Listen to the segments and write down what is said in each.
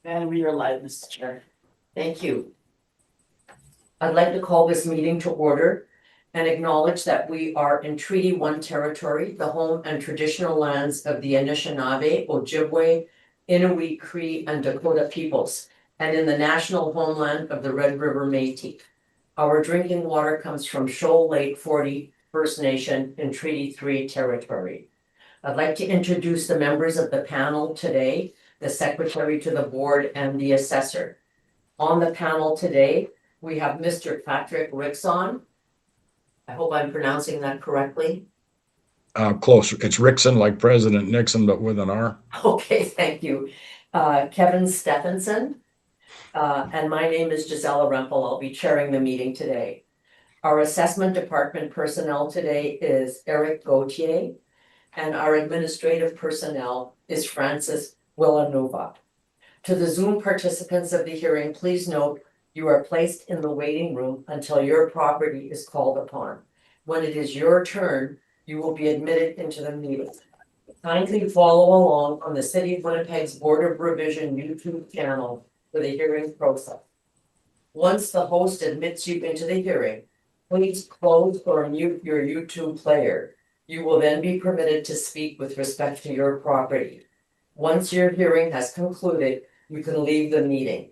And we are live, Mr. Chair. Thank you. I'd like to call this meeting to order and acknowledge that we are in Treaty One territory, the home and traditional lands of the Anishinaabe, Ojibwe, Inuit, Cree, and Dakota peoples, and in the national homeland of the Red River Métis. Our drinking water comes from Shoal Lake 40 First Nation in Treaty Three territory. I'd like to introduce the members of the panel today, the secretary to the board and the assessor. On the panel today, we have Mr. Patrick Rixon. I hope I'm pronouncing that correctly. Close. It's Rickson, like President Nixon, but with an R. Okay, thank you. Kevin Stephenson. And my name is Gisela Rempel. I'll be chairing the meeting today. Our assessment department personnel today is Eric Gauthier, and our administrative personnel is Francis Villanueva. To the Zoom participants of the hearing, please note you are placed in the waiting room until your property is called upon. When it is your turn, you will be admitted into the meeting. Kindly follow along on the City of Winnipeg's Board of Revision YouTube channel for the hearing process. Once the host admits you into the hearing, please close or mute your YouTube player. You will then be permitted to speak with respect to your property. Once your hearing has concluded, you can leave the meeting.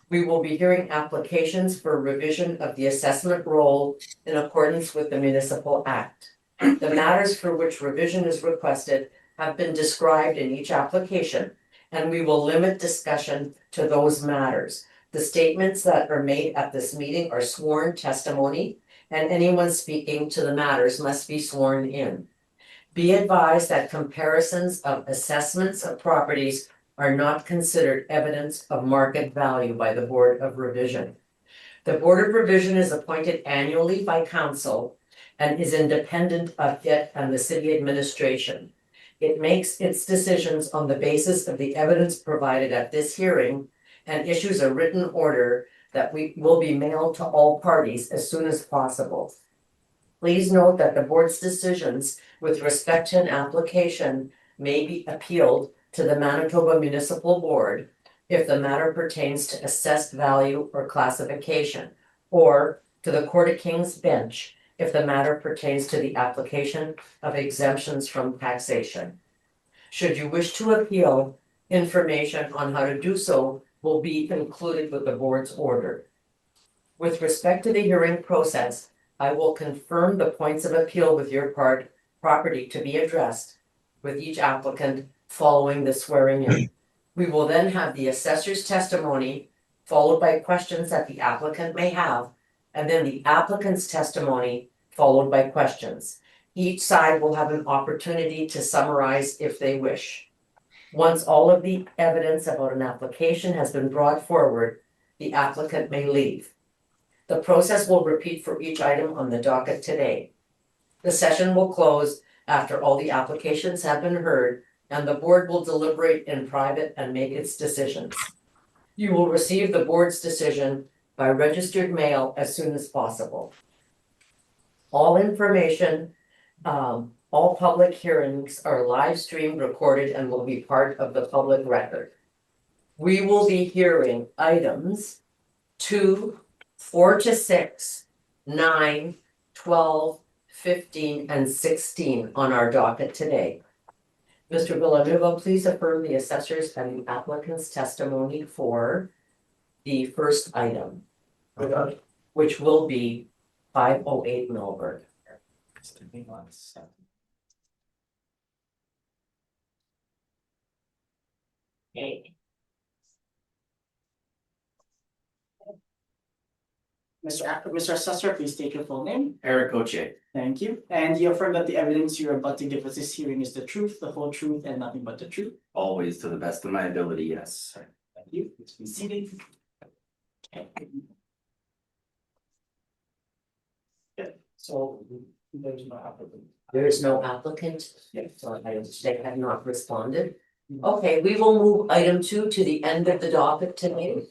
We will be hearing applications for revision of the assessment roll in accordance with the Municipal Act. The matters for which revision is requested have been described in each application, and we will limit discussion to those matters. The statements that are made at this meeting are sworn testimony, and anyone speaking to the matters must be sworn in. Be advised that comparisons of assessments of properties are not considered evidence of market value by the Board of Revision. The Board of Revision is appointed annually by council and is independent of it and the city administration. It makes its decisions on the basis of the evidence provided at this hearing and issues a written order that will be mailed to all parties as soon as possible. Please note that the board's decisions with respect to an application may be appealed to the Manitoba Municipal Board if the matter pertains to assessed value or classification, or to the Court of King's Bench if the matter pertains to the application of exemptions from taxation. Should you wish to appeal, information on how to do so will be included with the board's order. With respect to the hearing process, I will confirm the points of appeal with your property to be addressed with each applicant following the swearing in. We will then have the assessor's testimony, followed by questions that the applicant may have, and then the applicant's testimony, followed by questions. Each side will have an opportunity to summarize if they wish. Once all of the evidence about an application has been brought forward, the applicant may leave. The process will repeat for each item on the docket today. The session will close after all the applications have been heard, and the board will deliberate in private and make its decisions. You will receive the board's decision by registered mail as soon as possible. All information, all public hearings are live streamed, recorded, and will be part of the public record. We will be hearing items 2, 4 to 6, 9, 12, 15, and 16 on our docket today. Mr. Villanueva, please affirm the assessor's and the applicant's testimony for the first item, which will be 508 Melbourne. Okay. Mr. Assessor, please state your full name. Eric Gauthier. Thank you. And you affirm that the evidence you're about to give us this hearing is the truth, the whole truth, and nothing but the truth. Always to the best of my ability, yes. Thank you. Please be seated. Okay. Good. So there's no applicant. There is no applicant, Yes. so they have not responded. Okay, we will move item 2 to the end of the docket today,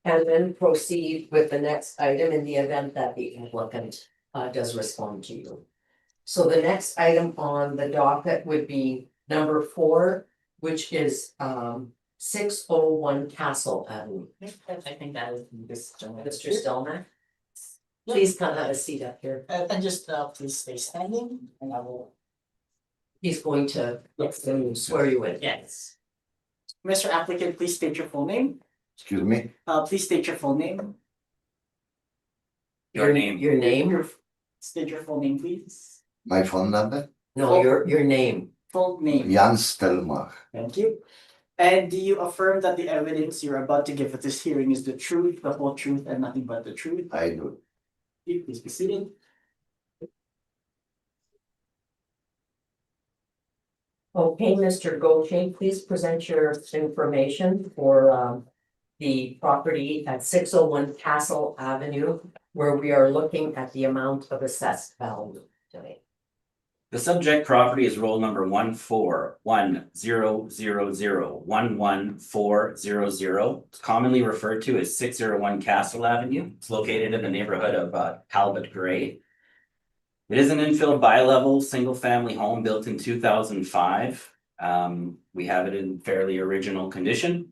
and then proceed with the next item in the event that the applicant does respond to you. So the next item on the docket would be number 4, which is 601 Castle Avenue. I think that is this gentleman. Mr. Stelmack, please come have a seat up here. And just please stay standing and I will. He's going to swear you in. Yes. Mr. Applicant, please state your full name. Excuse me, Please state your full name. Your name. Your name? State your full name, please. my phone number, No, your name. Full name. Jan Stelmar. Thank you. And do you affirm that the evidence you're about to give at this hearing is the truth, the whole truth, and nothing but the truth? I do. Please be seated. Okay, Mr. Gauthier, please present your information for the property at 601 Castle Avenue, where we are looking at the amount of assessed value today. The subject property is roll number 14100011400. It's commonly referred to as 601 Castle Avenue. It's located in the neighborhood of Talbot Gray. It is an infill bi-level, single-family home built in 2005. We have it in fairly original condition.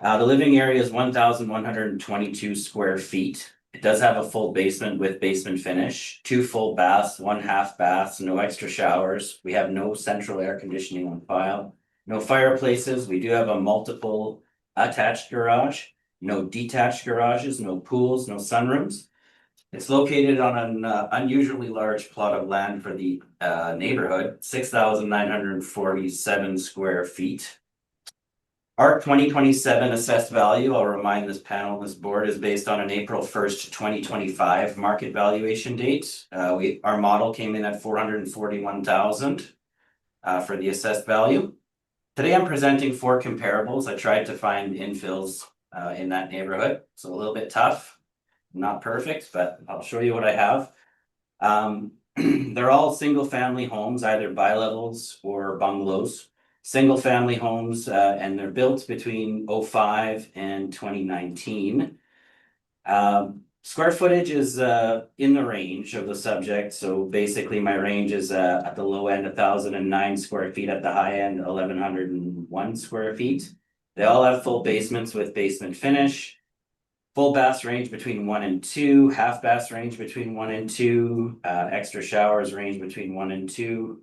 The living area is 1,122 square feet. It does have a full basement with basement finish, 2 full baths, 1 half bath, no extra showers. We have no central air conditioning on file, no fireplaces. We do have a multiple attached garage, no detached garages, no pools, no sunrooms. It's located on an unusually large plot of land for the neighborhood, 6,947 square feet. Our 2027 assessed value, I'll remind this panel, this board, is based on an April 1st, 2025 market valuation date. Our model came in at 441,000 for the assessed value. Today I'm presenting 4 comparables. I tried to find infills in that neighborhood, so a little bit tough, not perfect, but I'll show you what I have. They're all single family homes, either bi-levels or bungalows. Single family homes, and they're built between 2005 and 2019. Square footage is in the range of the subject. So basically my range is at the low end 1,009 square feet, at the high end 1,101 square feet. They all have full basements with basement finish. Full baths range between 1 and 2, half baths range between 1 and 2, extra showers range between 1 and 2.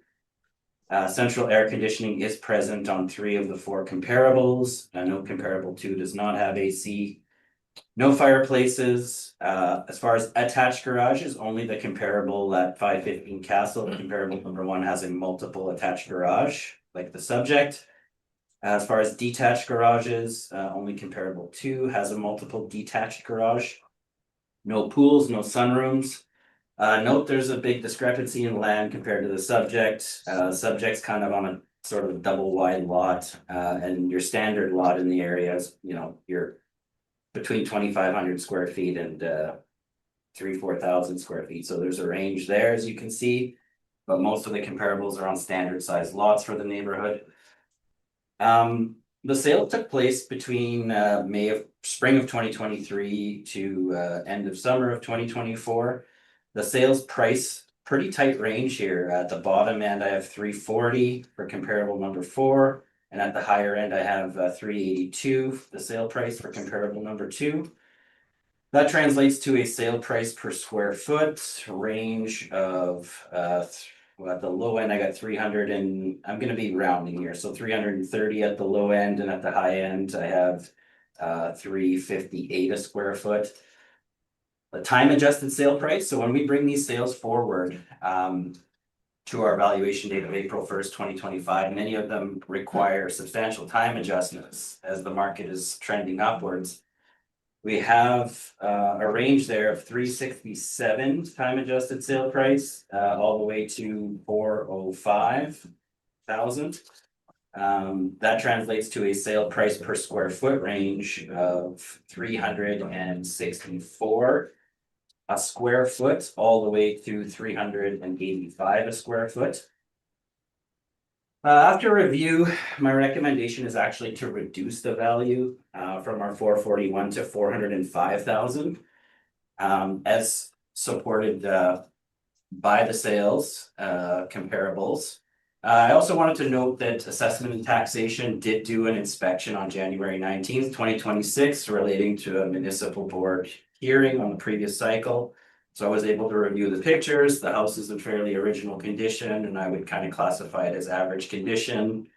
Central air conditioning is present on 3 of the 4 comparables. No comparable 2 does not have AC. No fireplaces. As far as attached garages, only the comparable at 515 Castle, comparable number 1, has a multiple attached garage, like the subject. As far as detached garages, only comparable 2 has a multiple detached garage. No pools, no sunrooms. Note there's a big discrepancy in land compared to the subject. Subject's kind of on a sort of double wide lot, and your standard lot in the area is, you're between 2,500 square feet and 3,000-4,000 square feet. So there's a range there, as you can see, but most of the comparables are on standard size lots for the neighborhood. The sale took place between spring of 2023 to end of summer of 2024. The sales price, pretty tight range here. At the bottom end, I have 340 for comparable number 4. And at the higher end, I have 382, the sale price for comparable number 2. That translates to a sale price per square foot range of, at the low end, I got 300 and I'm going to be rounding here. So 330 at the low end, and at the high end, I have 358 a square foot. The time adjusted sale price. So when we bring these sales forward to our valuation date of April 1st, 2025, many of them require substantial time adjustments as the market is trending upwards. We have a range there of 367 time adjusted sale price all the way to 405,000. That translates to a sale price per square foot range of 364 a square foot, all the way to 385 a square foot. After review, my recommendation is actually to reduce the value from our 441 to 405,000, as supported by the sales comparables. I also wanted to note that Assessment and Taxation did do an inspection on January 19th, 2026, relating to a municipal board hearing on the previous cycle. So I was able to review the pictures. The house is in fairly original condition, and I would kind of classify it as average condition.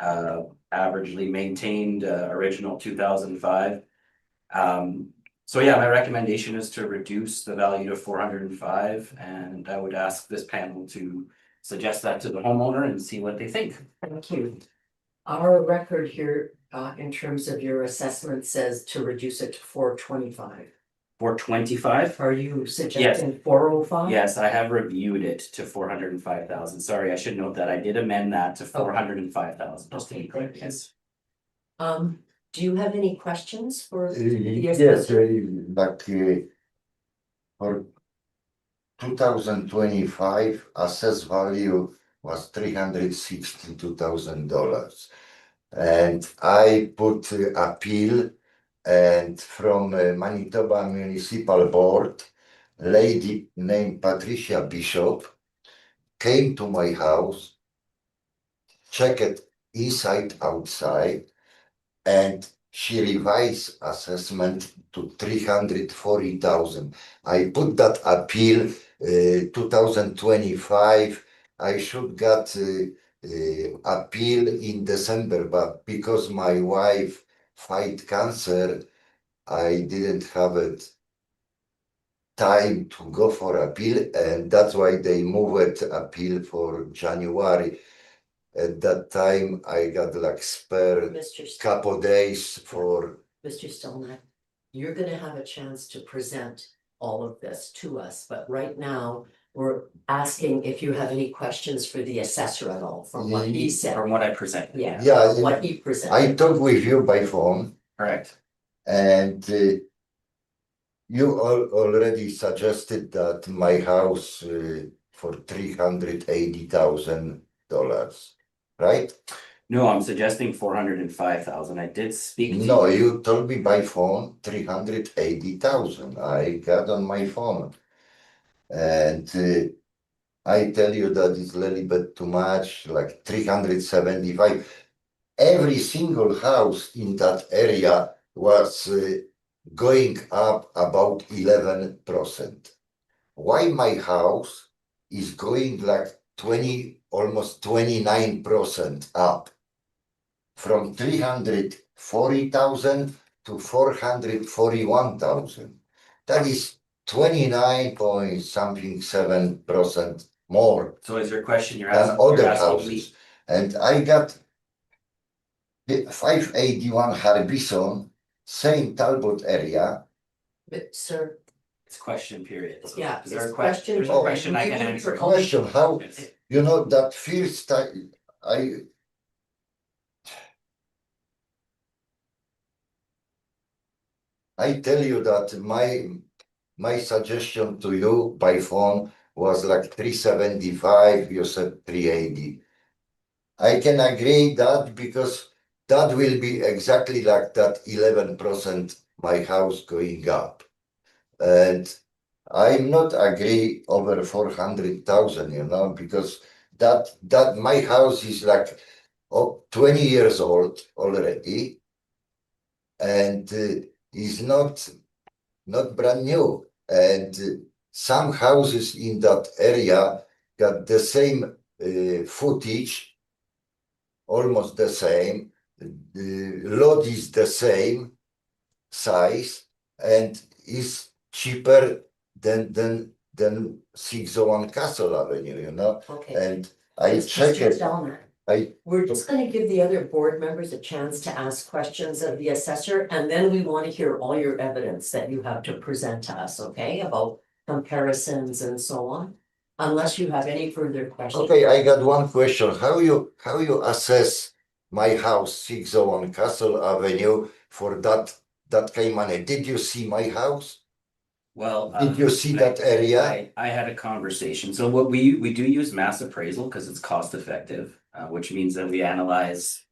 Averagely maintained, original 2005. So yeah, my recommendation is to reduce the value to 405, and I would ask this panel to suggest that to the homeowner and see what they think. Thank you. Our record here, in terms of your assessment says to reduce it to 425. 425? Are you suggesting 405? Yes, I have reviewed it to 405,000. Sorry, I should note that I did amend that to 405,000. Just to be clear, Okay, yes. Do you have any questions for the Yes, assessor? like for 2025, assessed value was $362,000. And I put appeal, and from Manitoba Municipal Board, lady named Patricia Bishop came to my house, checked inside, outside, and she revised assessment to 340,000. I put that appeal 2025. I should got appeal in December, but because my wife fight cancer, I didn't have it time to go for appeal, and that's why they moved appeal for January. At that time, I got like spare Mr. couple days for. Mr. Stelmack, you're gonna have a chance to present all of this to us, but right now, we're asking if you have any questions for the assessor at all from what he said. From what I presented. Yeah, Yeah, what he presented. I talked with you by phone, Correct. and you already suggested that my house for $380,000, right? No, I'm suggesting 405,000. I did speak to No, you. you told me by phone 380,000. I got on my phone, and I tell you that it's a little bit too much, like 375. Every single house in that area was going up about 11%. Why my house is going like 20, almost 29% up from 340,000 to 441,000? That is 29 point something 7% more So is your question, you're than asking, you're other asking houses. me? And I got the 581 Harbison, same Talbot area. But sir, It's question period. So yeah, is there it's a question? There's a Oh, question I can you- answer. Question, how, Yes. you know, that first time, I tell you that my suggestion to you by phone was like 375, you said 380. I can agree that because that will be exactly like that 11% my house going up. And I'm not agree over 400,000, you know, because that my house is like 20 years old already, and is not brand new. And some houses in that area got the same footage, almost the same. The lot is the same size and is cheaper than 601 Castle Avenue, you know. okay. And I Mr. check it. Stelmack, I we're just gonna give the other board members a chance to ask questions of the assessor, and then we want to hear all your evidence that you have to present to us, okay? About comparisons and so on, unless you have any further questions. okay. I got one question. How you assess my house 601 Castle Avenue for that kind of money? Did you see my house? Well. Did you see that area? I had a conversation. So what we do use mass appraisal because it's cost effective, which means that we analyze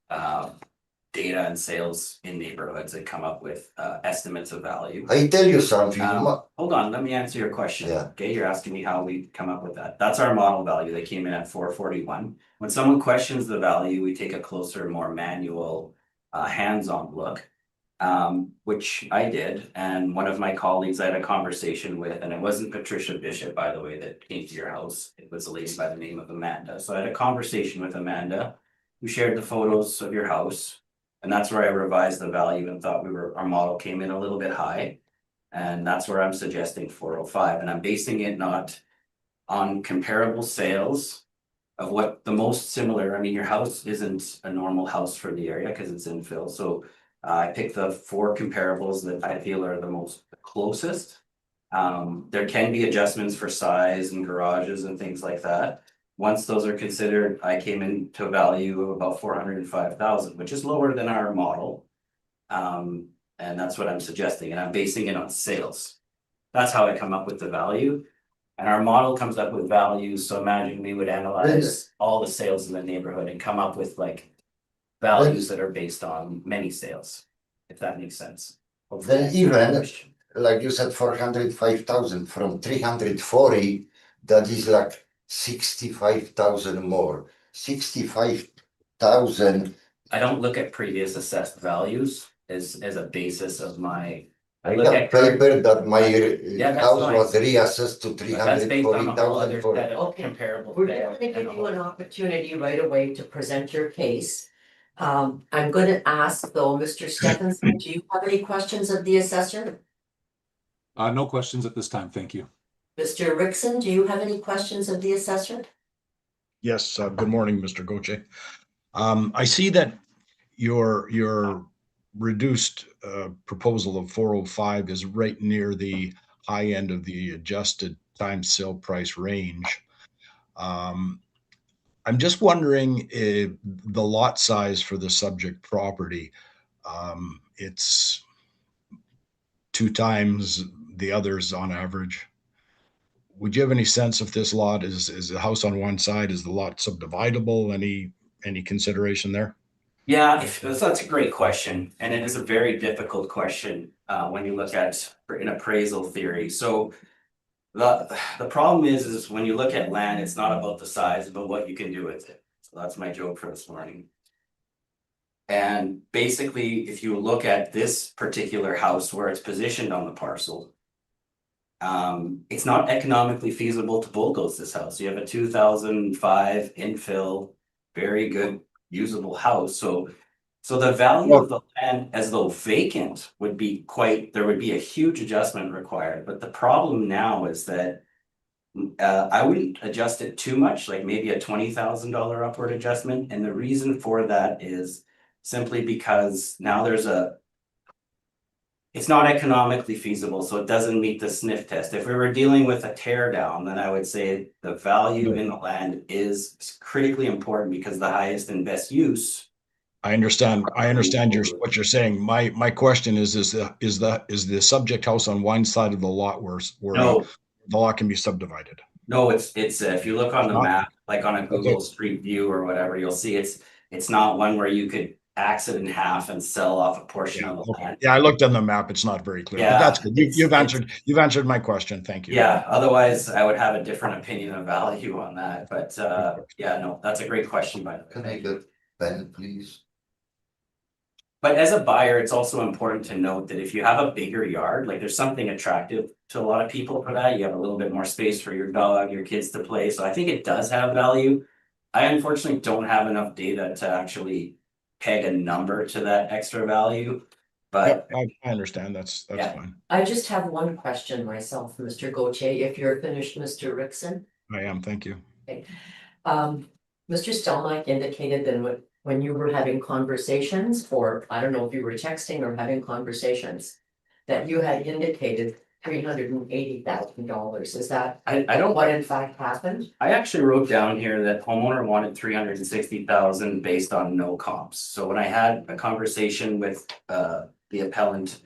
data and sales in neighborhoods and come up with estimates of value. I tell you something, Hold on, let me answer your question. Yeah. Okay, you're asking me how we come up with that. That's our model value. They came in at 441. When someone questions the value, we take a closer, more manual, hands-on look. Which I did, and one of my colleagues I had a conversation with, and it wasn't Patricia Bishop, by the way, that came to your house. It was a lady by the name of Amanda. So I had a conversation with Amanda, who shared the photos of your house. And that's where I revised the value and thought our model came in a little bit high. And that's where I'm suggesting 405, and I'm basing it not on comparable sales of what the most similar, I mean, your house isn't a normal house for the area because it's infill, so I picked the 4 comparables that I feel are the most closest. There can be adjustments for size and garages and things like that. Once those are considered, I came into a value of about 405,000, which is lower than our model. And that's what I'm suggesting, and I'm basing it on sales. That's how I come up with the value. And our model comes up with values, so imagine we would analyze all the sales in the neighborhood and come up with like values that are based on many sales, if that makes sense. Hopefully Then that's your even, question. like you said, 405,000 from 340, that is like 65,000 more. 65,000. I don't look at previous assessed values as a basis of my. I look got at current- paper that my that's house fine. was reassessed to That's based on a whole other 340,000 for. set of Okay. comparable. We're data going to and give a you whole- an opportunity right away to present your case. I'm gonna ask though, Mr. Stephenson, do you have any questions of the assessor? No questions at this time, thank you. Mr. Rickson, do you have any questions of the assessor? Yes, good morning, Mr. Goche. I see that your reduced proposal of 405 is right near the high end of the adjusted times sale price range. I'm just wondering if the lot size for the subject property, it's 2 times the others on average. Would you have any sense if this lot is the house on one side, is the lot subdividable? Any consideration there? Yeah, that's a great question, and it is a very difficult question when you look at an appraisal theory. So the problem is when you look at land, it's not about the size, but what you can do with it. So that's my joke for this morning. And basically, if you look at this particular house where it's positioned on the parcel, it's not economically feasible to bulldoze this house. You have a 2005 infill, very good usable house. So the value of the land as though vacant would be there would be a huge adjustment required. But the problem now is that I wouldn't adjust it too much, like maybe a $20,000 upward adjustment. And the reason for that is simply because now it's not economically feasible, so it doesn't meet the sniff test. If we were dealing with a tear down, then I would say the value in the land is critically important because the highest and best use. I understand what you're saying. My question is the subject house on one side of the lot where No. the lot can be subdivided? No, it's if you look on the Not- map, like on a Google Okay. Street View or whatever, you'll see it's not one where you could axe it in half and sell off a portion Yeah, of the okay. land. Yeah, I looked on the map. It's not very clear, but Yeah, that's good. You've it's- answered my question. Thank you. Yeah, otherwise I would have a different opinion of value on that, but yeah, no, that's a great question, by the way. Can I get pen, please? But as a buyer, it's also important to note that if you have a bigger yard, like there's something attractive to a lot of people for that. You have a little bit more space for your dog, your kids to play. So I think it does have value. I unfortunately don't have enough data to actually peg a number to that extra value. But Yep, I understand. That's Yeah. fine. I just have one question myself, Mr. Gauthier, if you're finished, Mr. Rickson. I am. Thank you. Mr. Stelmach indicated that when you were having conversations, or I don't know if you were texting or having conversations, that you had indicated $380,000. Is that I don't. what in fact happened? I actually wrote down here that homeowner wanted 360,000 based on no comps. So when I had a conversation with the appellant,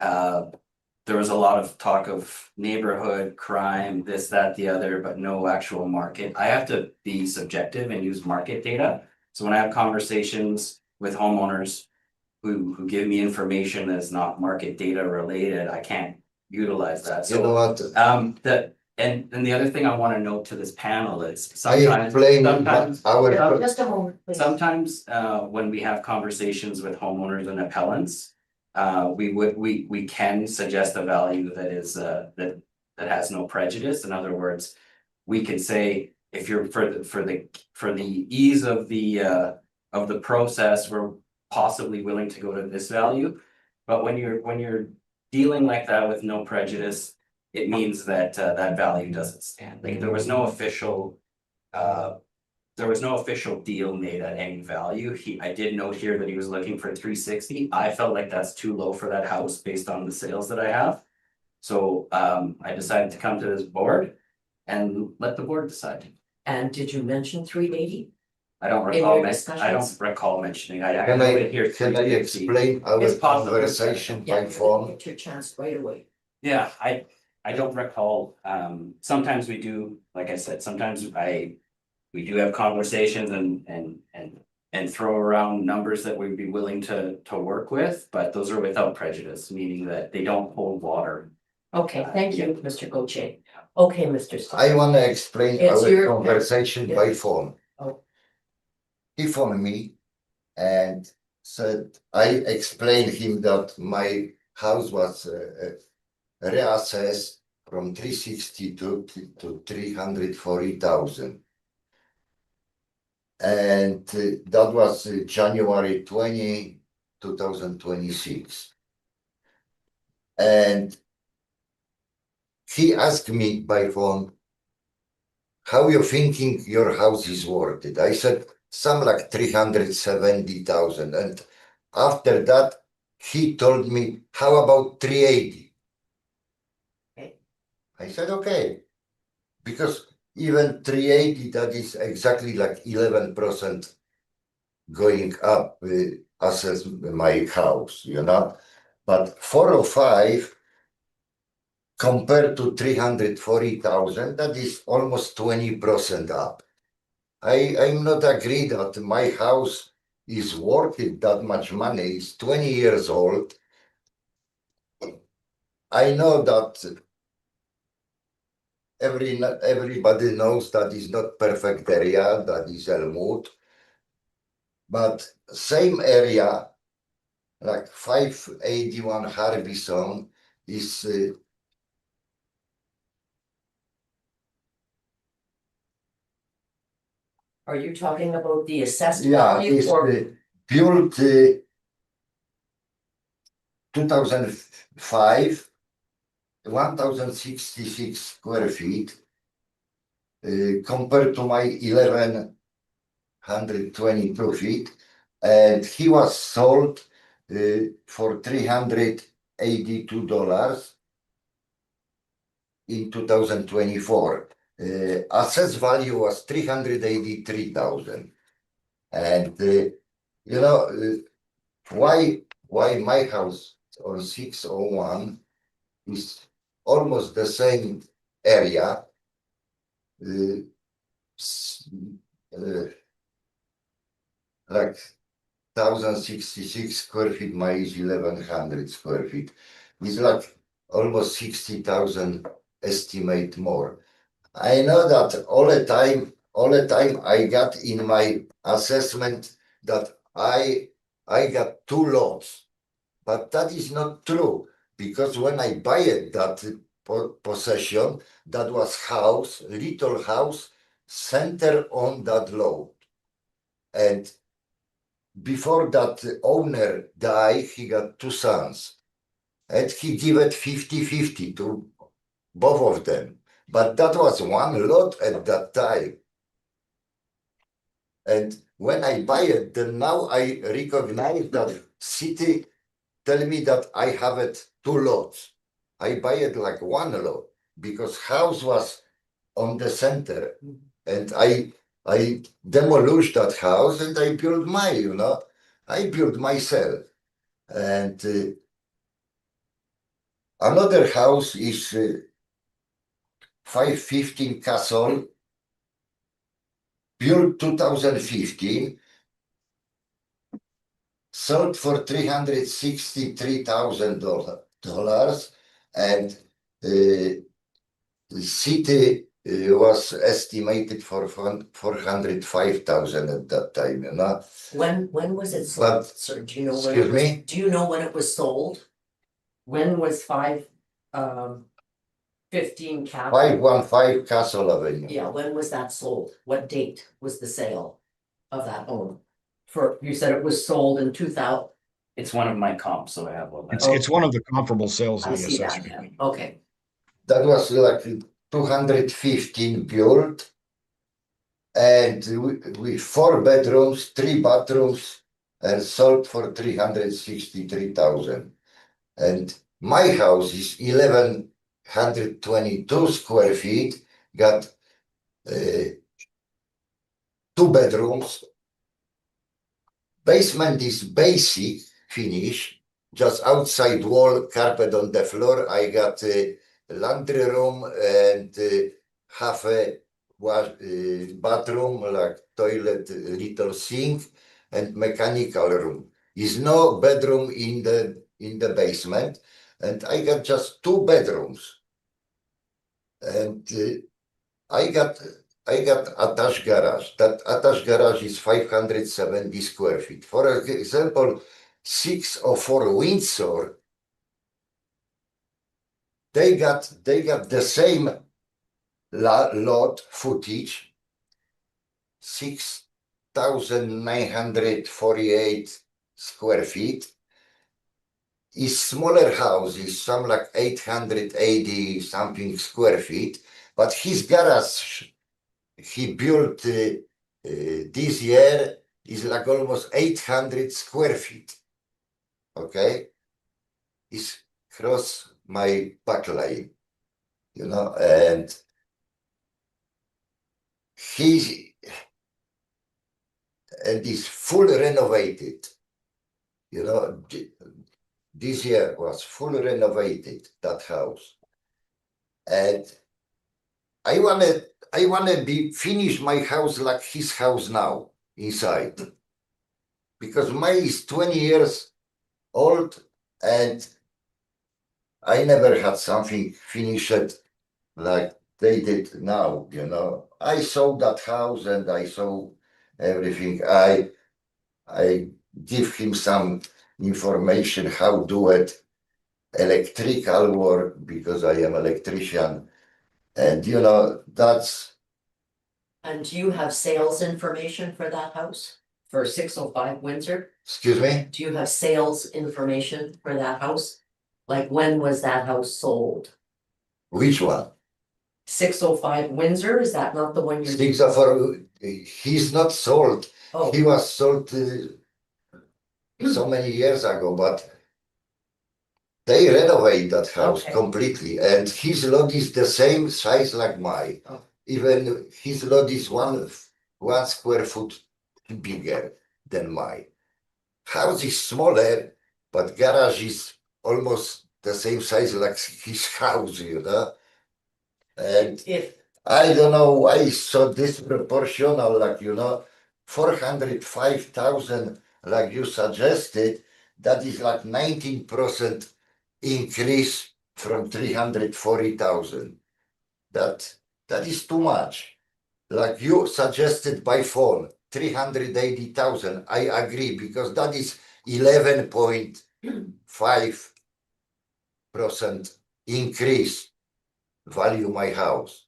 there was a lot of talk of neighborhood crime, this, that, the other, but no actual market. I have to be subjective and use market data. So when I have conversations with homeowners, who give me information that's not market data related, I can't utilize that. You know So, what? and the other thing I wanna note to this panel is I explain sometimes- our, Just a moment, please. sometimes, when we have conversations with homeowners and appellants, we can suggest a value that is, that has no prejudice. In other words, we can say, if you're for the ease of the process, we're possibly willing to go to this value. But when you're dealing like that with no prejudice, it means that that value doesn't stand. Like, there was no official deal made at any value. I did note here that he was looking for 360. I felt like that's too low for that house based on the sales that I have. So I decided to come to this board and let the board decide. And did you mention 380? I don't In your recall, I discussions? don't recall mentioning, I can know I, it here. can I 360. explain our It's possible. conversation Yeah, by phone? get your chance right away. Yeah, I don't recall, sometimes we do, like I said, sometimes we do have conversations and throw around numbers that we'd be willing to work with, but those are without prejudice, meaning that they don't hold water. Okay, thank you, Mr. Gauthier. Okay, Mr. I wanna explain It's our your- conversation by yeah. phone. Oh. He phoned me and said, I explained him that my house was reassessed from 362 to 340,000. And that was January 20, 2026. And he asked me by phone, how you thinking your house is worth it? I said, some like 370,000. And after that, he told me, how about 380? Okay. I said, okay. Because even 380, that is exactly like 11% going up as my house, you know. But 405 compared to 340,000, that is almost 20% up. I'm not agree that my house is worth it that much money. It's 20 years old. I know that everybody knows that is not perfect area, that is Elmwood. But same area, like 581 Harbison is Are you talking about the assessed yeah, value is or? built 2005, 1066 square feet, compared to my 1122 feet, and he was sold for $382 in 2024. Assessed value was 383,000. And you know why my house on 601 is almost the same area, like 1066 square feet, my is 1100 square feet. It's like almost 60,000 estimate more. I know that all the time I got in my assessment that I got two lots, but that is not true, because when I buy it, that possession, that was house, little house, center on that lot. And before that owner died, he got two sons, and he gave it 50-50 to both of them. But that was one lot at that time. And when I buy it, then now I recognize that city tell me that I have it two lots. I buy it like one lot because house was on the center, and I demolished that house and I built I built myself. And another house is 515 Castle, built 2015. sold for $363,000, and the city was estimated for 405,000 at that time, you know. When was it sold, But- sir? Do you know when Excuse it was, me? do you know when it was sold? When was 15 Catherine? 515 Castle Avenue. Yeah, when was that sold? What date was the sale of that home? You said it was sold in 2000. It's one of my comps, so I have all that. It's one of the comparable sales I of the see that assessment. now. Okay, That was like 215 built, and with 4 bedrooms, 3 bathrooms, and sold for 363,000. And my house is 1,122 square feet, got 2 bedrooms. Basement is basic finish, just outside wall, carpet on the floor. I got a laundry room and half a bathroom, like toilet, little sink, and mechanical room. Is no bedroom in the basement, and I got just 2 bedrooms. And I got attached garage. That attached garage is 570 square feet. For example, 604 Windsor, they got the same lot footage, 6,948 square feet. Is smaller houses, some like 880 something square feet, but his garage he built this year is like almost 800 square feet. Okay, it's cross my back line, you know, and is full renovated, you know. This year was full renovated, that house, and I wanna be finish my house like his house now inside, because mine is 20 years old, and I never had something finished like they did now, you know. I saw that house and I saw everything. I give him some information how do it electrical work, because I am electrician, and you know that's. and do you have sales information for that house? For 605 Windsor? Excuse me? Do you have sales information for that house? Like when was that house sold? Which one? 605 Windsor, is that not the one you're? Six of our, he's not sold. Oh, He was sold so many years ago, but they renovate that house Okay. completely, and his lot is the same size like mine. Oh. Even his lot is one square foot bigger than mine. House is smaller, but garage is almost the same size like his house, you know. And if, I don't know why it's so disproportional, like, you know, 405,000, like you suggested, that is like 19% increase from 340,000. That is too much. Like you suggested by phone, 380,000. I agree, because that is 11.5% increase value my house.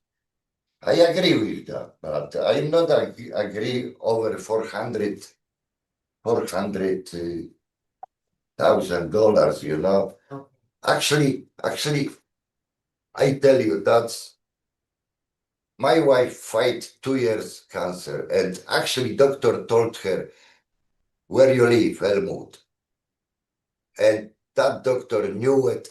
I agree with that, but I'm not agree over $400,000, you know. Okay. Actually, I tell you, that's my wife fight 2 years cancer, and actually doctor told her, where you live, Helmut. And that doctor knew it,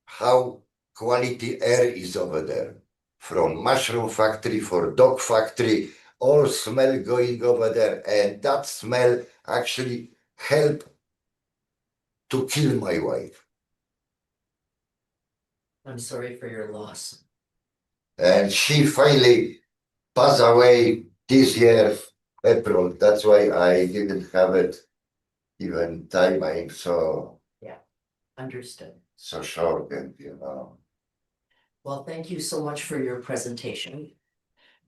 how quality air is over there. From mushroom factory, for dog factory, all smell going over there, and that smell actually helped to kill my wife. I'm sorry for your loss. And she finally passed away this year, April. That's why I didn't have it even time I'm Understood. so short and Well, thank you so much for your presentation.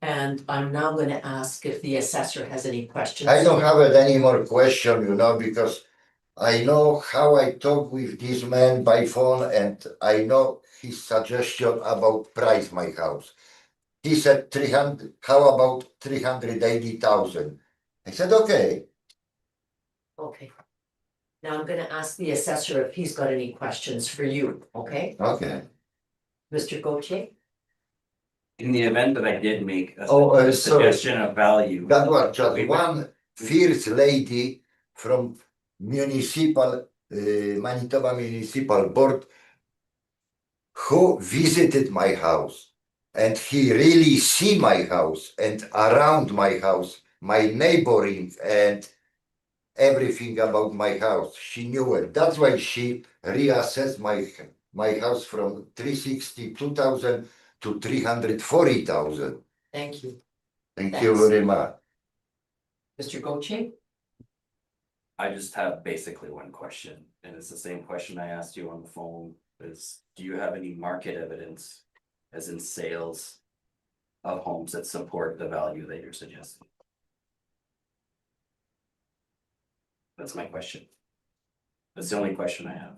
And I'm now going to ask if the assessor has any questions. I don't have any more question, because I know how I talk with this man by phone and I know his suggestion about price my house. He said 300, how about 380,000? I said, okay. Okay. Now I'm gonna ask the assessor if he's got any questions for you, okay? Okay. Mr. Gauthier? In the event that I did make a Sorry. suggestion of value. That was just we would- one first lady from municipal, Manitoba Municipal Board who visited my house and he really see my house and around my house, my neighboring and everything about my house. She knew it. That's why she reassessed my house from 362,000 to 340,000. Thank you. Thank Thanks. you very much. Mr. Gauthier? I just have basically one question, and it's the same question I asked you on the phone, is do you have any market evidence, as in sales of homes that support the value that you're suggesting? That's my question. That's the only question I have.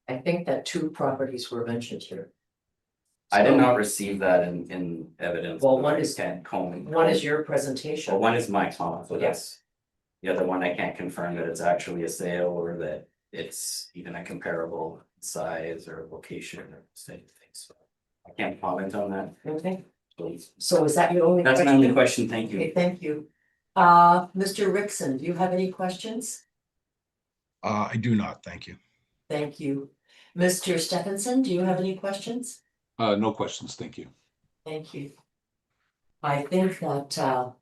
I think that 2 properties were mentioned here. I did So, not receive that in evidence. Well, but one I is- can't One is your presentation. Well, one is my comment, so Yes. that's. The other one, I can't confirm that it's actually a sale or that it's even a comparable size or location or same thing, so. I can't comment on that, Okay, please. so is that your only That's question? my only question, thank Okay, you. thank you. Mr. Rickson, do you have any questions? I do not, thank you. Thank you. Mr. Stephenson, do you have any questions? No questions, thank you. Thank you. I think that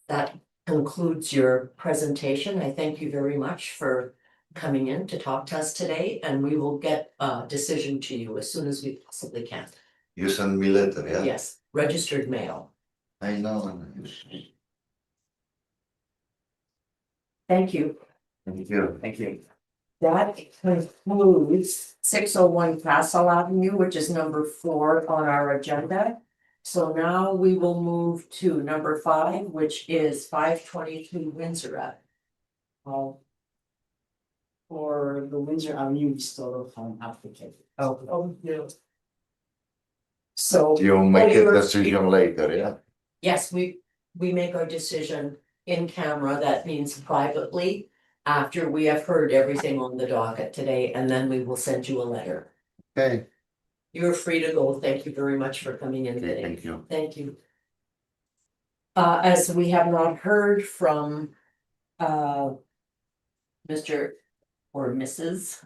that concludes your presentation. I thank you very much for coming in to talk to us today, and we will get a decision to you as soon as we possibly can. You send me letter, yeah? Yes, registered mail. I know. Thank you. Thank you. Thank you. That concludes 601 Castle Avenue, which is number 4 on our agenda. So now we will move to number 5, which is 522 Windsor Ave. For the Windsor Avenue, we still have an applicant. Oh, yeah. So. You make a you're- decision later, yeah? Yes, we make our decision in camera, that means privately, after we have heard everything on the docket today, and then we will send you a letter. Okay. You're free to go, thank you very much for coming in Okay, today. thank you. Thank you. As we have not heard from Mr. or Mrs.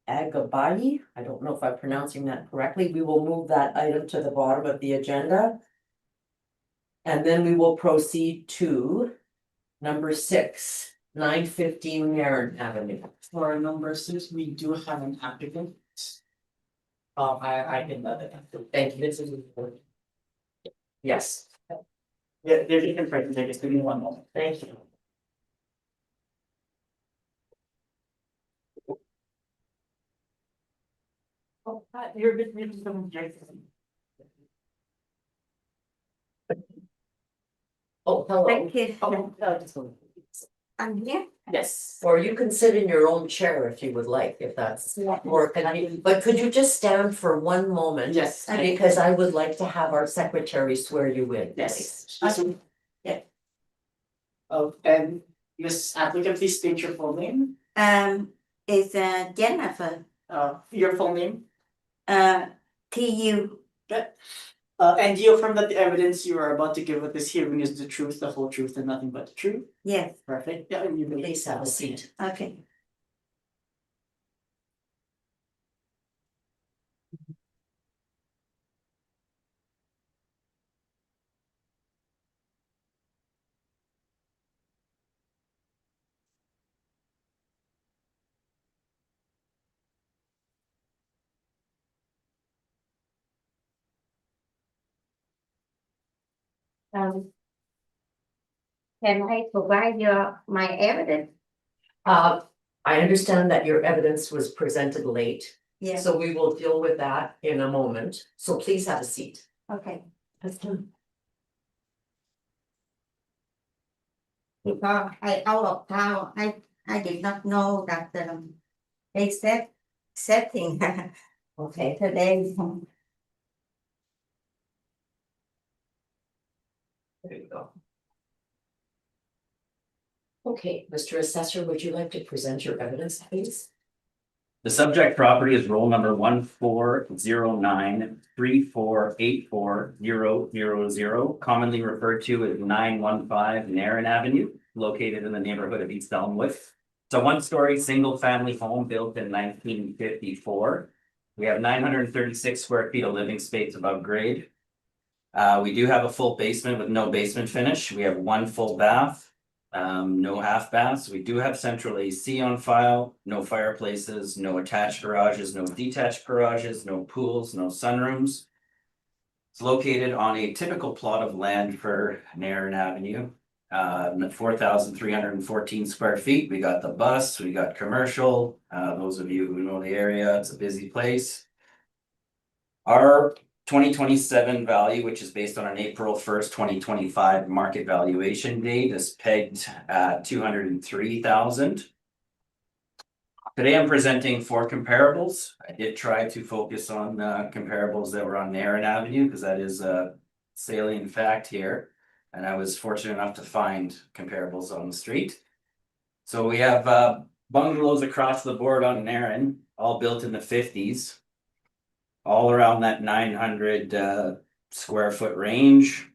Agabayi, I don't know if I'm pronouncing that correctly, we will move that item to the bottom of the agenda. And then we will proceed to number 6, 915 Narren Avenue. For number 6, we do have an applicant. I can Thank you. Yes, Yeah, they're different presentation, just give me one moment. thank you. Oh, you're a bit really some Jason. Oh, hello. Thank you. Oh, just one. I'm here. Yes. Or you can sit in your own chair if you would like, if that's Yeah. more convenient, but could you just stand for one moment? Yes. Because I would like to have our secretary swear you in. Yes. please. Yeah. Oh, and Miss Applicant, please state your full name, It's Jennifer, your full name. TU. And you affirm that the evidence you are about to give at this hearing is the truth, the whole truth, and nothing but the truth. Yes, Perfect. Yeah, and you may Please have a seat. okay. Um. Can I provide my evidence? I understand that your evidence was presented late, Yes, so we will deal with that in a moment. So please have a seat. okay. Because I out of town, I did not know that they setting okay today. There you go. Okay, Mr. Assessor, would you like to present your evidence, please? The subject property is roll number 140934840000, commonly referred to as 915 Narren Avenue, located in the neighborhood of East Elmwood. It's a one-story, single-family home built in 1954. We have 936 square feet of living space above grade. We do have a full basement with no basement finish. We have one full bath. No half baths. We do have central AC on file, no fireplaces, no attached garages, no detached garages, no pools, no sunrooms. It's located on a typical plot of land for Narren Avenue. 4,314 square feet. We got the bus, we got commercial. Those of you who know the area, it's a busy place. Our 2027 value, which is based on an April 1st, 2025 market valuation date, is pegged at 203,000. Today I'm presenting 4 comparables. I did try to focus on comparables that were on Narren Avenue because that is a salient fact here. And I was fortunate enough to find comparables on the street. So we have bungalows across the board on Narren, all built in the 50s. All around that 900 square foot range,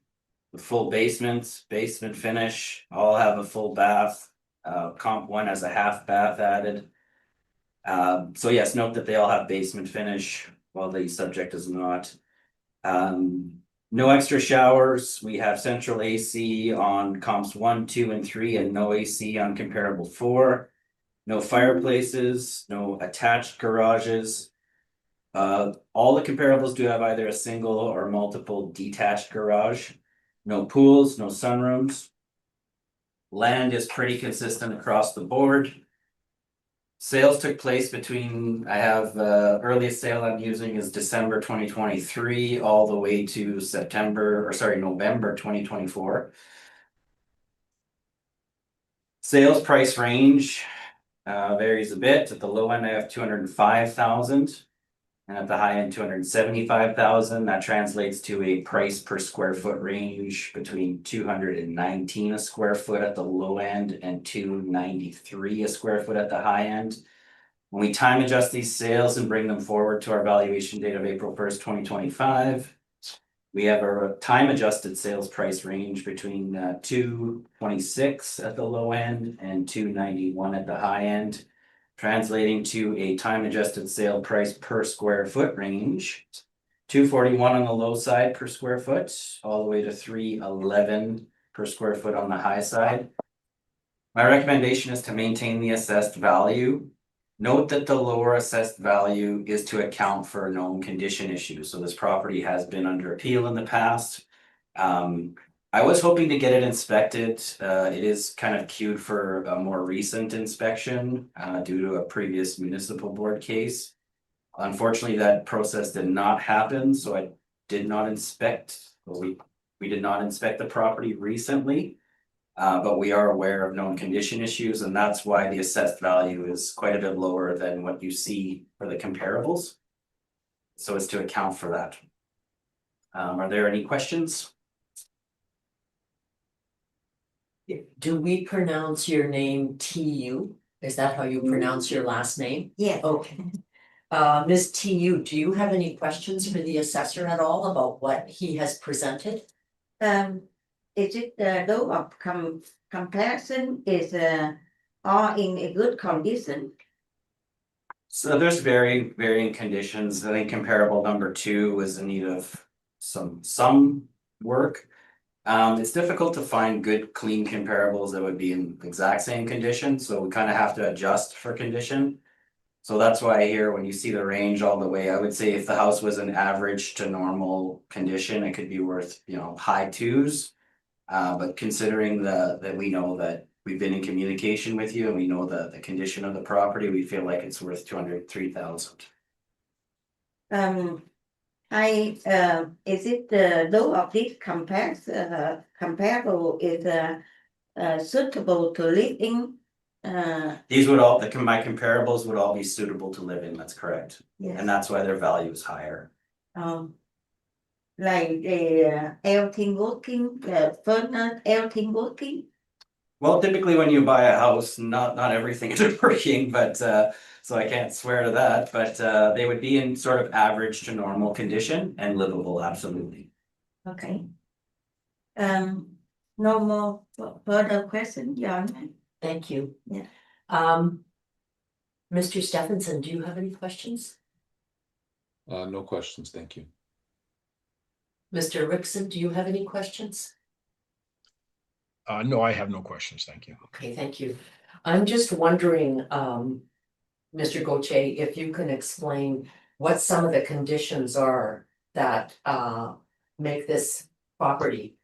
the full basements, basement finish, all have a full bath. Comp 1 has a half bath added. So yes, note that they all have basement finish, while the subject does not. No extra showers. We have central AC on comps 1, 2, and 3, and no AC on comparable 4. No fireplaces, no attached garages. All the comparables do have either a single or multiple detached garage. No pools, no sunrooms. Land is pretty consistent across the board. Sales took place between, I have earliest sale I'm using is December 2023 all the way to November 2024. Sales price range varies a bit. At the low end, I have 205,000. And at the high end, 275,000. That translates to a price per square foot range between 219 a square foot at the low end and 293 a square foot at the high end. When we time adjust these sales and bring them forward to our valuation date of April 1st, 2025, we have a time adjusted sales price range between 226 at the low end and 291 at the high end, translating to a time adjusted sale price per square foot range, 241 on the low side per square foot, all the way to 311 per square foot on the high side. My recommendation is to maintain the assessed value. Note that the lower assessed value is to account for known condition issues. So this property has been under appeal in the past. I was hoping to get it inspected. It is kind of queued for a more recent inspection due to a previous municipal board case. Unfortunately, that process did not happen, so I did not inspect, we did not inspect the property recently. But we are aware of known condition issues, and that's why the assessed value is quite a bit lower than what you see for the comparables. So it's to account for that. Are there any questions? Do we pronounce your name TU? Is that how you pronounce your last name? Yes. Okay. Ms. TU, do you have any questions for the assessor at all about what he has presented? Is it the low of comparison is all in a good condition? So there's varying conditions. I think comparable number 2 is in need of some work. It's difficult to find good clean comparables that would be in exact same condition, so we kind of have to adjust for condition. So that's why here, when you see the range all the way, I would say if the house was an average to normal condition, it could be worth, high 2s. But considering that we know that we've been in communication with you and we know the condition of the property, we feel like it's worth 203,000. Is it the low of this comparable is suitable to live in? These would all, my comparables would all be suitable to live in, that's correct. Yes. And that's why their value is higher. Like the everything working, the furnace, everything working. Well, typically when you buy a house, not everything is working, but so I can't swear to that, but they would be in sort of average to normal condition and livable, absolutely. Okay. No more further question, John? Thank you. Yeah. Mr. Stephenson, do you have any questions? No questions, thank you. Mr. Rickson, do you have any questions? No, I have no questions. Thank you. Okay, thank you. I'm just wondering, Mr. Gauthier, if you can explain what some of the conditions are that make this property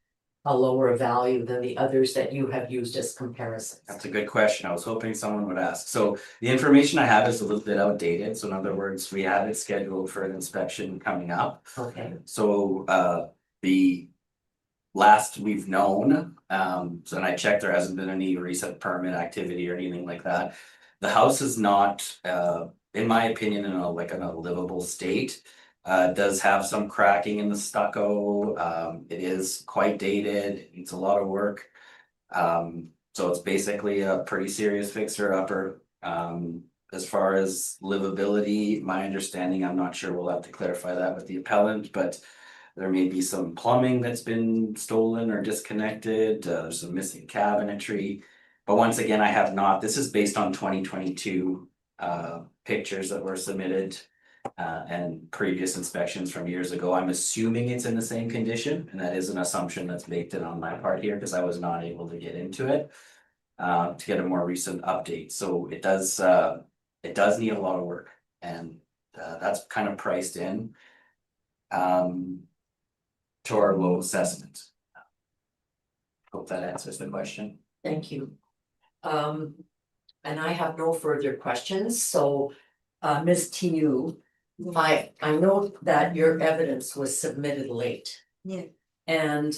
a lower value than the others that you have used as comparisons. That's a good question. I was hoping someone would ask. So the information I have is a little bit outdated. So in other words, we have it scheduled for an inspection coming up. Okay, So the last we've known, so and I checked, there hasn't been any recent permit activity or anything like that. The house is not, in my opinion, in a livable state. Does have some cracking in the stucco. It is quite dated. It's a lot of work. So it's basically a pretty serious fixer upper. As far as livability, my understanding, I'm not sure, we'll have to clarify that with the appellant, but there may be some plumbing that's been stolen or disconnected. There's some missing cabinetry. But once again, I have not, this is based on 2022 pictures that were submitted and previous inspections from years ago. I'm assuming it's in the same condition, and that is an assumption that's baked in on my part here because I was not able to get into it to get a more recent update. So it does need a lot of work, and that's kind of priced in to our low assessment. Hope that answers the question. thank you. And I have no further questions, so Ms. TU, I know that your evidence was submitted late. Yeah. And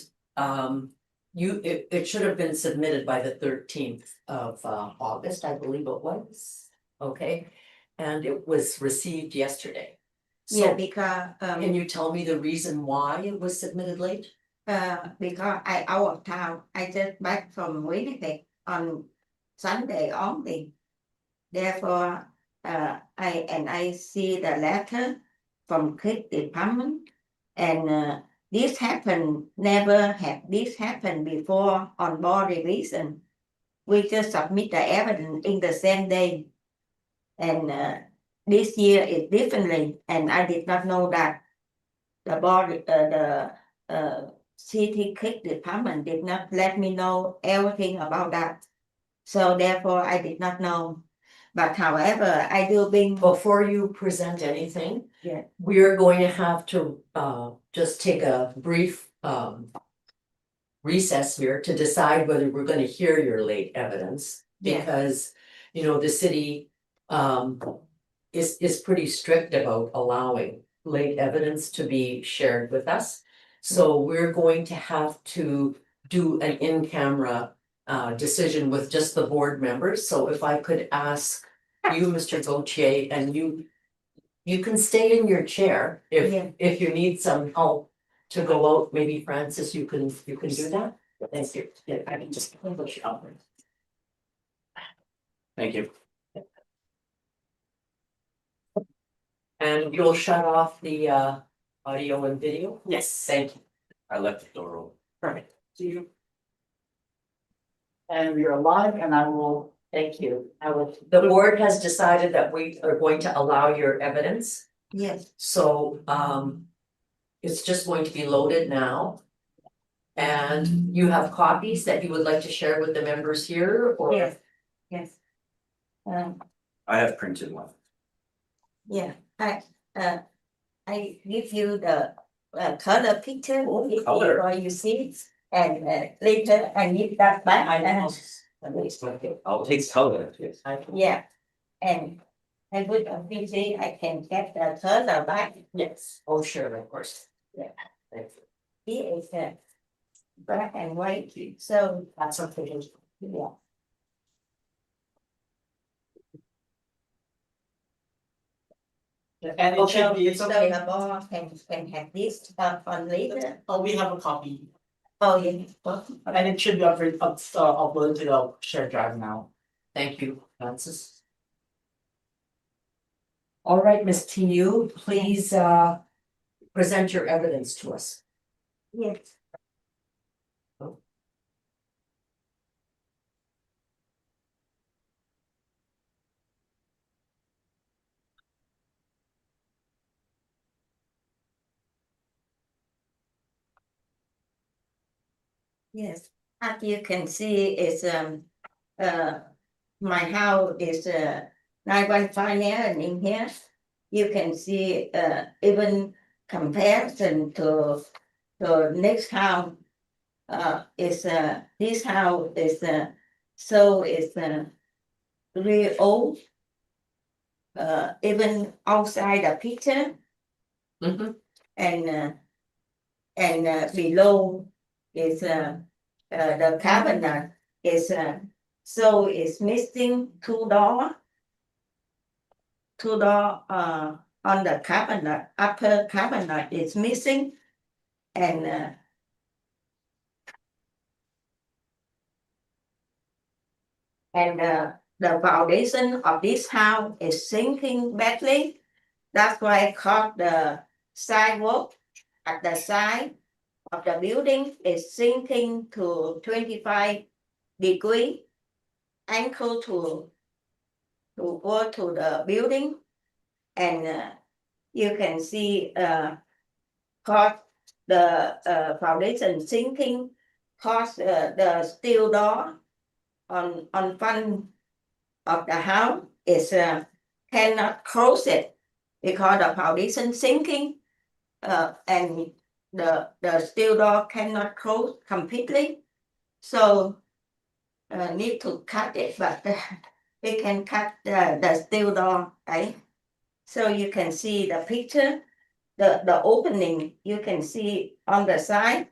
it should have been submitted by the 13th of August, I believe it was. Okay, and it was received yesterday. Yeah, So because can you tell me the reason why it was submitted late? because I out of town. I just back from Winnipeg on Sunday only. Therefore, I see the letter from Creek Department, and this happened, never had this happened before on board revision. We just submit the evidence in the same day, and this year is differently, and I did not know that the board, the city Creek Department did not let me know everything about that. So therefore, I did not know. But however, I do bring. Before you present anything. Yeah. We're going to have to just take a brief recess here to decide whether we're gonna hear your late evidence. Yeah. Because, you know, the city is pretty strict about allowing late evidence to be shared with us. So we're going to have to do an in-camera decision with just the board members. So if I could ask you, Mr. Gauthier, and you can stay in your chair Yeah. if you need some help to go out, maybe Francis, you can do that. Thank you. Yeah, I can just push out. Thank you. And you'll shut off the audio and video? Yes. Thank you. I left the door open. Perfect. See you. And we are live, and I will. Thank you. The board has decided that we are going to allow your evidence. Yes. So it's just going to be loaded now. And you have copies that you would like to share with the members here, or? Yes. Yes. I have printed one. Yeah, I give you the color picture. Color. Or you see, And later I need that back. I'll take color. Yeah, and with a PC, I can get the cursor back. Yes, oh, sure, of course. Yeah. Thank you. Here is black and white, so That's something. yeah. And it should be, it's So okay. the board can have this on later. Oh, we have a copy. Oh, yeah. And it should be uploaded to the shared drive now. Thank you, Francis. All right, Ms. TU, please present your evidence to us. Yes. Yes, as you can see, it's my house is 915 there, and in here you can see even comparison to next house. Is this house is so it's really old. Even outside the picture Mhm. and below is the cabinet is so it's missing two door on the cabinet, upper cabinet is missing, and the foundation of this house is sinking badly. That's why I called the sidewalk at the side of the building is sinking to 25-degree angle to go to the building, and you can see cause the foundation sinking, cause the steel door on front of the house is cannot close it because the foundation sinking, and the steel door cannot close completely, so need to cut it, but we can cut the steel door, right? So you can see the picture, the opening, you can see on the side.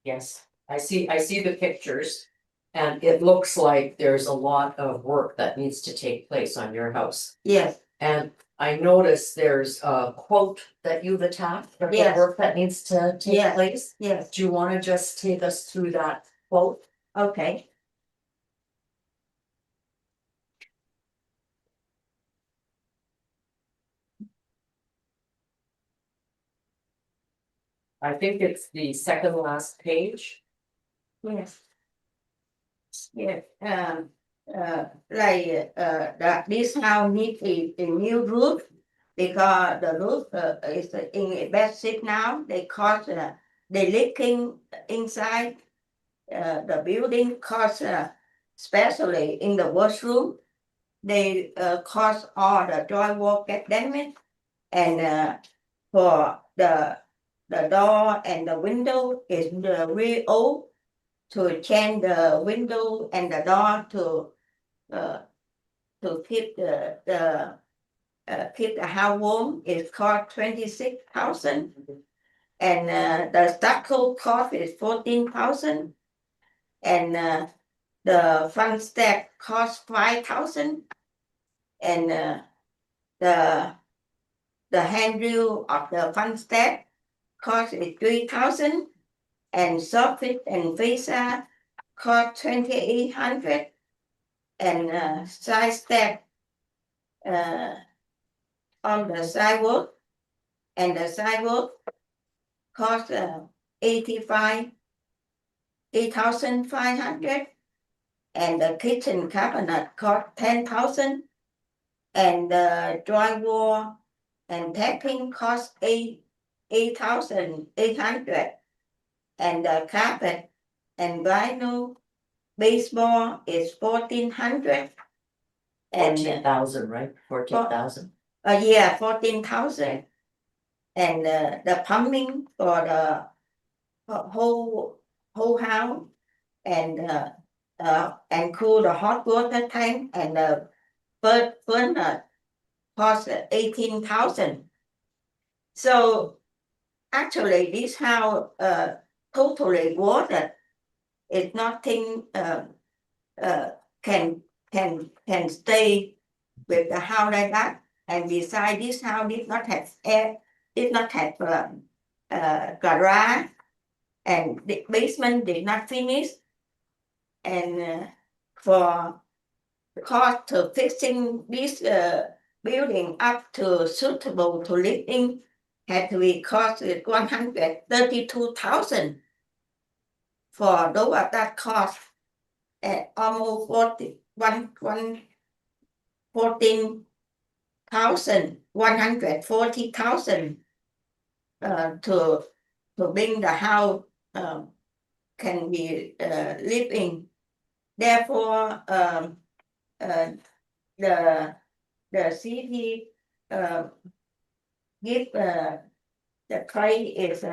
Yes, I see the pictures. And it looks like there's a lot of work that needs to take place on your house. Yes, And I notice there's a quote that you've attached for the Yes. work that needs to take Yes. place. yes, Do you want to just take us through that quote? okay. I think it's the second last page. Yes. Yes, like that this house need a new roof because the roof is in a bad shape now. They cause they leaking inside the building, cause especially in the washroom. They cause all the drywall get damaged, and for the door and the window is really old. To change the window and the door to keep keep the house warm is cost 26,000, and the stucco cost is 14,000, and the front step cost 5,000, and the handrail of the front step cost is 3,000, and soffit and fascia cost 2,800, and side step on the sidewalk, and the sidewalk cost 8,500, and the kitchen cabinet cost 10,000, and the drywall and tapping cost 8,800, and the carpet and vinyl baseboard is 1,400. And 14,000, right? 14,000. yeah, 14,000. And the plumbing for whole house and cool the hot water tank and burner cost 18,000. So actually this house totally watered. It's nothing can stay with the house like that. And beside this house did not have air, did not have garage, and the basement did not finish. And for cost to fixing this building up to suitable to living had to be cost 132,000. For those of that cost at almost 140,000 to bring the house can be living. Therefore, the city give the price is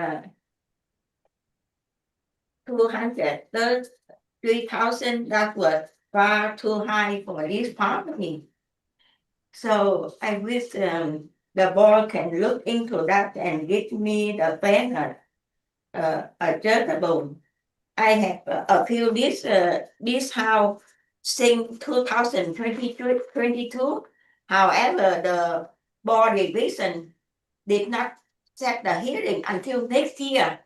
233,000. That was far too high for this property. So I wish the board can look into that and give me the better adjustable. I have appealed this house since 2022. However, the board division did not set the hearing until next year.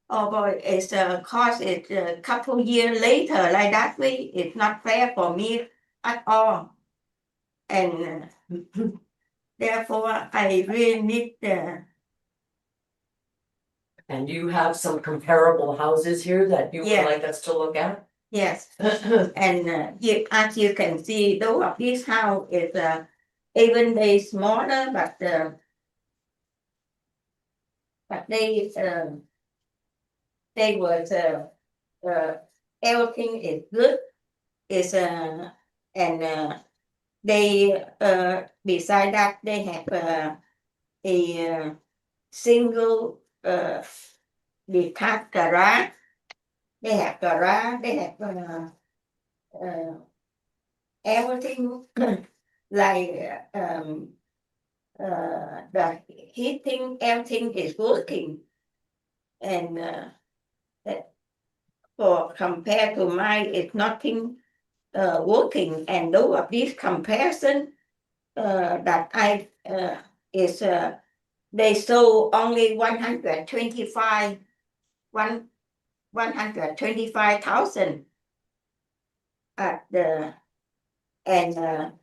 Although it's cost it a couple years later like that way, it's not fair for me at all. And therefore I really need And you have some comparable houses here that you would Yeah. like us to look at? yes. And as you can see, though of this house is even they smaller, but they was everything is good. Is and they beside that they have a single detached garage. They have garage. They have everything like the heating, everything is working, and for compared to mine, it's nothing working. And those of this comparison that I is they sold only 125,000 at the and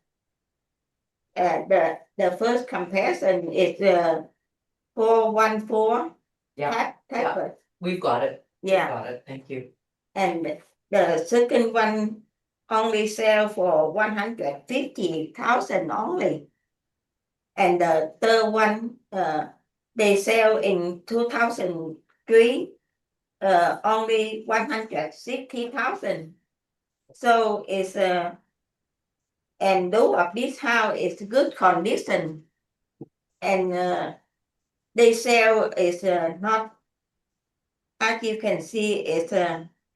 the first comparison is 414. Yeah, we've got it. Yeah. Got it, thank you. And the second one only sell for 150,000 only. And the third one they sell in 2003 only 160,000. So it's and though of this house is good condition, and they sell is not, as you can see, it's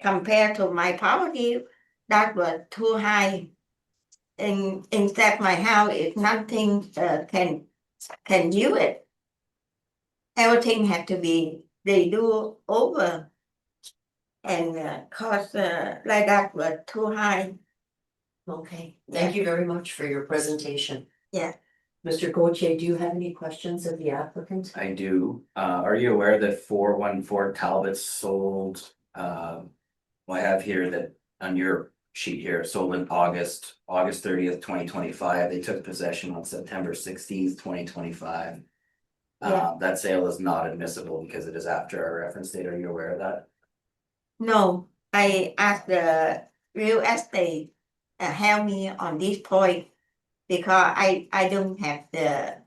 compared to my property that was too high. In fact, my house is nothing can use it. Everything had to be they do over, and cost like that was too high. Okay, thank you very much for your presentation. Yeah. Mr. Gauthier, do you have any questions of the applicant? I do. Are you aware that 414 Talbot sold, well, I have here that on your sheet here, sold in August 30th, 2025. They took possession on September 16th, 2025. Yeah. That sale is not admissible because it is after our reference date. Are you aware of that? No, I asked the real estate help me on this point because I don't have the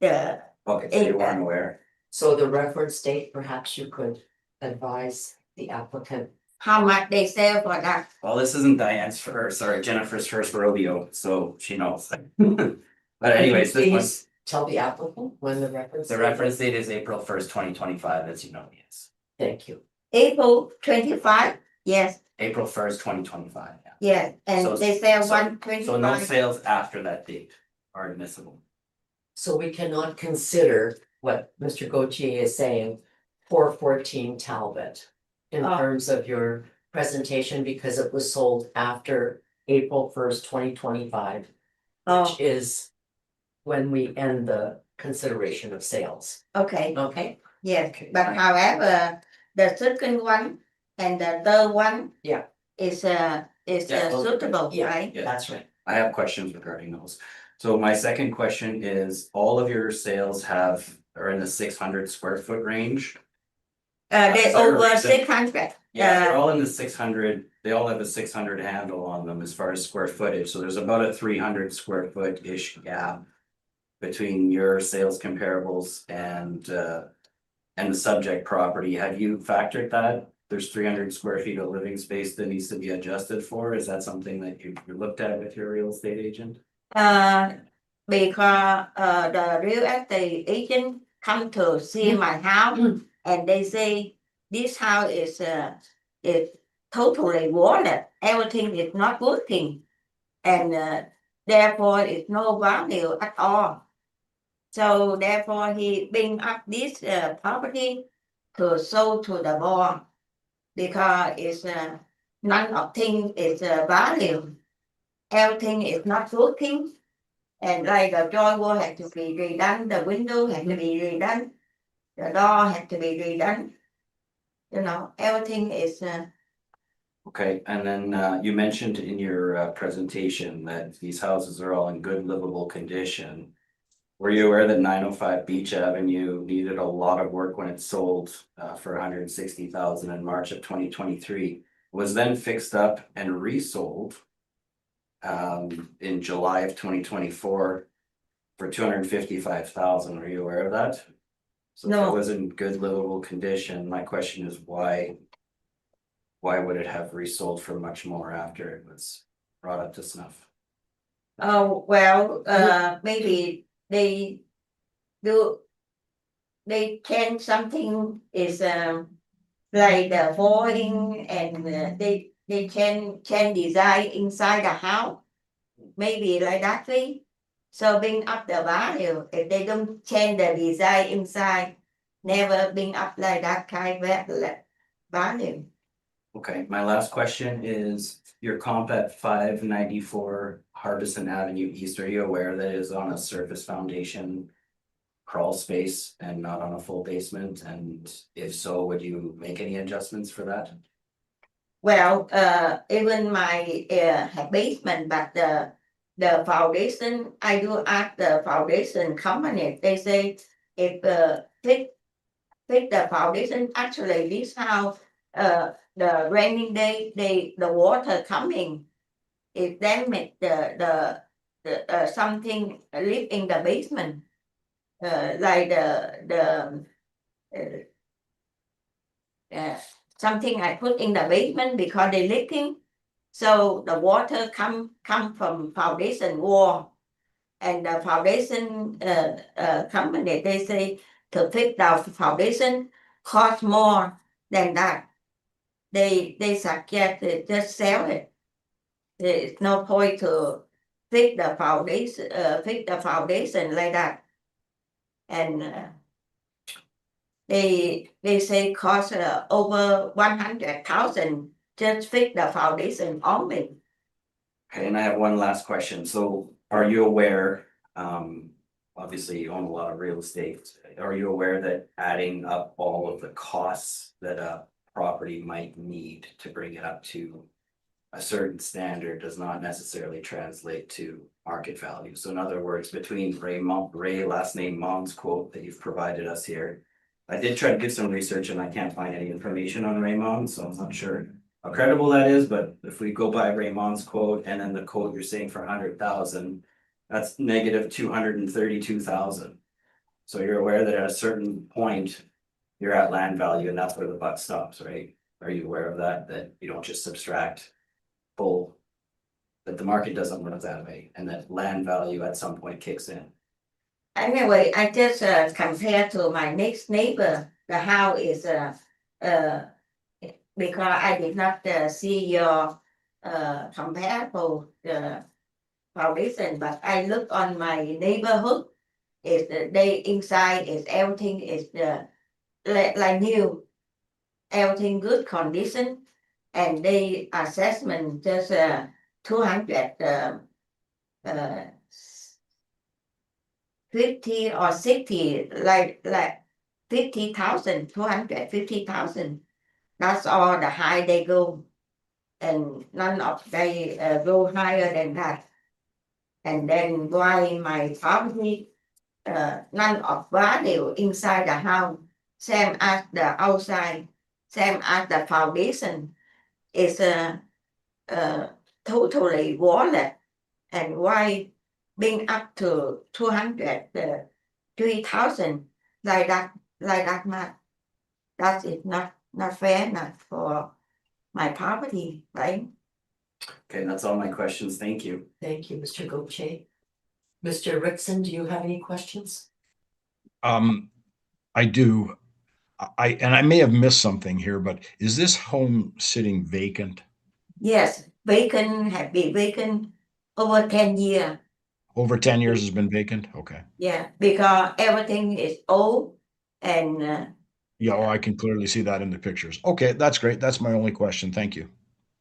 Okay, so you weren't aware. So the reference date, perhaps you could advise the applicant. how much they sell for that. Well, this isn't Jennifer's first rodeo, so she knows. But anyways, this one. tell the applicant when the reference. The date reference is? date is April 1st, 2025, as you know, yes. Thank you. April 25, yes, April 1st, 2025, yeah. yes, and So- they sell so- one So no 25. sales after that date are admissible. So we cannot consider what Mr. Gauthier is saying for 14 Talbot in Oh. terms of your presentation because it was sold after April 1st, 2025, Oh, which is when we end the consideration of sales. okay, Okay? yes, Okay. but however, the second one and the third one. Yeah. Is Yeah, well, suitable, yeah. right? Yeah. That's right. I have questions regarding those. So my second question is, all of your sales are in the 600 square foot range? They Is there a over reason? 600. Yeah, they're all in the 600, they all have a 600 handle on them as far as square footage, so there's about a 300 square foot-ish gap between your sales comparables and the subject property. Have you factored that? There's 300 square feet of living space that needs to be adjusted for. Is that something that you looked at with your real estate agent? Because the real estate agent come to see my house and they say this house is totally wallet, everything is not working. And therefore it's no value at all. So therefore he bring up this property to sold to the board. Because it's none of things is value. Everything is not working. And like the drywall had to be redone, the window had to be redone, the door had to be redone. You know, everything is Okay, and then you mentioned in your presentation that these houses are all in good livable condition. Were you aware that 905 Beach Avenue needed a lot of work when it sold for 160,000 in March of 2023? Was then fixed up and resold in July of 2024 for 255,000. Are you aware of that? So if No. it was in good livable condition, my question is why would it have resold for much more after it was brought up to snuff? oh well maybe they change something is like the flooring and they change design inside the house. Maybe like that way. So bring up the value. If they don't change the design inside, never bring up like that kind of value. Okay, my last question is your comp at 594 Harbison Avenue East, are you aware that it is on a surface foundation crawl space and not on a full basement? And if so, would you make any adjustments for that? Well, even my basement, but the foundation, I do ask the foundation company. They say if fix the foundation, actually this house, the raining day, the water coming, it damage the something live in the basement, like something I put in the basement because they leaking. So the water come from foundation wall, and the foundation company they say to fix the foundation cost more than that. They suggest to just sell it. There's no point to fix the foundation like that. And they say cost over 100,000 just fix the foundation only. Okay, and I have one last question. So are you aware, obviously you own a lot of real estate. Are you aware that adding up all of the costs that a property might need to bring it up to a certain standard does not necessarily translate to market value? So in other words, between Ray last name Mom's quote that you've provided us here, I did try to do some research and I can't find any information on Raymond, so I'm not sure how credible that is, but if we go by Raymond's quote and then the quote you're saying for 100,000, that's negative 232,000. So you're aware that at a certain point, you're at land value and that's where the buck stops, right? Are you aware of that? That you don't just subtract full, that the market doesn't work that way and that land value at some point kicks in? Anyway, I just compare to my next neighbor, the house is because I did not see your comparable foundation, but I look on my neighborhood, is they inside is everything is like new, everything good condition, and they assessment just 200 50 or 60, like 50,000, 250,000. That's all the high they go, and none of they go higher than that. And then why my property none of value inside the house, same as the outside, same as the foundation, is totally wallet, and why being up to 203,000 like that much? That is not fair enough for my property, right? Okay, that's all my questions. Thank you. Thank you, Mr. Gauthier. Mr. Rickson, do you have any questions? I do. I may have missed something here, but is this home sitting vacant? Yes, vacant have been vacant over 10 years. Over 10 years has been vacant? Okay. Yeah, because everything is old and Yeah, oh, I can clearly see that in the pictures. Okay, that's great. That's my only question. Thank you.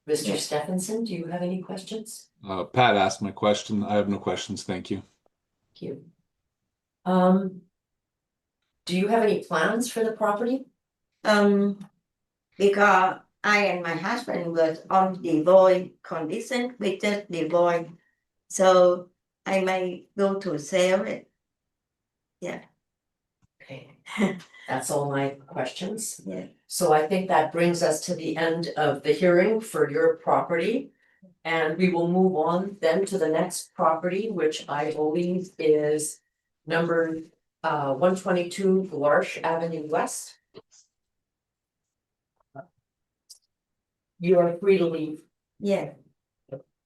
Mr. Stephenson, do you have any questions? Pat asked my question. I have no questions. Thank you. Thank you. Do you have any plans for the property? because I and my husband was on divorce condition, we just divorced, so I may go to sell it. Okay, that's all my questions. Yeah. So I think that brings us to the end of the hearing for your property. And we will move on then to the next property, which I believe is number 122 Larch Avenue West. You are free to leave. Yeah.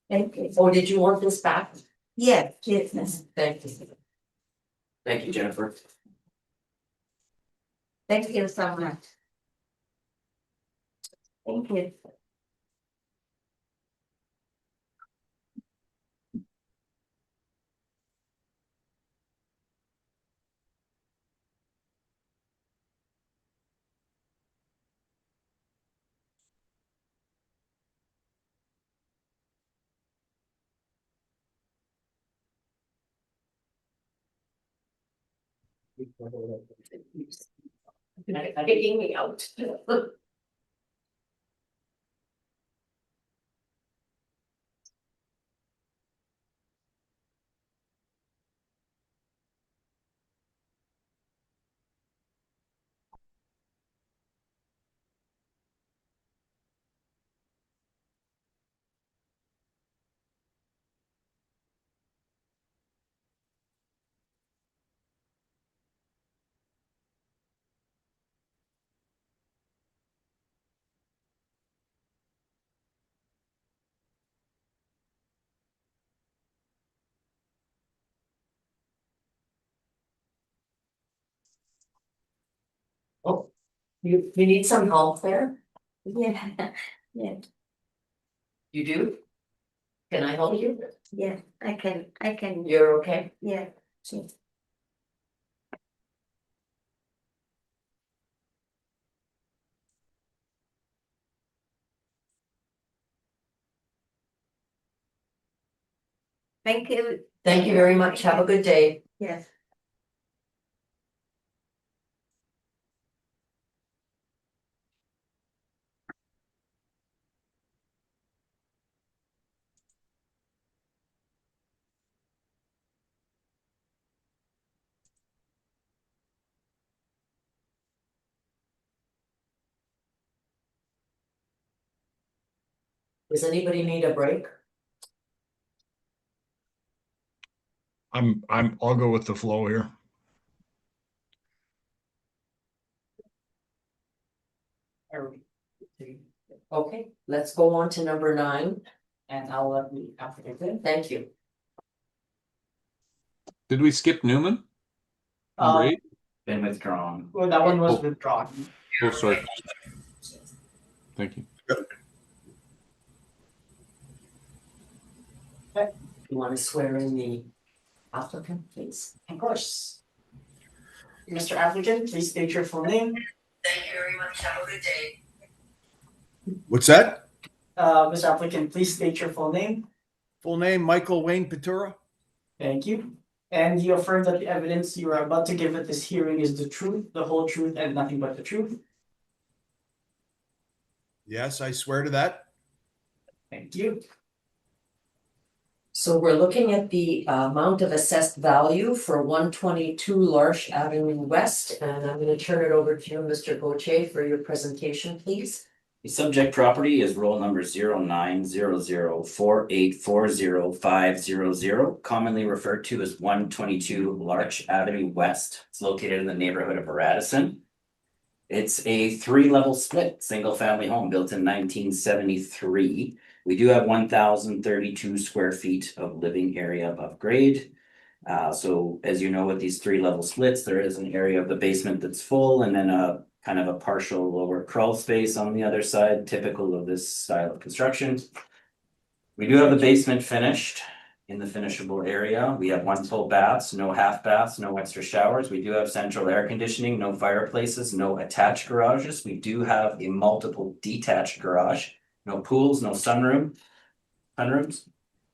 Thank you. Or did you want this back? Yeah, yes, Thank you. Thank you, Jennifer. thank you so much. Thank you. Kicking me out. Oh, you need some help there? Yeah, yeah, You do? Can I help you? yeah, I can, You're okay? yeah. Sure. Thank you. Thank you very much. Have a good day. Yes. Does anybody need a break? I'll go with the flow here. Okay, let's go on to number 9. And I'll after that. Thank you. Did we skip Newman? Number Um, 8. Been withdrawn. well, that one was Oh. withdrawn. Oh, sorry. Thank you. You want to swear in the applicant, please? Of course. Mr. Applicant, please state your full name. Thank you very much. Have a good day. What's that? Mr. Applicant, please state your full name. Full name, Michael Wayne Patura. Thank you. And you affirm that the evidence you are about to give at this hearing is the truth, the whole truth, and nothing but the truth. Yes, I swear to that. Thank you. So we're looking at the amount of assessed value for 122 Larche Avenue West, and I'm going to turn it over to you, Mr. Gauthier, for your presentation, please. The subject property is roll number 090048405000, commonly referred to as 122 Larche Avenue West. It's located in the neighborhood of Radisson. It's a 3-level split, single-family home built in 1973. We do have 1,032 square feet of living area above grade. So as you know, with these 3-level splits, there is an area of the basement that's full and then a kind of a partial lower crawl space on the other side, typical of this style of construction. We do have the basement finished in the finishable area. We have 1 full baths, no half baths, no extra showers. We do have central air conditioning, no fireplaces, no attached garages. We do have a multiple detached garage, no pools, no sunrooms.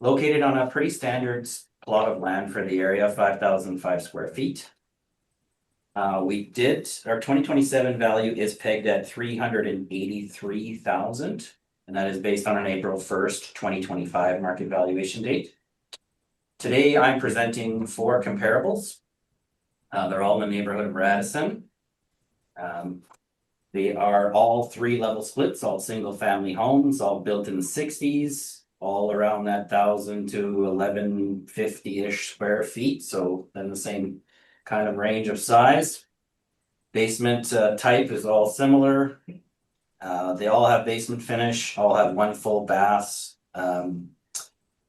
Located on a pretty standard plot of land for the area, 5,005 square feet. Our 2027 value is pegged at 383,000, and that is based on an April 1st, 2025 market valuation date. Today, I'm presenting 4 comparables. They're all in the neighborhood of Radisson. They are all 3-level splits, all single-family homes, all built in the 60s, all around that 1,000 to 1,150-ish square feet, so then the same kind of range of size. Basement type is all similar. They all have basement finish, all have 1 full bath.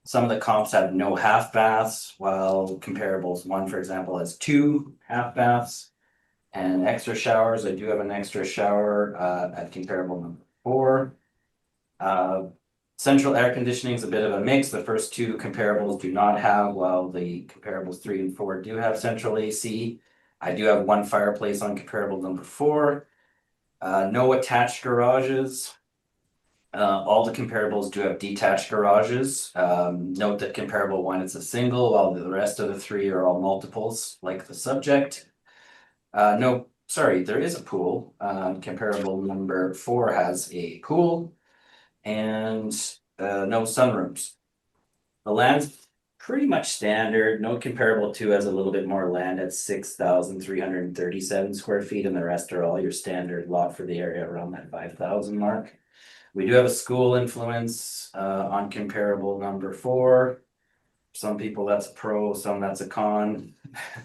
Some of the comps have no half baths, while comparables, one, for example, has 2 half baths and extra showers. I do have an extra shower at comparable number 4. Central air conditioning is a bit of a mix. The first 2 comparables do not have, while the comparables 3 and 4 do have central AC. I do have 1 fireplace on comparable number 4. No attached garages. All the comparables do have detached garages. Note that comparable 1 is a single, while the rest of the 3 are all multiples, like the subject. No, sorry, there is a pool. Comparable number 4 has a pool and no sunrooms. The land's pretty much standard. No comparable 2 has a little bit more land at 6,337 square feet, and the rest are all your standard lot for the area around that 5,000 mark. We do have a school influence on comparable number 4. Some people that's a pro, some that's a con.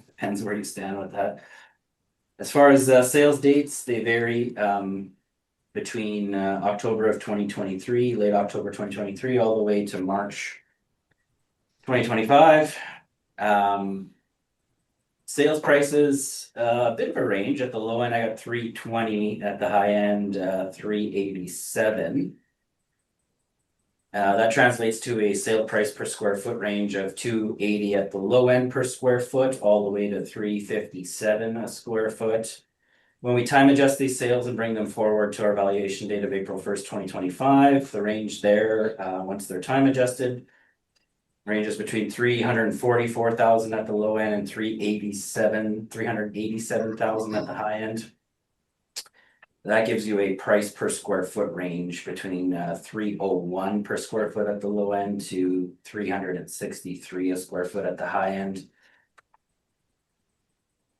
Depends where you stand with that. As far as sales dates, they vary between October of 2023, late October 2023, all the way to March 2025. Sales prices, a bit of a range. At the low end, I got 320. At the high end, 387. That translates to a sale price per square foot range of 280 at the low end per square foot, all the way to 357 a square foot. When we time adjust these sales and bring them forward to our valuation date of April 1st, 2025, the range there, once they're time adjusted, ranges between 344,000 at the low end and 387,000 at the high end. That gives you a price per square foot range between 301 per square foot at the low end to 363 a square foot at the high end.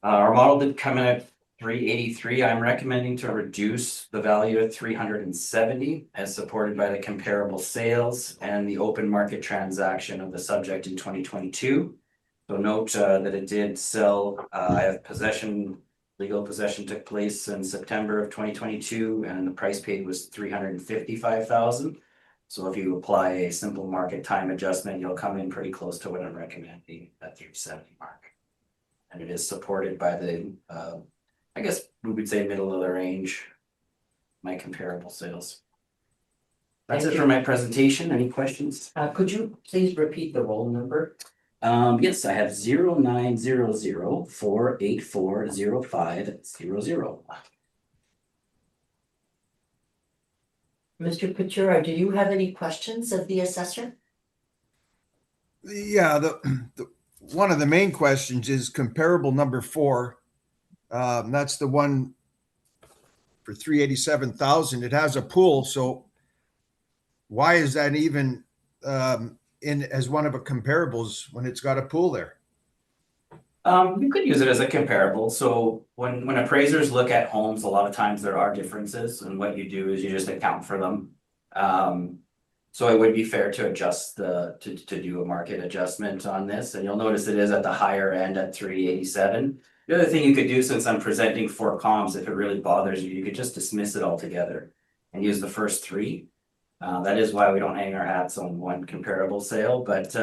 Our model did come in at 383. I'm recommending to reduce the value to 370 as supported by the comparable sales and the open market transaction of the subject in 2022. So note that it did sell. I have possession. Legal possession took place in September of 2022, and the price paid was 355,000. So if you apply a simple market time adjustment, you'll come in pretty close to what I'm recommending at 370 mark. And it is supported by the, I guess we would say middle of the range, my comparable sales. That's Thank it you. for my presentation. Any questions? Could you please repeat the roll number? Yes, I have 0900-484-0500. Mr. Patura, do you have any questions of the assessor? Yeah, one of the main questions is comparable number 4. That's the one for 387,000. It has a pool, so why is that even in as one of the comparables when it's got a pool there? You could use it as a comparable. So when appraisers look at homes, a lot of times there are differences, and what you do is you just account for them. So it would be fair to adjust to do a market adjustment on this, and you'll notice it is at the higher end at 387. The other thing you could do, since I'm presenting 4 comps, if it really bothers you, you could just dismiss it altogether and use the first 3. That is why we don't hang our hats on one comparable sale, but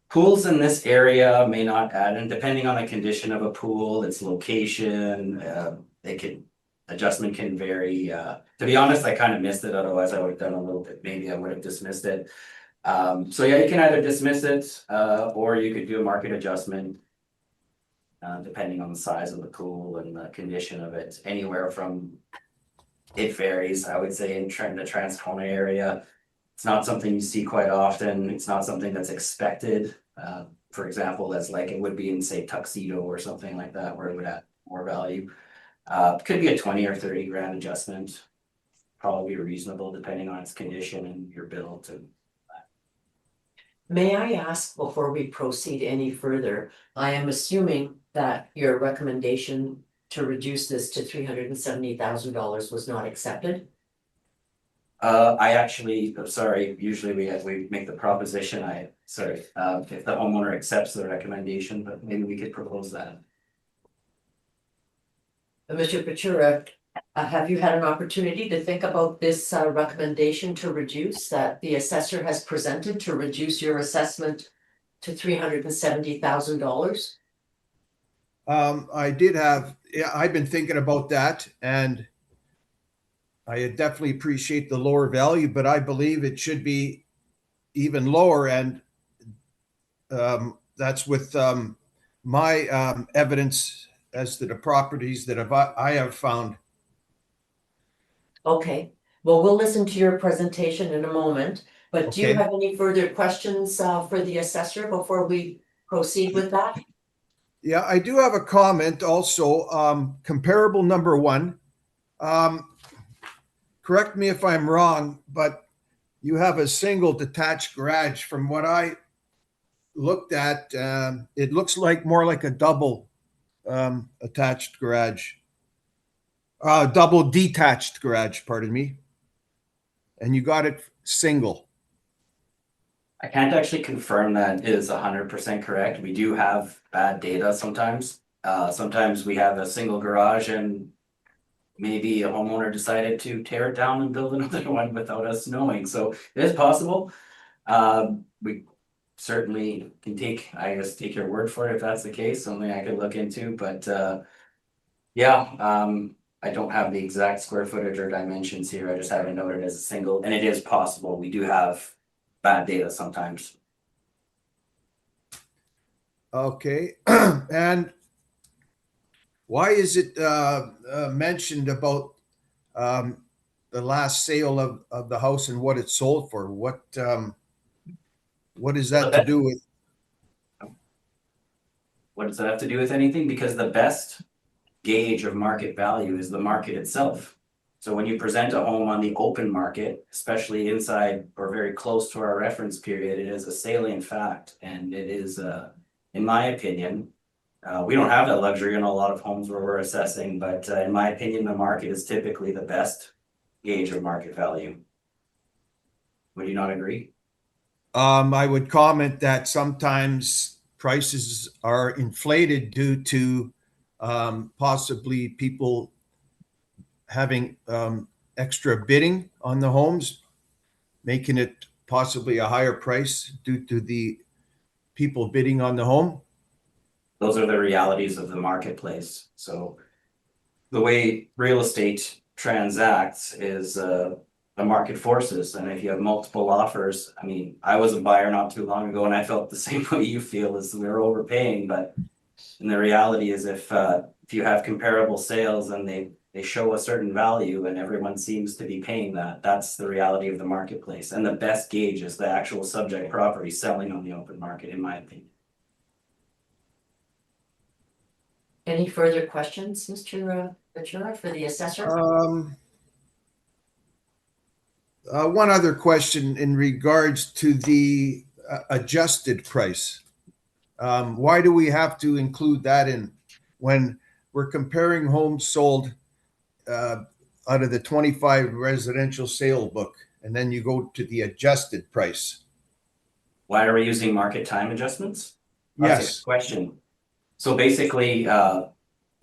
pools in this area may not add, and depending on the condition of a pool, its location, adjustment can vary. To be honest, I kind of missed it, otherwise I would have done a little bit, maybe I would have dismissed it. So yeah, you can either dismiss it, or you could do a market adjustment, depending on the size of the pool and the condition of it, anywhere from, it varies, I would say, in the Transcona area. It's not something you see quite often. It's not something that's expected. For example, that's like it would be in, say, Tuxedo or something like that, where it would add more value. Could be a 20 or 30 grand adjustment. Probably reasonable depending on its condition and your bill to. May I ask before we proceed any further, I am assuming that your recommendation to reduce this to $370,000 was not accepted? I actually, sorry, usually we make the proposition, if the homeowner accepts the recommendation, but maybe we could propose that. Mr. Patura, have you had an opportunity to think about this recommendation to reduce that the assessor has presented to reduce your assessment to $370,000? I did have, yeah, I've been thinking about that, and I definitely appreciate the lower value, but I believe it should be even lower, and that's with my evidence as to the properties that I have found. Okay, well, we'll listen to your presentation in a moment, but do you Okay. have any further questions for the assessor before we proceed with that? Yeah, I do have a comment also. Comparable number 1. Correct me if I'm wrong, but you have a single detached garage. From what I looked at, it looks like more like a double attached garage. Double detached garage, pardon me. And you got it single. I can't actually confirm that is 100% correct. We do have bad data sometimes. Sometimes we have a single garage and maybe a homeowner decided to tear it down and build another one without us knowing. So it is possible. We certainly can take your word for it if that's the case, something I could look into, but I don't have the exact square footage or dimensions here. I just have it noted as a single, and it is possible. We do have bad data sometimes. Okay. And why is it mentioned about the last sale of the house and what it sold for? What is that to do with? What does that have to do with anything? Because the best gauge of market value is the market itself. So when you present a home on the open market, especially inside or very close to our reference period, it is a salient fact. And it is, in my opinion, we don't have that luxury in a lot of homes where we're assessing, but in my opinion, the market is typically the best gauge of market value. Would you not agree? I would comment that sometimes prices are inflated due to possibly people having extra bidding on the homes, making it possibly a higher price due to the people bidding on the home. those are the realities of the marketplace. So the way real estate transacts is the market forces, and if you have multiple offers, I mean, I was a buyer not too long ago and I felt the same way you feel, is we were overpaying, but and the reality is if you have comparable sales and they show a certain value and everyone seems to be paying that, that's the reality of the marketplace. And the best gauge is the actual subject property selling on the open market, in my opinion. Any further questions, Mr. Ventura, for the assessor? One other question in regards to the adjusted price. Why do we have to include that in when we're comparing homes sold out of the 25 residential sale book, and then you go to the adjusted price? Why are we using market time adjustments? That's a Yes. good question. So basically,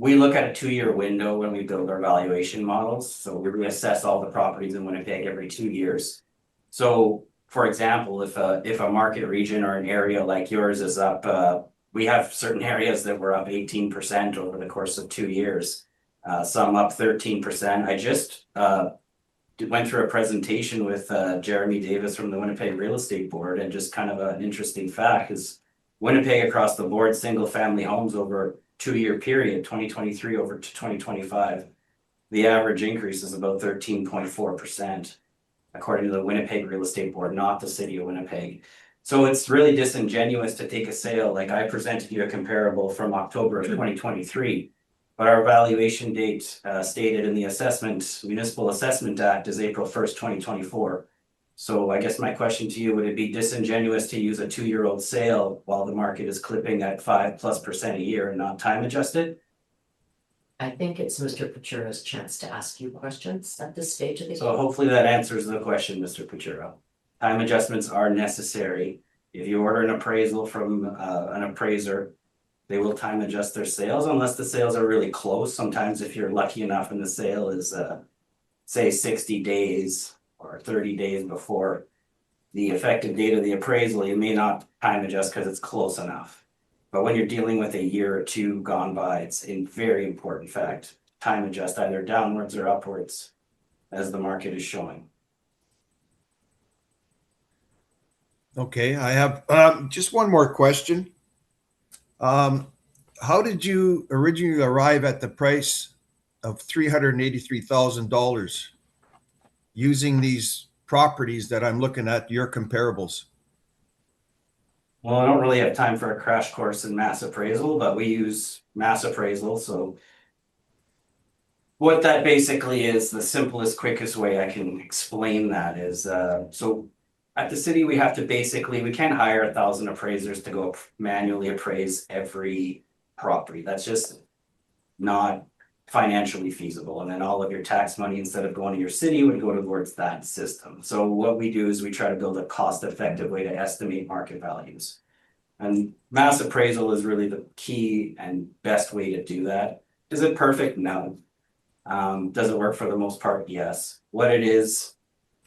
we look at a 2-year window when we build our valuation models. So we reassess all the properties in Winnipeg every 2 years. So for example, if a market region or an area like yours is up, we have certain areas that were up 18% over the course of 2 years. Some up 13%. I just went through a presentation with Jeremy Davis from the Winnipeg Real Estate Board, and just kind of an interesting fact is Winnipeg across the board, single family homes over a 2-year period, 2023 over to 2025, the average increase is about 13.4%, according to the Winnipeg Real Estate Board, not the city of Winnipeg. So it's really disingenuous to take a sale, like I presented you a comparable from October of 2023, but our valuation date stated in the Municipal Assessment Act is April 1st, 2024. So I guess my question to you, would it be disingenuous to use a 2-year-old sale while the market is clipping at 5+% a year and not time adjusted? I think it's Mr. Pachura's chance to ask you questions at this stage of the. So hopefully that answers the question, Mr. Pachura. Time adjustments are necessary. If you order an appraisal from an appraiser, they will time adjust their sales unless the sales are really close. Sometimes if you're lucky enough and the sale is say 60 days or 30 days before the effective date of the appraisal, you may not time adjust because it's close enough. But when you're dealing with a year or two gone by, it's a very important fact. Time adjust either downwards or upwards as the market is showing. Okay, I have just one more question. How did you originally arrive at the price of $383,000 using these properties that I'm looking at, your comparables? Well, I don't really have time for a crash course in mass appraisal, but we use mass appraisal. So what that basically is, the simplest, quickest way I can explain that is, so at the city, we have to we can't hire 1,000 appraisers to go manually appraise every property. That's just not financially feasible. And then all of your tax money, instead of going to your city, would go towards that system. So what we do is we try to build a cost-effective way to estimate market values. And mass appraisal is really the key and best way to do that. Is it perfect? No. Does it work for the most part? Yes. What it is,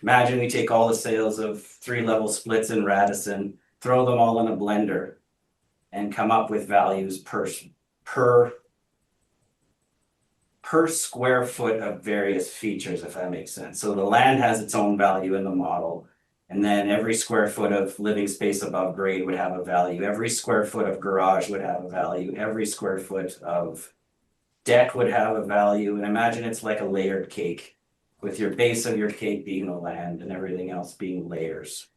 imagine we take all the sales of 3-level splits in Radisson, throw them all in a blender, and come up with values per square foot of various features, if that makes sense. So the land has its own value in the model, and then every square foot of living space above grade would have a value. Every square foot of garage would have a value. Every square foot of deck would have a value. And imagine it's like a layered cake, with your base of your cake being the land and everything else being layers.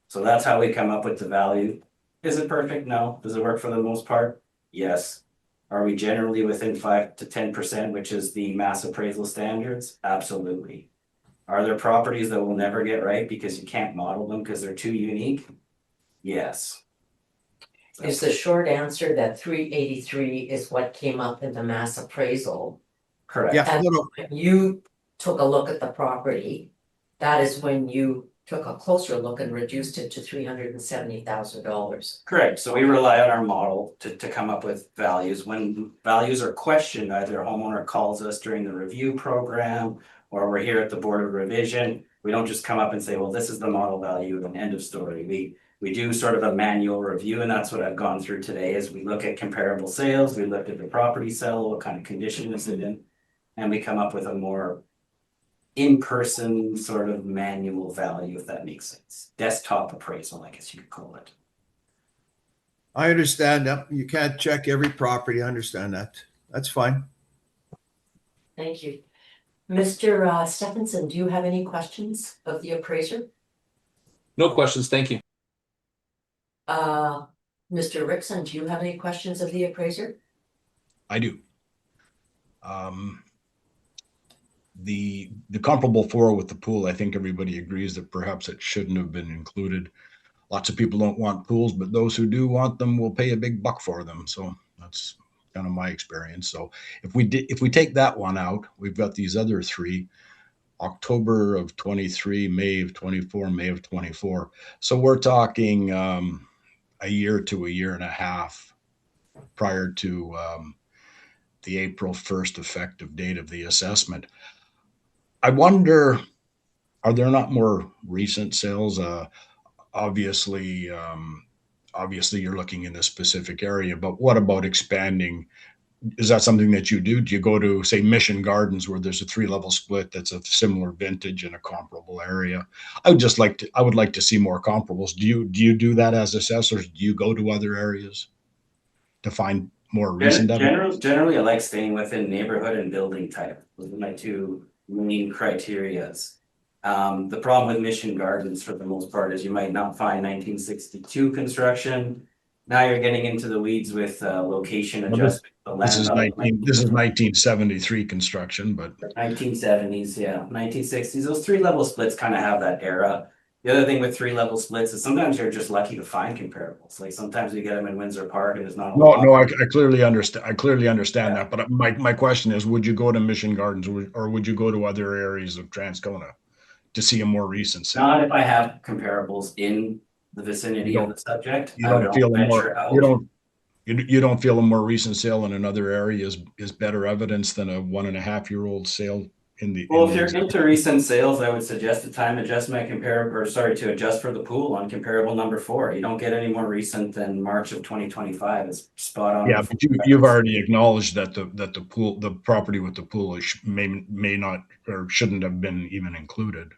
So that's how we come up with the value. Is it perfect? No. Does it work for the most part? Yes. Are we generally within 5 to 10%, which is the mass appraisal standards? Absolutely. Are there properties that will never get right because you can't model them because they're too unique? Yes. Is the short answer that 383 is what came up in the mass appraisal? Correct. Yeah, And no, when you took a look at the property, that is when you took a closer look and reduced it to $370,000. Correct. So we rely on our model to come up with values. When values are questioned, either a homeowner calls us during the review program or we're here at the Board of Revision. We don't just come up and say, well, this is the model value and end of story. We do sort of a manual review, and that's what I've gone through today, is we look at comparable sales, we look at the property sale, what kind of condition is it in, and we come up with a more in-person sort of manual value, if that makes sense. Desktop appraisal, I guess you could call it. I understand that. You can't check every property. I understand that. That's fine. Thank you. Mr. Stephenson, do you have any questions of the appraiser? No questions, thank you. Mr. Rickson, do you have any questions of the appraiser? I do. The comparable for with the pool, I think everybody agrees that perhaps it shouldn't have been included. Lots of people don't want pools, but those who do want them will pay a big buck for them. So that's kind of my experience. So if we take that one out, we've got these other three: October of 23, May of 24, May of 24. So we're talking a year to a year and a half prior to the April 1st effective date of the assessment. I wonder, are there not more recent sales? Obviously, you're looking in this specific area, but what about expanding? Is that something that you do? Do you go to, say, Mission Gardens, where there's a 3-level split that's a similar vintage in a comparable area? I would like to see more comparables. Do you do that as assessors? Do you go to other areas to find more recent evidence? Generally, I like staying within neighborhood and building type. Those are my two main criterias. The problem with Mission Gardens for the most part is you might not find 1962 construction. Now you're getting into the weeds with location adjustment. This is 1973 construction, but 1970s, yeah, 1960s. Those 3-level splits kind of have that era. The other thing with 3-level splits is sometimes you're just lucky to find comparables. Like sometimes we get them in Windsor Park and there's not a lot. No, I clearly understand. I clearly understand that. But my question is, would you go to Mission Gardens or would you go to other areas of Transcona to see a more recent sale? Not if I have comparables in the vicinity of the subject. You don't feel you don't feel a more recent sale in another area is better evidence than a 1.5-year-old sale in the. Well, if you're into recent sales, I would suggest a time adjustment to adjust for the pool on comparable number 4. You don't get any more recent than March of 2025. It's spot on. Yeah, but you've already acknowledged that the property with the pool may not or shouldn't have been even included.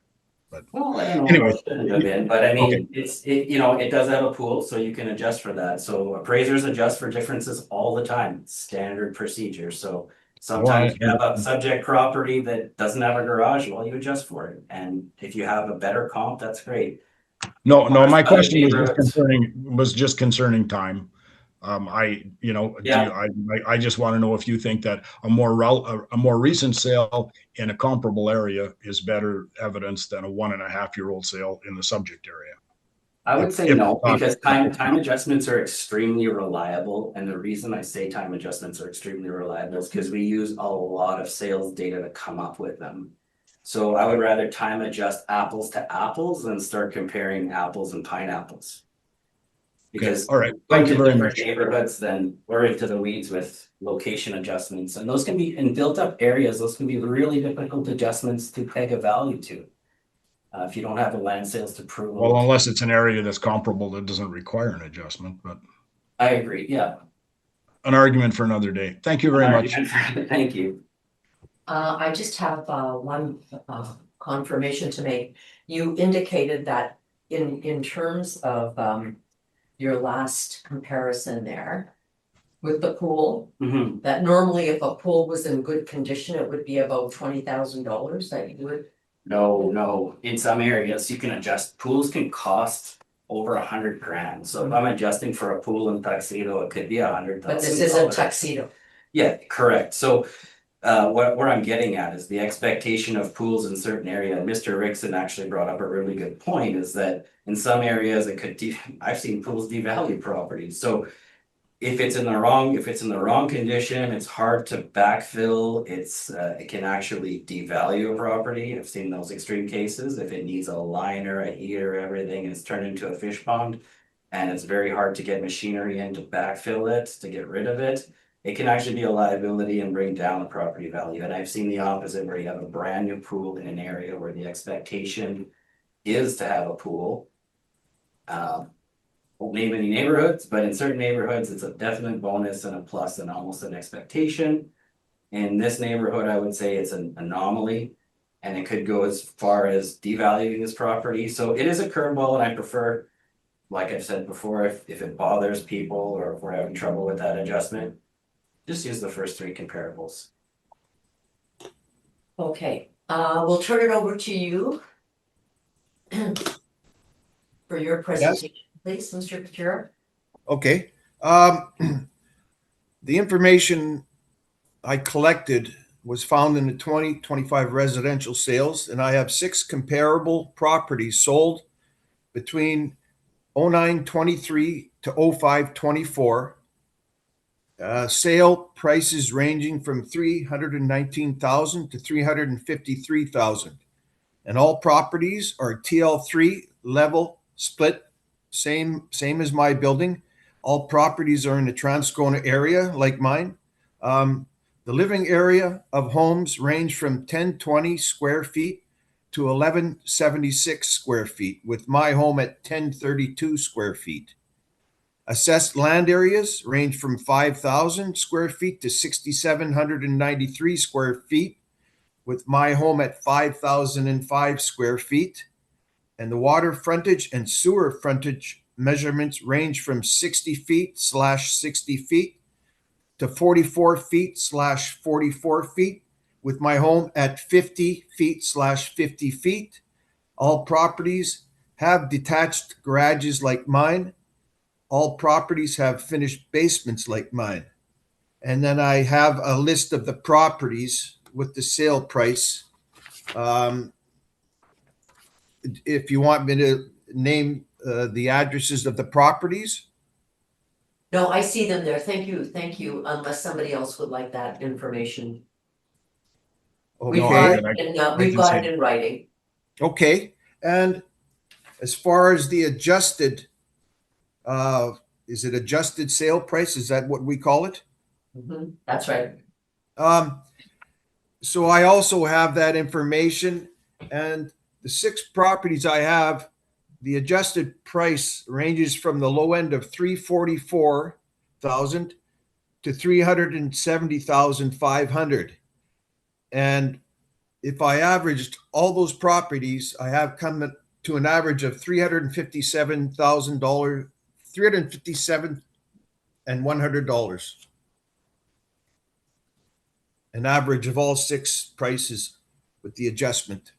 But well, I don't know. Anyway. It shouldn't have been, but I mean, Okay. it does have a pool, so you can adjust for that. So appraisers adjust for differences all the time. It's standard procedure. So sometimes you have a subject property that doesn't have a garage, well, you adjust for it. And if you have a better comp, that's great. No, my question was just concerning time. I just want to know if you think that a more recent sale in a comparable area is better evidence than a 1.5-year-old sale in the subject area. I would say no, because time adjustments are extremely reliable. And the reason I say time adjustments are extremely reliable is because we use a lot of sales data to come up with them. So I would rather time adjust apples to apples than start comparing apples and pineapples. Because all right, thank you very much. Neighborhoods, then we're into the weeds with location adjustments, and those can be in built-up areas. Those can be really difficult adjustments to peg a value to. If you don't have the land sales to prove. Well, unless it's an area that's comparable that doesn't require an adjustment, but. I agree, yeah. An argument for another day. Thank you very much. Thank you. I just have one confirmation to make. You indicated that in terms of your last comparison there with the pool, that normally if a pool was in good condition, it would be about $20,000 that you would. No. In some areas, you can adjust. Pools can cost over $100,000. So if I'm adjusting for a pool in Tuxedo, it could be $100,000. But this isn't Tuxedo. Yeah, correct. So where I'm getting at is the expectation of pools in certain areas. Mr. Rickson actually brought up a really good point, is that in some areas it could I've seen pools devalue properties. So if it's in the wrong condition, it's hard to backfill. It can actually devalue a property. I've seen those extreme cases. If it needs a liner, a heater, everything, it's turned into a fish pond, and it's very hard to get machinery in to backfill it, to get rid of it. It can actually be a liability and bring down the property value. And I've seen the opposite, where you have a brand new pool in an area where the expectation is to have a pool. won't name any neighborhoods, but in certain neighborhoods, it's a definite bonus and a plus and almost an expectation. In this neighborhood, I would say it's an anomaly, and it could go as far as devaluing this property. So it is a curveball, and I prefer, like I've said before, if it bothers people or if we're having trouble with that adjustment, just use the first three comparables. Okay, we'll turn it over to you for your presentation, please, Mr. Kachura. Okay. The information I collected was found in the 2025 residential sales, and I have 6 comparable properties sold between 09-23 to 05-24. Sale prices ranging from $319,000 to $353,000. And all properties are TL3 level split, same as my building. All properties are in the Transcona area like mine. The living area of homes range from 1020 square feet to 1176 square feet, with my home at 1032 square feet. Assessed land areas range from 5,000 square feet to 6,793 square feet, with my home at 5,005 square feet. And the water frontage and sewer frontage measurements range from 60 feet/60 feet to 44 feet/44 feet, with my home at 50 feet/50 feet. All properties have detached garages like mine. All properties have finished basements like mine. And then I have a list of the properties with the sale price. If you want me to name the addresses of the properties. No, I see them there. Thank you, unless somebody else would like that information. We've Okay. got it in writing. Okay. And as far as the adjusted, is it adjusted sale price? Is that what we call it? That's right. So I also have that information, and the 6 properties I have, the adjusted price ranges from the low end of $344,000 to $370,500. And if I averaged all those properties, I have come to an average of $357,000, $357,100. An average of all 6 prices with the adjustment.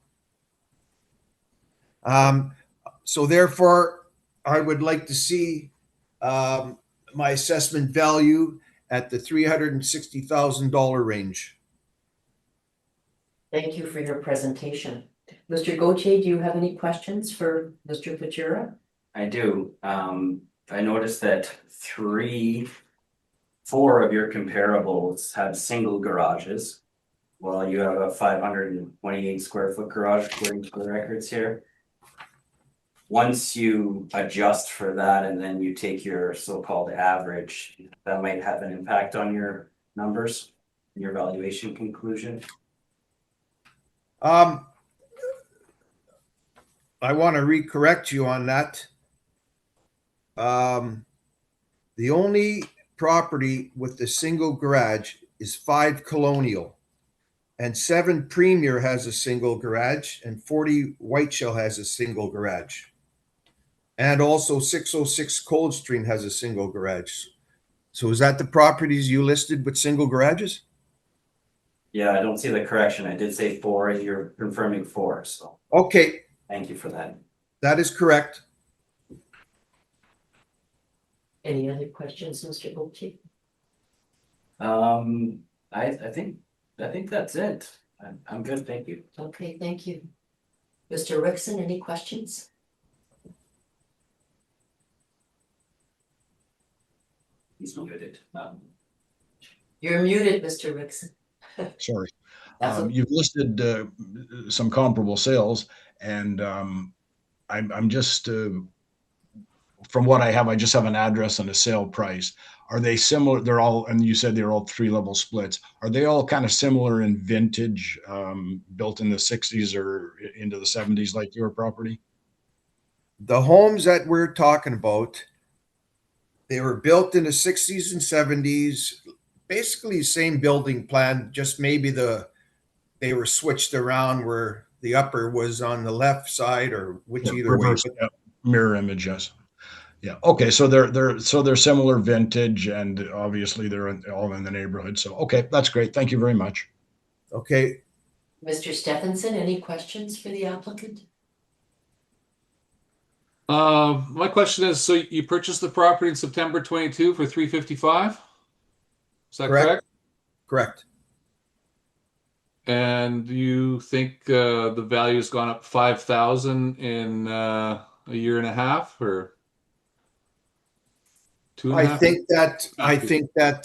So therefore, I would like to see my assessment value at the $360,000 range. Thank you for your presentation. Mr. Gauthier, do you have any questions for Mr. Kachura? I do. I noticed that 4 of your comparables have single garages, while you have a 528 square foot garage according to the records here. Once you adjust for that and then you take your so-called average, that might have an impact on your numbers, your valuation conclusion. I want to recorrect you on that. The only property with the single garage is 5 Colonial, and 7 Premier has a single garage, and 40 Whiteshell has a single garage. And also 606 Coldstream has a single garage. So is that the properties you listed with single garages? Yeah, I don't see the correction. I did say 4, and you're confirming 4, so Okay, thank you for that. that is correct. Any other questions, Mr. Gauthier? I think that's it. I'm good, thank you. Okay, thank you. Mr. Rickson, any questions? He's muted. You're muted, Mr. Rickson. Sorry. That's okay. You've listed some comparable sales, and I'm just from what I have, I just have an address and a sale price. Are they similar? They're all, and you said they're all 3-level splits. Are they all kind of similar in vintage, built in the 60s or into the 70s, like your property? The homes that we're talking about They were built in the 60s and 70s, basically same building plan, just maybe they were switched around where the upper was on the left side or which either way. Reverse, yeah, mirror image, yes. Yeah, okay, so they're similar vintage and obviously all in the neighborhood. So, okay, that's great. Thank you very much. Okay, Mr. Stephenson, any questions for the applicant? My question is, so you purchased the property in September 22 for 355? Is that Correct. correct? correct. And you think the value has gone up 5,000 in a year and a half, or two and a half? I think that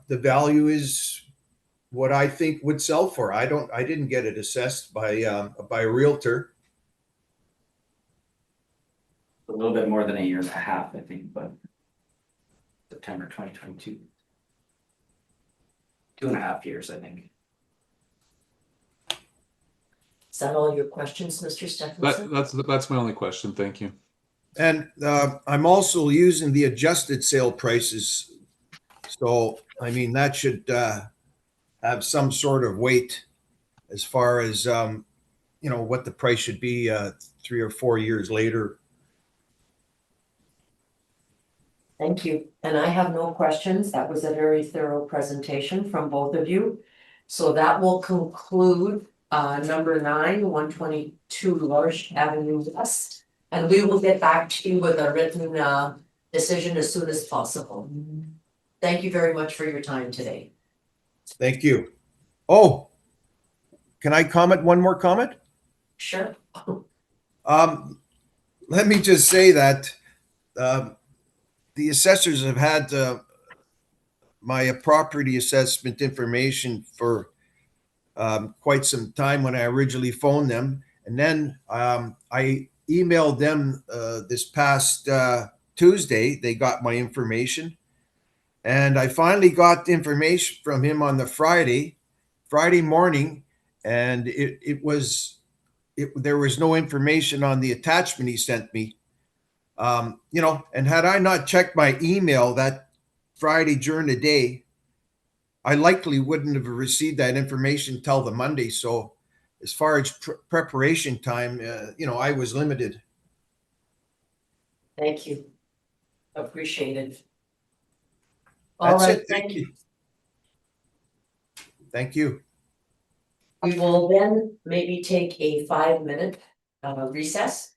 the value is what I think would sell for. I didn't get it assessed by a realtor. A little bit more than a year and a half, I think, but September 2022. 2.5 years, I think. Is that all your questions, Mr. Stephenson? That's my only question. Thank you. And I'm also using the adjusted sale prices. So, I mean, that should have some sort of weight as far as, what the price should be 3 or 4 years later. Thank you. And I have no questions. That was a very thorough presentation from both of you. So that will conclude number 9, 122 Larch Avenue West. And we will get back to you with a written decision as soon as possible. Thank you very much for your time today. Thank you. Oh, can I comment one more comment? Sure. Let me just say that the assessors have had my property assessment information for quite some time when I originally phoned them. And then I emailed them this past Tuesday. They got my information. And I finally got the information from him on the Friday morning. And there was no information on the attachment he sent me. And had I not checked my email that Friday during the day, I likely wouldn't have received that information till the Monday. So as far as preparation time, I was limited. Thank you. Appreciated. That's All right, it. Thank you. Thank you. We will then maybe take a 5-minute recess.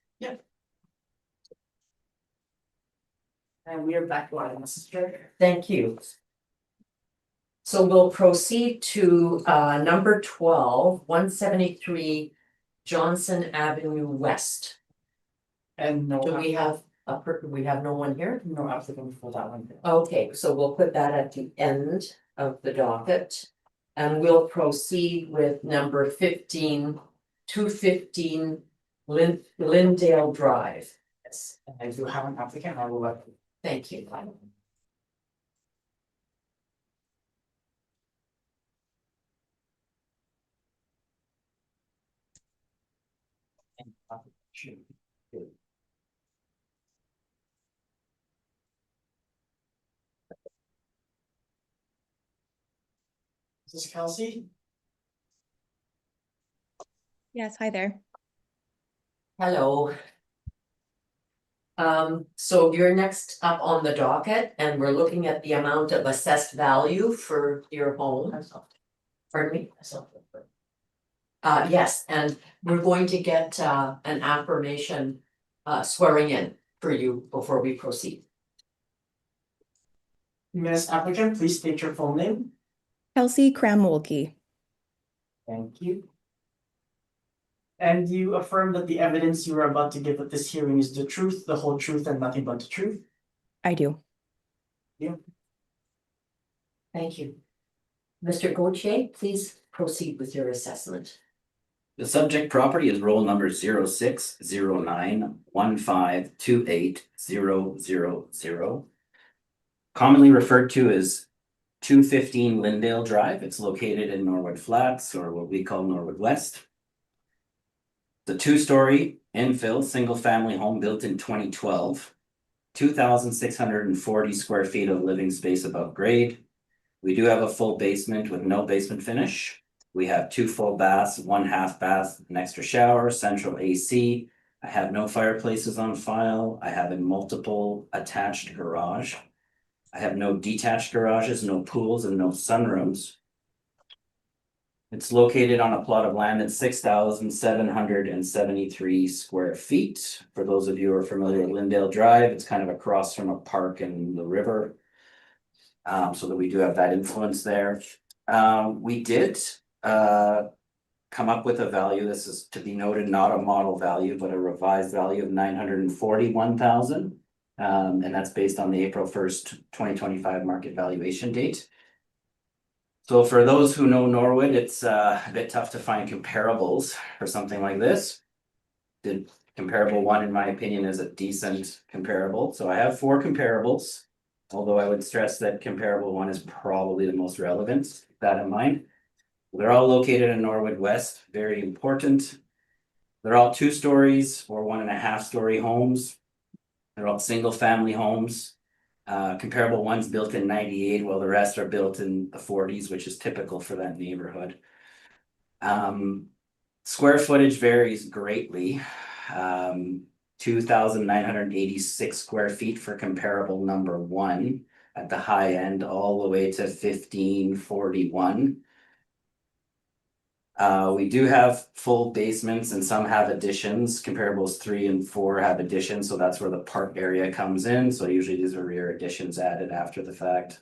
And we are back live, Mrs. Chair. Thank you. So we'll proceed to number 12, 173 Johnson Avenue West. And no, Do we have we have no one here? no applicant for that one. Okay, so we'll put that at the end of the docket. And we'll proceed with number 15, 215 Lindale Drive. Yes, and I do have an applicant, I will let you. Thank you. This is Kelsey. Yes, hi there. Hello. So you're next up on the docket and we're looking at the amount of assessed value for your home. Pardon me? Yes, and we're going to get an affirmation swearing in for you before we proceed. Miss applicant, please state your full name. Kelsey Kramwolke. Thank you. And you affirm that the evidence you are about to give at this hearing is the truth, the whole truth, and nothing but the truth? I do. Thank you. Mr. Gauthier, please proceed with your assessment. The subject property is roll number 060915280000. Commonly referred to as 215 Lindale Drive. It's located in Norwood Flats, or what we call Norwood West. The 2-story infill single-family home built in 2012. 2,640 square feet of living space above grade. We do have a full basement with no basement finish. We have 2 full baths, 1 half bath, an extra shower, central AC. I have no fireplaces on file. I have a multiple attached garage. I have no detached garages, no pools, and no sunrooms. It's located on a plot of land that's 6,773 square feet. For those of you who are familiar with Lindale Drive, it's kind of across from a park and the river. So that we do have that influence there. We did come up with a value. This is to be noted, not a model value, but a revised value of 941,000. And that's based on the April 1st, 2025 market valuation date. So for those who know Norwood, it's a bit tough to find comparables for something like this. The comparable one, in my opinion, is a decent comparable. So I have 4 comparables, although I would stress that comparable one is probably the most relevant. Keep that in mind. They're all located in Norwood West, very important. They're all 2 stories or 1.5 story homes. They're all single family homes. Comparable ones built in 98, while the rest are built in the 40s, which is typical for that neighborhood. Square footage varies greatly. 2,986 square feet for comparable number 1 at the high end, all the way to 1,541. We do have full basements and some have additions. Comparables 3 and 4 have additions, so that's where the park area comes in. So usually these are rear additions added after the fact.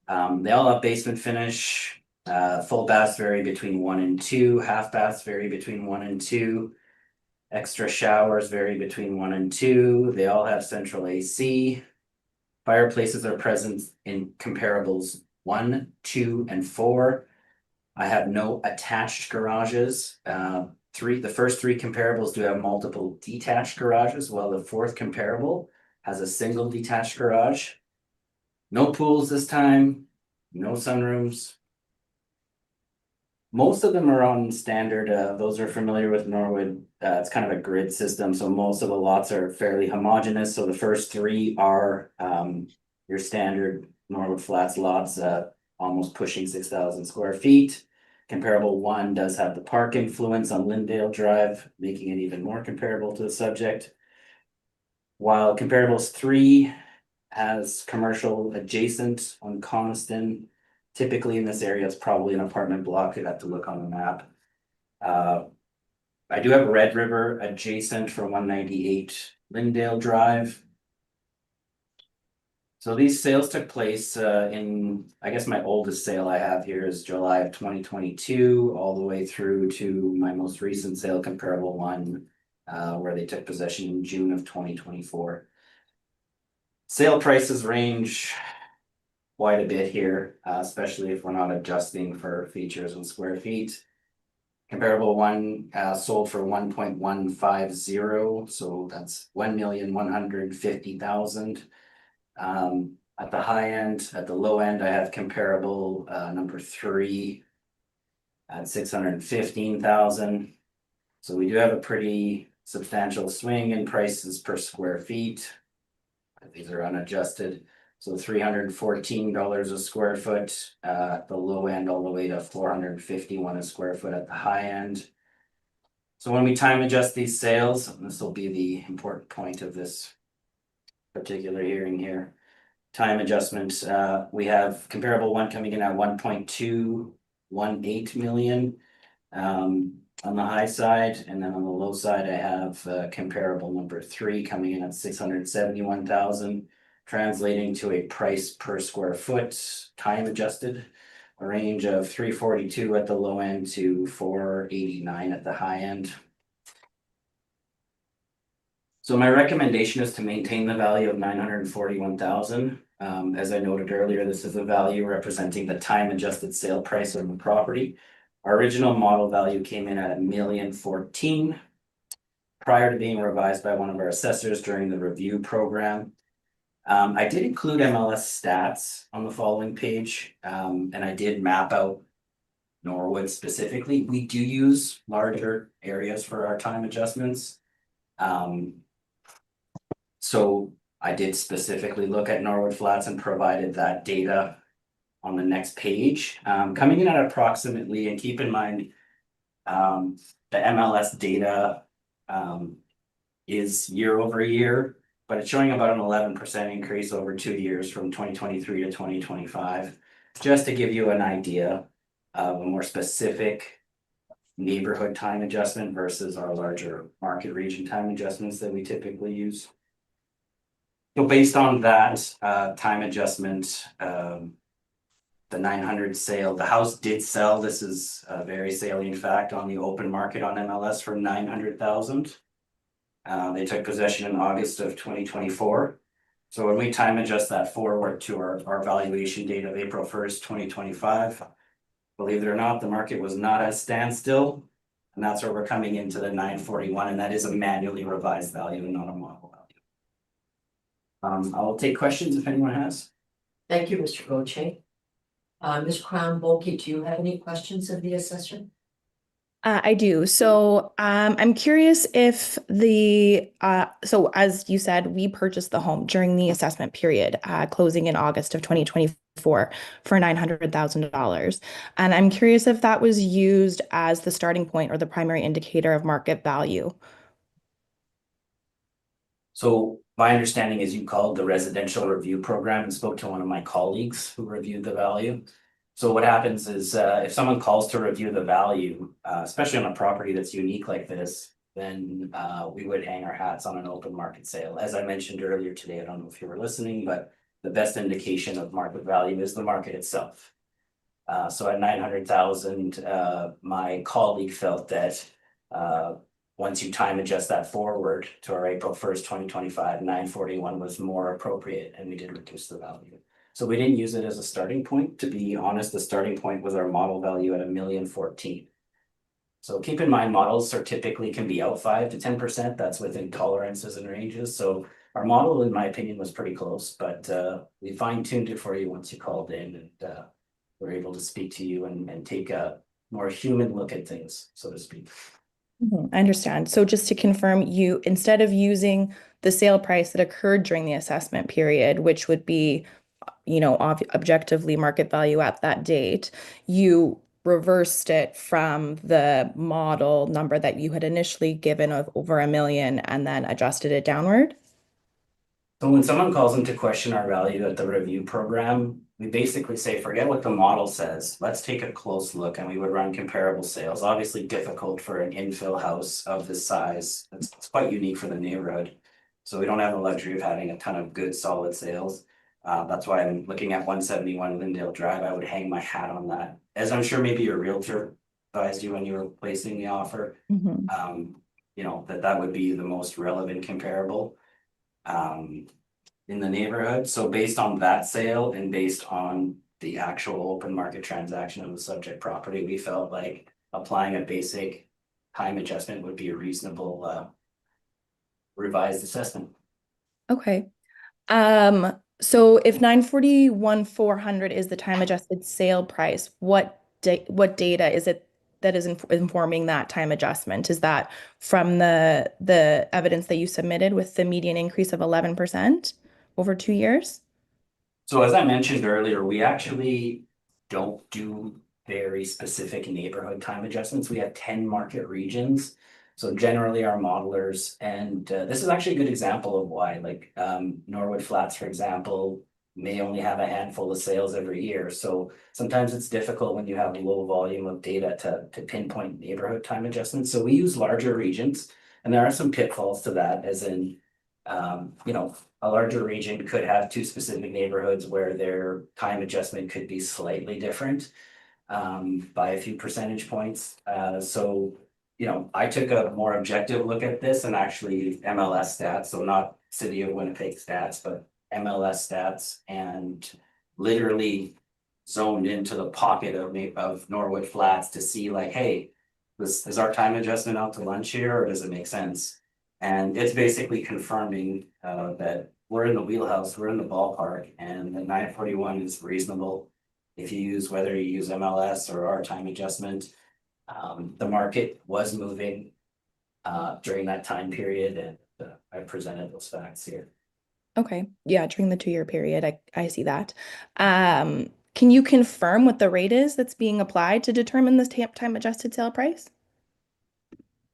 They all have basement finish. Full baths vary between 1 and 2. Half baths vary between 1 and 2. Extra showers vary between 1 and 2. They all have central AC. Fireplaces are present in comparables 1, 2, and 4. I have no attached garages. The first 3 comparables do have multiple detached garages, while the 4th comparable has a single detached garage. No pools this time, no sunrooms. Most of them are on standard. Those are familiar with Norwood. It's kind of a grid system, so most of the lots are fairly homogeneous. So the first 3 are your standard Norwood Flats lots, almost pushing 6,000 square feet. Comparable 1 does have the park influence on Lindale Drive, making it even more comparable to the subject. While comparables 3 has commercial adjacent on Coniston. Typically in this area, it's probably an apartment block. You'd have to look on the map. I do have Red River adjacent for 198 Lindale Drive. So these sales took place in, I guess my oldest sale I have here is July of 2022, all the way through to my most recent sale, comparable 1, where they took possession in June of 2024. Sale prices range quite a bit here, especially if we're not adjusting for features and square feet. Comparable 1 sold for 1.150, so that's 1,150,000. At the high end, at the low end, I have comparable number 3 at 615,000. So we do have a pretty substantial swing in prices per square feet. These are unadjusted. So $314 a square foot at the low end, all the way to $451 a square foot at the high end. So when we time adjust these sales, and this will be the important point of this particular hearing here. Time adjustments, we have comparable 1 coming in at 1.218 million on the high side, and then on the low side, I have comparable number 3 coming in at 671,000, translating to a price per square foot, time adjusted, a range of 342 at the low end to 489 at the high end. So my recommendation is to maintain the value of 941,000. As I noted earlier, this is a value representing the time adjusted sale price of the property. Our original model value came in at $1,014,000 prior to being revised by one of our assessors during the review program. I did include MLS stats on the following page, and I did map out Norwood specifically. We do use larger areas for our time adjustments. So I did specifically look at Norwood Flats and provided that data on the next page, coming in at approximately, and keep in mind, the MLS data, is year over year, but it's showing about an 11% increase over 2 years from 2023 to 2025. Just to give you an idea of a more specific neighborhood time adjustment versus our larger market region time adjustments that we typically use. So based on that time adjustment, the 900 sale, the house did sell. This is a very salient fact on the open market on MLS for 900,000. They took possession in August of 2024. So when we time adjust that forward to our valuation date of April 1st, 2025, believe it or not, the market was not at standstill. And that's where we're coming into the 941, and that is a manually revised value and not a model value. I will take questions if anyone has. Thank you, Mr. Gauthier. Ms. Crown-Bolke, do you have any questions of the assessor? I do. So I'm curious if so as you said, we purchased the home during the assessment period, closing in August of 2024 for $900,000. And I'm curious if that was used as the starting point or the primary indicator of market value. So my understanding is you called the residential review program and spoke to one of my colleagues who reviewed the value. So what happens is if someone calls to review the value, especially on a property that's unique like this, then we would hang our hats on an open market sale. As I mentioned earlier today, I don't know if you were listening, but the best indication of market value is the market itself. So at 900,000, my colleague felt that once you time adjust that forward to our April 1st, 2025, 941 was more appropriate, and we did reduce the value. So we didn't use it as a starting point. To be honest, the starting point was our model value at $1,014,000. So keep in mind, models are typically can be out 5 to 10%. That's within tolerances and ranges. So our model, in my opinion, was pretty close, but we fine-tuned it for you once you called in, and we're able to speak to you and take a more human look at things, so to speak. I understand. So just to confirm, you, instead of using the sale price that occurred during the assessment period, which would be, objectively market value at that date, you reversed it from the model number that you had initially given of over $1 million and then adjusted it downward? So when someone calls into question our value at the review program, we basically say, forget what the model says. Let's take a close look, and we would run comparable sales. Obviously difficult for an infill house of this size. It's quite unique for the neighborhood. So we don't have the luxury of having a ton of good solid sales. That's why I'm looking at 171 Lindale Drive. I would hang my hat on that. As I'm sure maybe your realtor advised you when you were placing the offer, that would be the most relevant comparable in the neighborhood. So based on that sale and based on the actual open market transaction of the subject property, we felt like applying a basic time adjustment would be a reasonable revised assessment. Okay. So if 941,400 is the time adjusted sale price, what data is it that is informing that time adjustment? Is that from the evidence that you submitted with the median increase of 11% over 2 years? So as I mentioned earlier, we actually don't do very specific neighborhood time adjustments. We have 10 market regions. So generally our modelers, and this is actually a good example of why, like Norwood Flats, for example, may only have a handful of sales every year. So sometimes it's difficult when you have a low volume of data to pinpoint neighborhood time adjustments. So we use larger regions, and there are some pitfalls to that, as in, a larger region could have 2 specific neighborhoods where their time adjustment could be slightly different by a few percentage points. I took a more objective look at this and actually MLS stats, so not City of Winnipeg stats, but MLS stats, and literally zoned into the pocket of Norwood Flats to see like, hey, is our time adjustment out to lunch here, or does it make sense? And it's basically confirming that we're in the wheelhouse, we're in the ballpark, and the 941 is reasonable if you use, whether you use MLS or our time adjustment. The market was moving during that time period, and I presented those facts here. Okay, yeah, during the 2-year period, I see that. Can you confirm what the rate is that's being applied to determine this time adjusted sale price?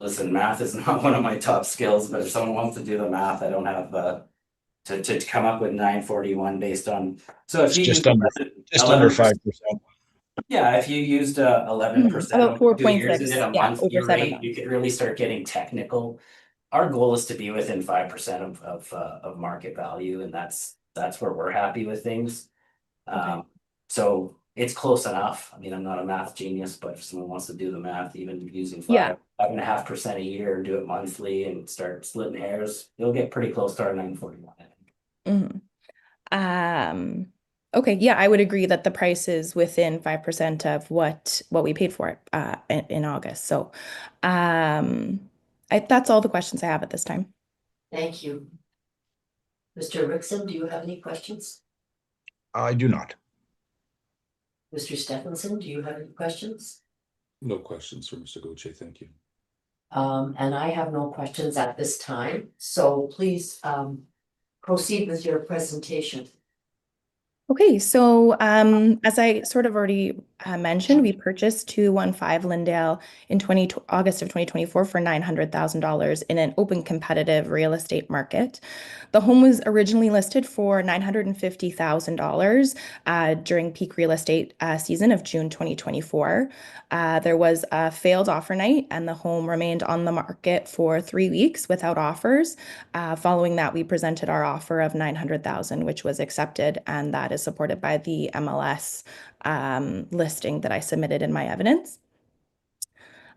Listen, math is not one of my top skills, but if someone wants to do the math, I don't have to come up with 941 based on, so if It's you use just under 11%, 5%. yeah, if you used 11% About over 2 years and 4.6, did a yeah, monthly over 7 rate, you could really start getting technical. Our goal is to be within 5% of market value, and that's where we're happy with things. Okay. So it's close enough. I mean, I'm not a math genius, but if someone wants to do the math, even using Yeah. 5.5% a year and do it monthly and start splitting hairs, you'll get pretty close to our 941. Mhm. Okay, yeah, I would agree that the price is within 5% of what we paid for it in August. So that's all the questions I have at this time. Thank you. Mr. Rickson, do you have any questions? I do not. Mr. Stephenson, do you have any questions? No questions for Mr. Gauthier, thank you. And I have no questions at this time, so please proceed with your presentation. Okay, so as I sort of already mentioned, we purchased 215 Lindale in August of 2024 for $900,000 in an open competitive real estate market. The home was originally listed for $950,000 during peak real estate season of June 2024. There was a failed offer night, and the home remained on the market for 3 weeks without offers. Following that, we presented our offer of $900,000, which was accepted, and that is supported by the MLS listing that I submitted in my evidence.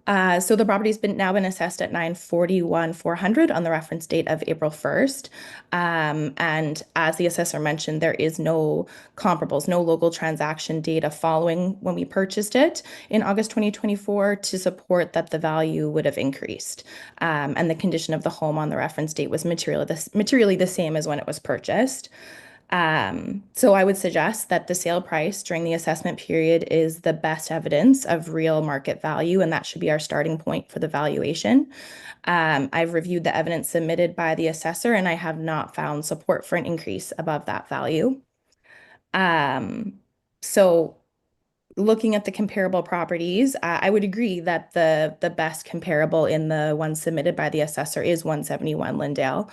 So the property's now been assessed at $941,400 on the reference date of April 1st. And as the assessor mentioned, there is no comparables, no local transaction data following when we purchased it in August 2024 to support that the value would have increased. And the condition of the home on the reference date was materially the same as when it was purchased. So I would suggest that the sale price during the assessment period is the best evidence of real market value, and that should be our starting point for the valuation. I've reviewed the evidence submitted by the assessor, and I have not found support for an increase above that value. So looking at the comparable properties, I would agree that the best comparable in the one submitted by the assessor is 171 Lindale.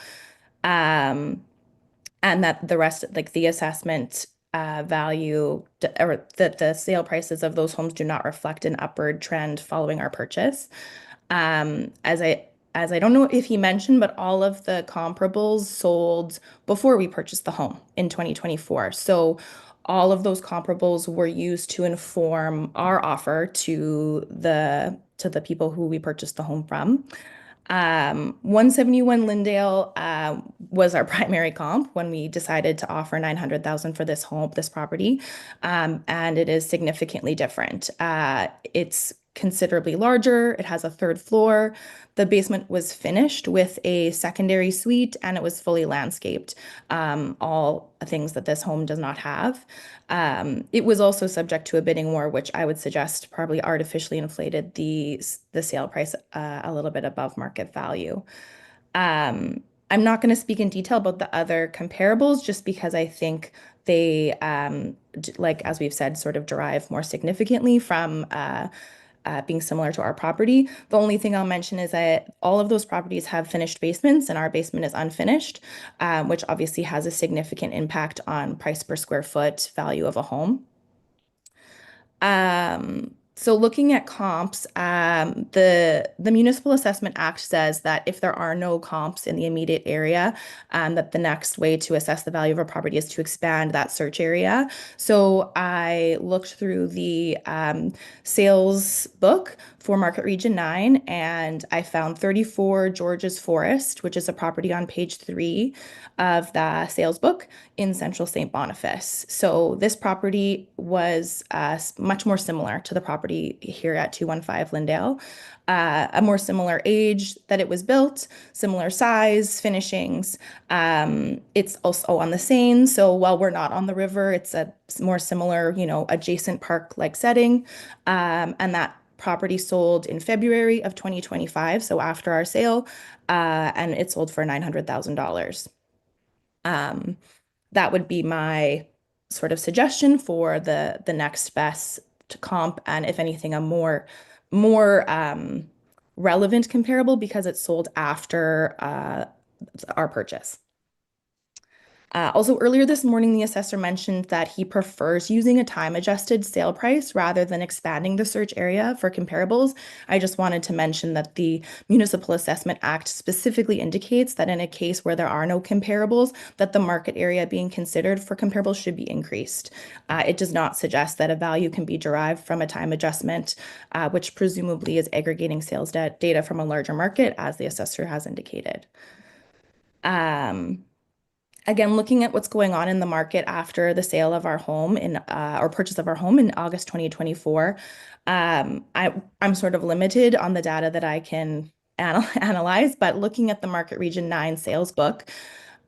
And that the rest, like the assessment value or that the sale prices of those homes do not reflect an upward trend following our purchase. As I don't know if he mentioned, but all of the comparables sold before we purchased the home in 2024. So all of those comparables were used to inform our offer to the people who we purchased the home from. 171 Lindale was our primary comp when we decided to offer 900,000 for this property, and it is significantly different. It's considerably larger. It has a 3rd floor. The basement was finished with a secondary suite, and it was fully landscaped. All things that this home does not have. It was also subject to a bidding war, which I would suggest probably artificially inflated the sale price a little bit above market value. I'm not going to speak in detail about the other comparables just because I think they, like as we've said, sort of derive more significantly from being similar to our property. The only thing I'll mention is that all of those properties have finished basements and our basement is unfinished, which obviously has a significant impact on price per square foot value of a home. So looking at comps, the Municipal Assessment Act says that if there are no comps in the immediate area, that the next way to assess the value of a property is to expand that search area. So I looked through the sales book for Market Region 9, and I found 34 George's Forest, which is a property on page 3 of the sales book in central St. Boniface. So this property was much more similar to the property here at 215 Lindale. A more similar age that it was built, similar size, finishings. It's also on the Seine, so while we're not on the river, it's a more similar, adjacent park-like setting. And that property sold in February of 2025, so after our sale, and it sold for $900,000. That would be my sort of suggestion for the next best comp, and if anything, a more relevant comparable because it's sold after our purchase. Also, earlier this morning, the assessor mentioned that he prefers using a time-adjusted sale price rather than expanding the search area for comparables. I just wanted to mention that the Municipal Assessment Act specifically indicates that in a case where there are no comparables, that the market area being considered for comparables should be increased. It does not suggest that a value can be derived from a time adjustment, which presumably is aggregating sales data from a larger market, as the assessor has indicated. Again, looking at what's going on in the market after the sale of our home or purchase of our home in August 2024, I'm sort of limited on the data that I can analyze, but looking at the Market Region 9 sales book,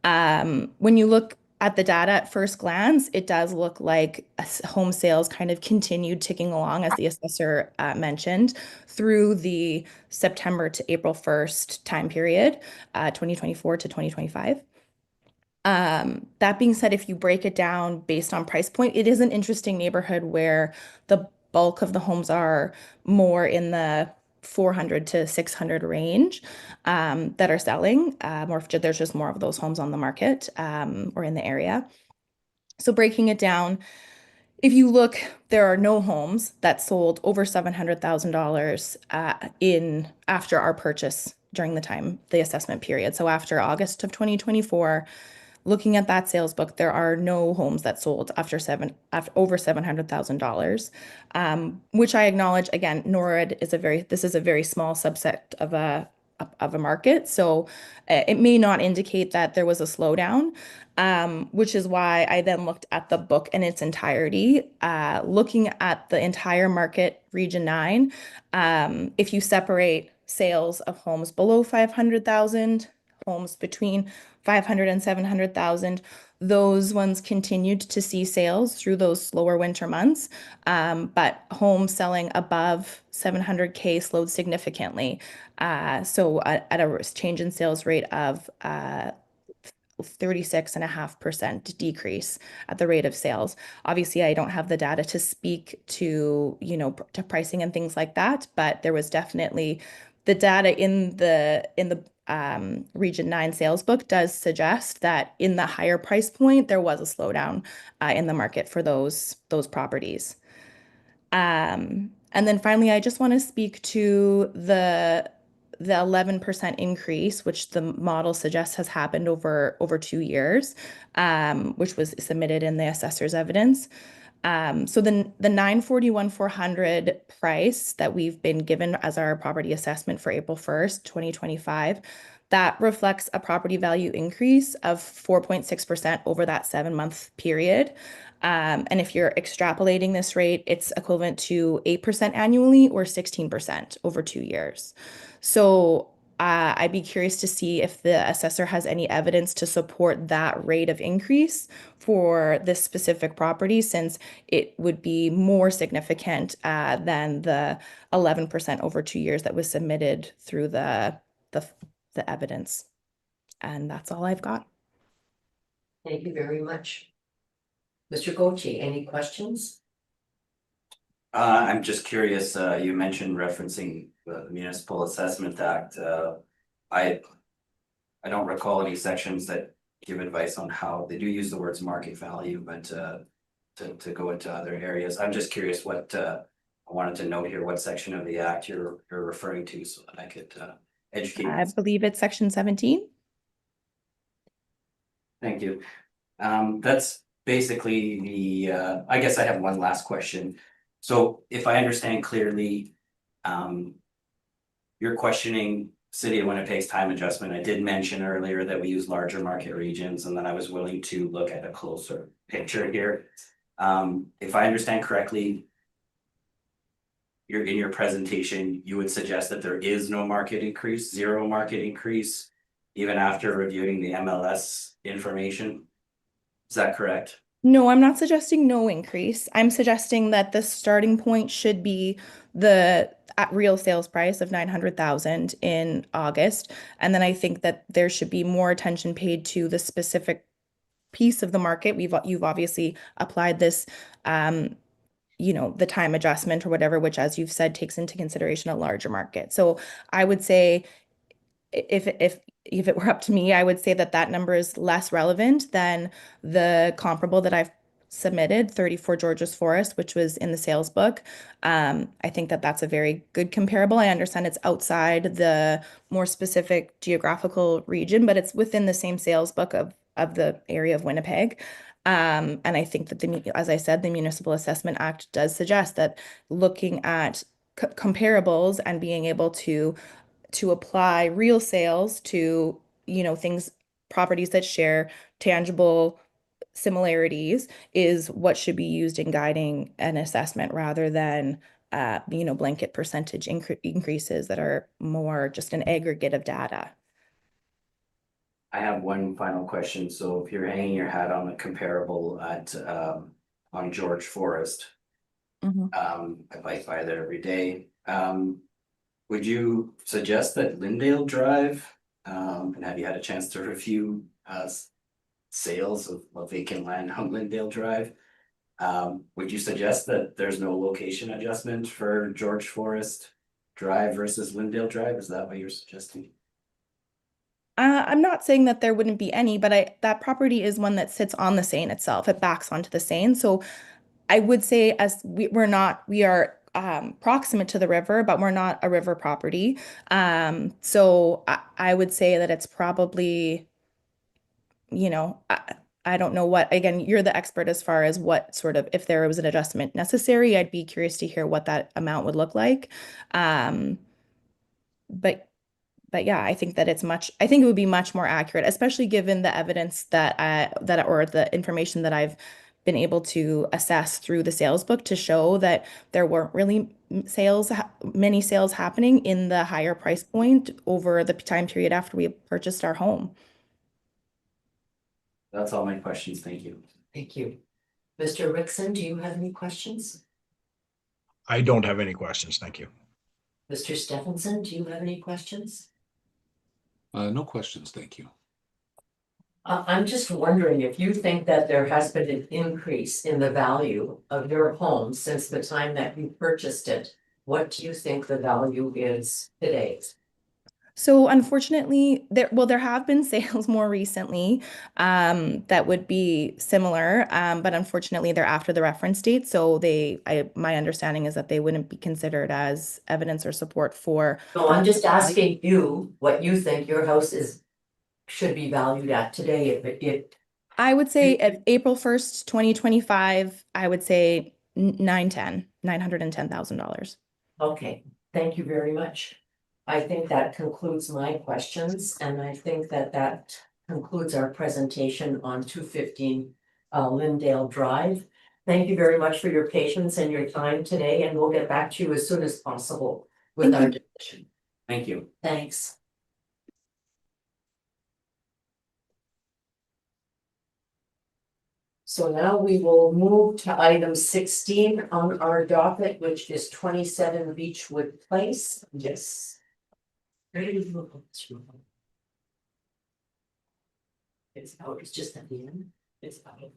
when you look at the data at first glance, it does look like home sales kind of continued ticking along, as the assessor mentioned, through the September to April 1st time period, 2024 to 2025. That being said, if you break it down based on price point, it is an interesting neighborhood where the bulk of the homes are more in the 400 to 600 range that are selling, or there's just more of those homes on the market or in the area. So breaking it down, if you look, there are no homes that sold over $700,000 in after our purchase during the assessment period. So after August of 2024, looking at that sales book, there are no homes that sold after over $700,000, which I acknowledge. Again, NORAD is this is a very small subset of a market, so it may not indicate that there was a slowdown, which is why I then looked at the book in its entirety, looking at the entire Market Region 9. If you separate sales of homes below 500,000, homes between 500 and 700,000, those ones continued to see sales through those slower winter months, but homes selling above 700K slowed significantly. So at a change in sales rate of 36.5% decrease at the rate of sales. Obviously, I don't have the data to speak to, to pricing and things like that, but there was definitely the data in the Region 9 sales book does suggest that in the higher price point, there was a slowdown in the market for those properties. And then finally, I just want to speak to the 11% increase, which the model suggests has happened over 2 years, which was submitted in the assessor's evidence. So the 941,400 price that we've been given as our property assessment for April 1st, 2025, that reflects a property value increase of 4.6% over that 7-month period. And if you're extrapolating this rate, it's equivalent to 8% annually or 16% over 2 years. So I'd be curious to see if the assessor has any evidence to support that rate of increase for this specific property, since it would be more significant than the 11% over 2 years that was submitted through the evidence. And that's all I've got. Thank you very much. Mr. Gauthier, any questions? I'm just curious, you mentioned referencing the Municipal Assessment Act. I don't recall any sections that give advice on how they do use the words market value, but to go into other areas. I'm just curious what I wanted to note here, what section of the act you're referring to, so that I could educate. I believe it's section 17. Thank you. That's basically the, I guess I have one last question. So if I understand clearly, you're questioning City of Winnipeg's time adjustment. I did mention earlier that we use larger market regions, and that I was willing to look at a closer picture here. If I understand correctly, in your presentation, you would suggest that there is no market increase, zero market increase, even after reviewing the MLS information. Is that correct? No, I'm not suggesting no increase. I'm suggesting that the starting point should be the real sales price of 900,000 in August. And then I think that there should be more attention paid to the specific piece of the market. You've obviously applied this, the time adjustment or whatever, which, as you've said, takes into consideration a larger market. So I would say if it were up to me, I would say that number is less relevant than the comparable that I've submitted, 34 Georges Forest, which was in the sales book. I think that's a very good comparable. I understand it's outside the more specific geographical region, but it's within the same sales book of the area of Winnipeg. And I think that as I said, the Municipal Assessment Act does suggest that looking at comparables and being able to apply real sales to, properties that share tangible similarities is what should be used in guiding an assessment rather than blanket percentage increases that are more just an aggregate of data. I have one final question. So if you're hanging your hat on a comparable at on George Forest, I bike by there every day. Would you suggest that Lyndale Drive, and have you had a chance to review sales of vacant land on Lyndale Drive? Would you suggest that there's no location adjustment for George Forest Drive versus Lyndale Drive? Is that what you're suggesting? I'm not saying that there wouldn't be any, but that property is one that sits on the Seine itself. It backs onto the Seine. So I would say we are proximate to the river, but we're not a river property. So I would say that it's probably, I don't know again, you're the expert as far as what sort of, if there was an adjustment necessary, I'd be curious to hear what that amount would look like. But yeah, I think it would be much more accurate, especially given the evidence or the information that I've been able to assess through the sales book to show that there weren't really many sales happening in the higher price point over the time period after we purchased our home. That's all my questions. Thank you. Thank you. Mr. Rickson, do you have any questions? I don't have any questions. Thank you. Mr. Stephenson, do you have any questions? No questions, thank you. I'm just wondering if you think that there has been an increase in the value of your home since the time that you purchased it. What do you think the value is today? So unfortunately, there have been sales more recently that would be similar, but unfortunately they're after the reference date. So my understanding is that they wouldn't be considered as evidence or support for. So I'm just asking you what you think your house should be valued at today if I would say at April 1st, 2025, I would say $910,000. Okay, thank you very much. I think that concludes my questions, and I think that concludes our presentation on 215 Lyndale Drive. Thank you very much for your patience and your time today, and we'll get back to you as soon as possible with our decision. Thank you. Thanks. So now we will move to item 16 on our docket, which is 27 Beechwood Place. Yes. It's just at the end. It's out of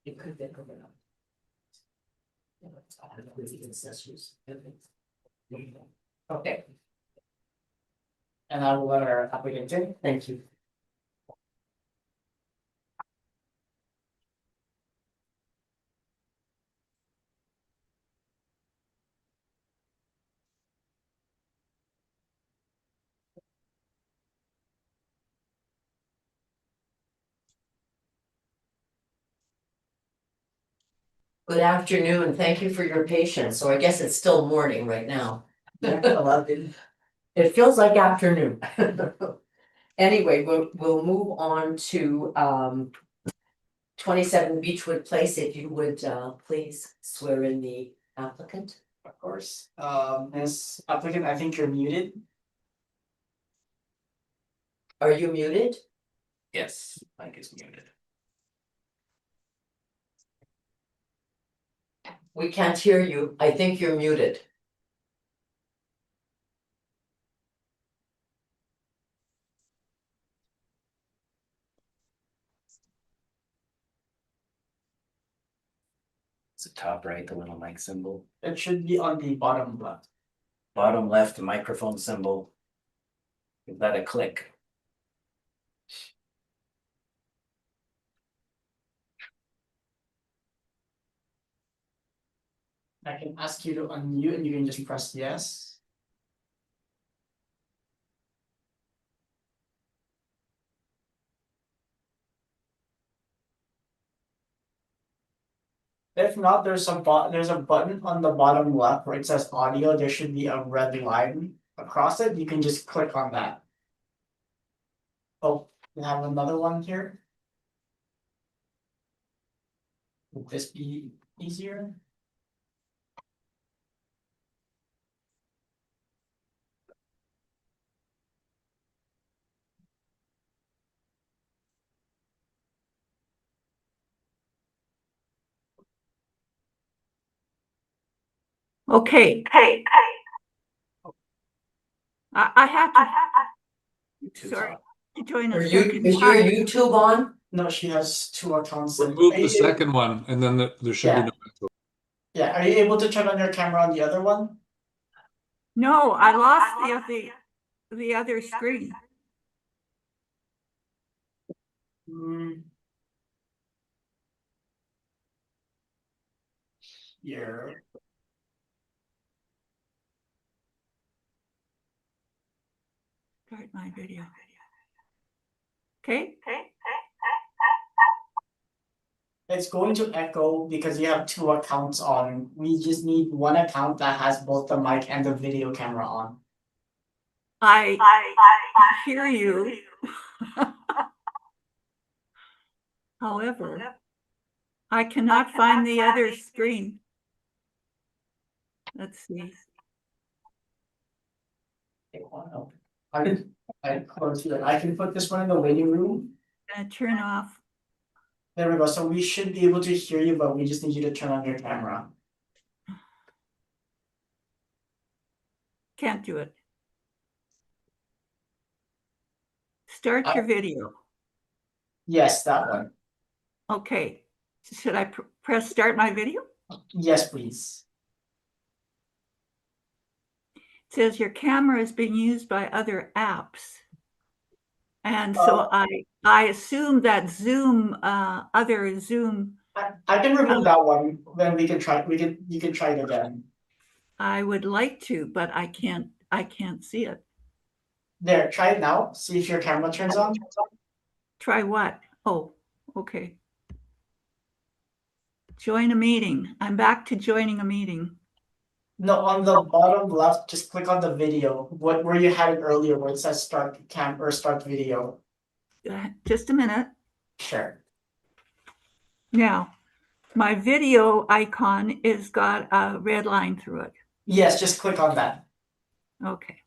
it could be over now. Okay. And I will let our applicant in. Thank you. Good afternoon. Thank you for your patience. So I guess it's still morning right now. It feels like afternoon. Anyway, we'll move on to 27 Beechwood Place. If you would please swear in the applicant. Of course. Ms. Applicant, I think you're muted. Are you muted? Yes, mic is muted. We can't hear you. I think you're muted. the top right, the little mic symbol. It should be on the bottom left. Bottom left, the microphone symbol. Give that a click. I can ask you to unmute and you can just press yes. If not, there's a button on the bottom left where it says audio. There should be a red line across it. You can just click on that. Oh, we have another one here. Would this be easier? Okay. I had to, sorry, to join a second Is your time. YouTube on? No, she has two accounts. Are Remove the you- second one, and then there should be Yeah. no echo. Yeah, are you able to turn on your camera on the other one? No, I lost the other screen. Hmm. Here. Start my video. Okay. It's going to echo because you have two accounts on. We just need one account that has both the mic and the video camera on. I hear you. However, I cannot find the other screen. Let's see. I close it. I can put this one in the waiting room. Gonna turn off. There we go. So we should be able to hear you, but we just need you to turn on your camera. Can't do it. Start your video. Yes, that one. Okay. Should I press start my video? Yes, please. It says your camera is being used by other apps. And so I assume that Zoom, other Zoom, I can remove that one. Then we can try. You can try it again. I would like to, but I can't see it. There, try it now. See if your camera turns on. Try what? Oh, okay. Join a meeting. I'm back to joining a meeting. No, on the bottom left, just click on the video. Where you had it earlier, where it says start cam or start video. Just a minute. Sure. Now, my video icon is got a red line through it. Yes, just click on that. Okay.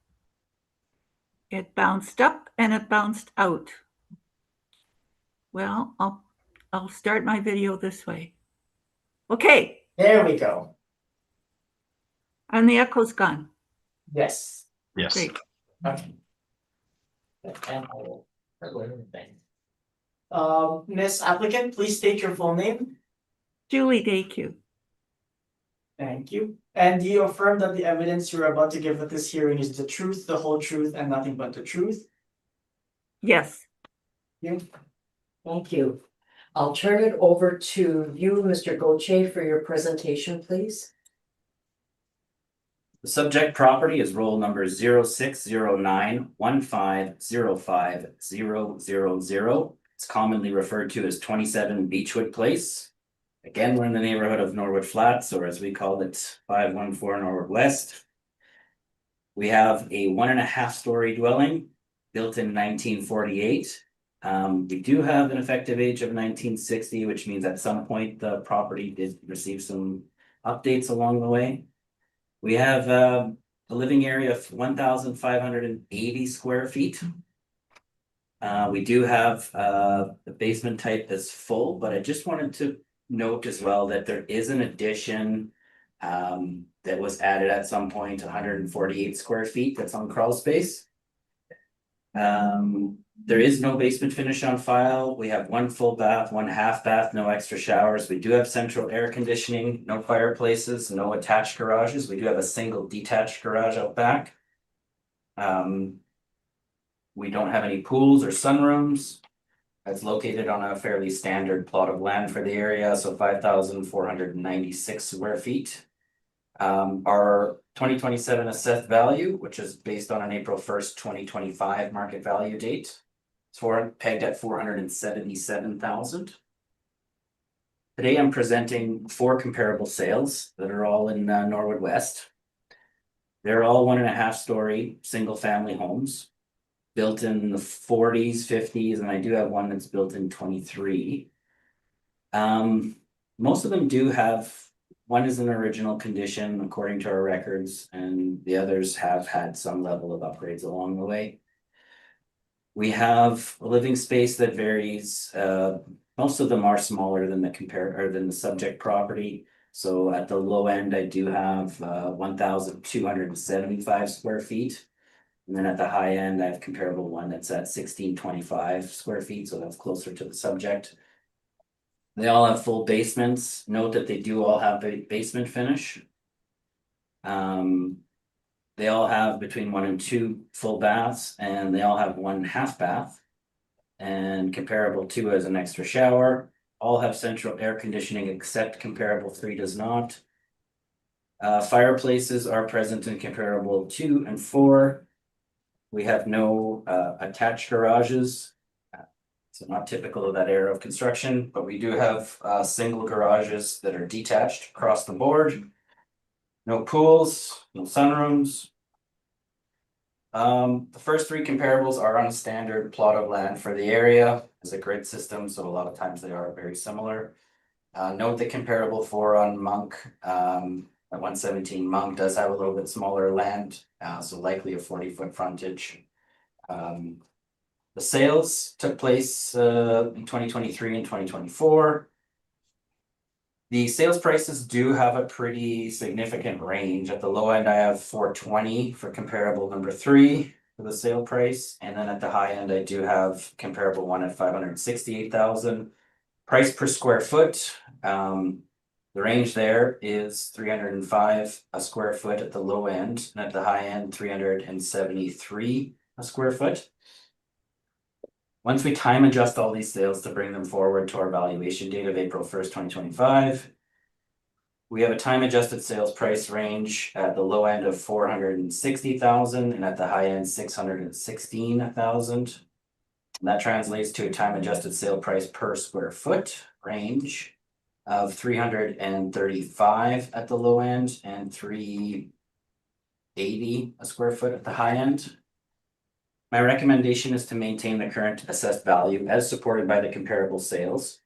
It bounced up and it bounced out. Well, I'll start my video this way. Okay. There we go. And the echo's gone. Yes. Yes. Great. Okay. And I will go everything. Miss Applicant, please state your full name. Julie DQ. Thank you. And do you affirm that the evidence you're about to give at this hearing is the truth, the whole truth, and nothing but the truth? Yes. Thank you. I'll turn it over to you, Mr. Gauthier, for your presentation, please. The subject property is roll number 060915050000. It's commonly referred to as 27 Beechwood Place. Again, we're in the neighborhood of Norwood Flats, or as we call it, 514 Norwood West. We have a 1.5-story dwelling built in 1948. We do have an effective age of 1960, which means at some point the property did receive some updates along the way. We have a living area of 1,580 square feet. We do have the basement type is full, but I just wanted to note as well that there is an addition that was added at some point, 148 square feet, that's on crawl space. There is no basement finish on file. We have one full bath, one half bath, no extra showers. We do have central air conditioning, no fireplaces, no attached garages. We do have a single detached garage out back. We don't have any pools or sunrooms. It's located on a fairly standard plot of land for the area, so 5,496 square feet. Our 2027 assessed value, which is based on an April 1st, 2025 market value date, it's pegged at 477,000. Today, I'm presenting 4 comparable sales that are all in Norwood West. They're all 1.5 story single family homes, built in the 40s, 50s, and I do have one that's built in 23. Most of them do have, one is in original condition according to our records, and the others have had some level of upgrades along the way. We have a living space that varies. Most of them are smaller than the subject property. So at the low end, I do have 1,275 square feet. And then at the high end, I have a comparable one that's at 1,625 square feet, so that's closer to the subject. They all have full basements. Note that they do all have a basement finish. They all have between 1 and 2 full baths, and they all have 1 half bath. And comparable 2 as an extra shower. All have central air conditioning except comparable 3 does not. Fireplaces are present in comparable 2 and 4. We have no attached garages. So not typical of that era of construction, but we do have single garages that are detached across the board. No pools, no sunrooms. The first 3 comparables are on a standard plot of land for the area. It's a grid system, so a lot of times they are very similar. Note the comparable 4 on Monk, at 117 Monk does have a little bit smaller land, so likely a 40-foot frontage. The sales took place in 2023 and 2024. The sales prices do have a pretty significant range. At the low end, I have 420 for comparable number 3 for the sale price. And then at the high end, I do have comparable one at 568,000. Price per square foot. The range there is 305 a square foot at the low end, and at the high end, 373 a square foot. Once we time adjust all these sales to bring them forward to our valuation date of April 1st, 2025, we have a time adjusted sales price range at the low end of 460,000 and at the high end 616,000. That translates to a time adjusted sale price per square foot range of 335 at the low end and 380 a square foot at the high end. My recommendation is to maintain the current assessed value as supported by the comparable sales.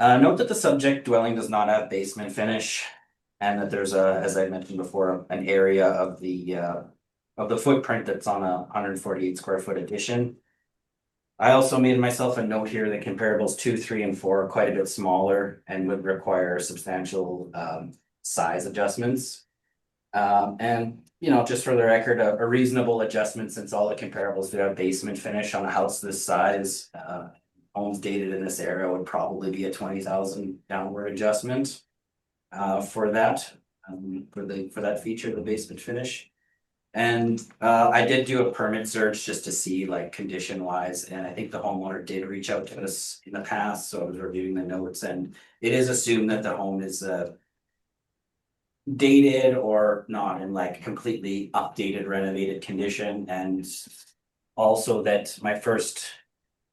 Note that the subject dwelling does not have basement finish, and that there's as I mentioned before, an area of the footprint that's on a 148 square foot addition. I also made myself a note here that comparables 2, 3, and 4 are quite a bit smaller and would require substantial size adjustments. And just for the record, a reasonable adjustment, since all the comparables do have basement finish on a house this size, homes dated in this area would probably be a 20,000 downward adjustment for that feature, the basement finish. And I did do a permit search just to see like condition wise, and I think the homeowner did reach out to us in the past, so I was reviewing the notes, and it is assumed that the home is dated or not in like completely updated, renovated condition, and also that my first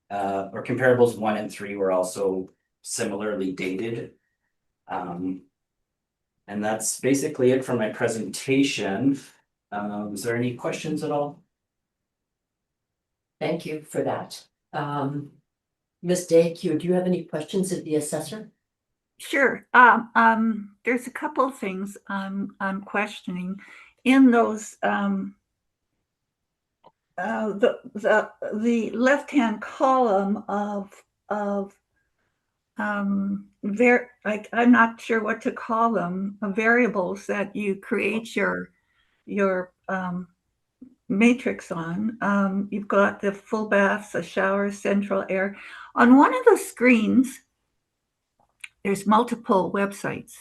or comparables 1 and 3 were also similarly dated. And that's basically it for my presentation. Is there any questions at all? Thank you for that. Ms. Dayque, do you have any questions of the assessor? Sure. There's a couple of things I'm questioning in those. The left-hand column of I'm not sure what to call them, variables that you create your matrix on. You've got the full baths, a shower, central air. On one of the screens, there's multiple websites.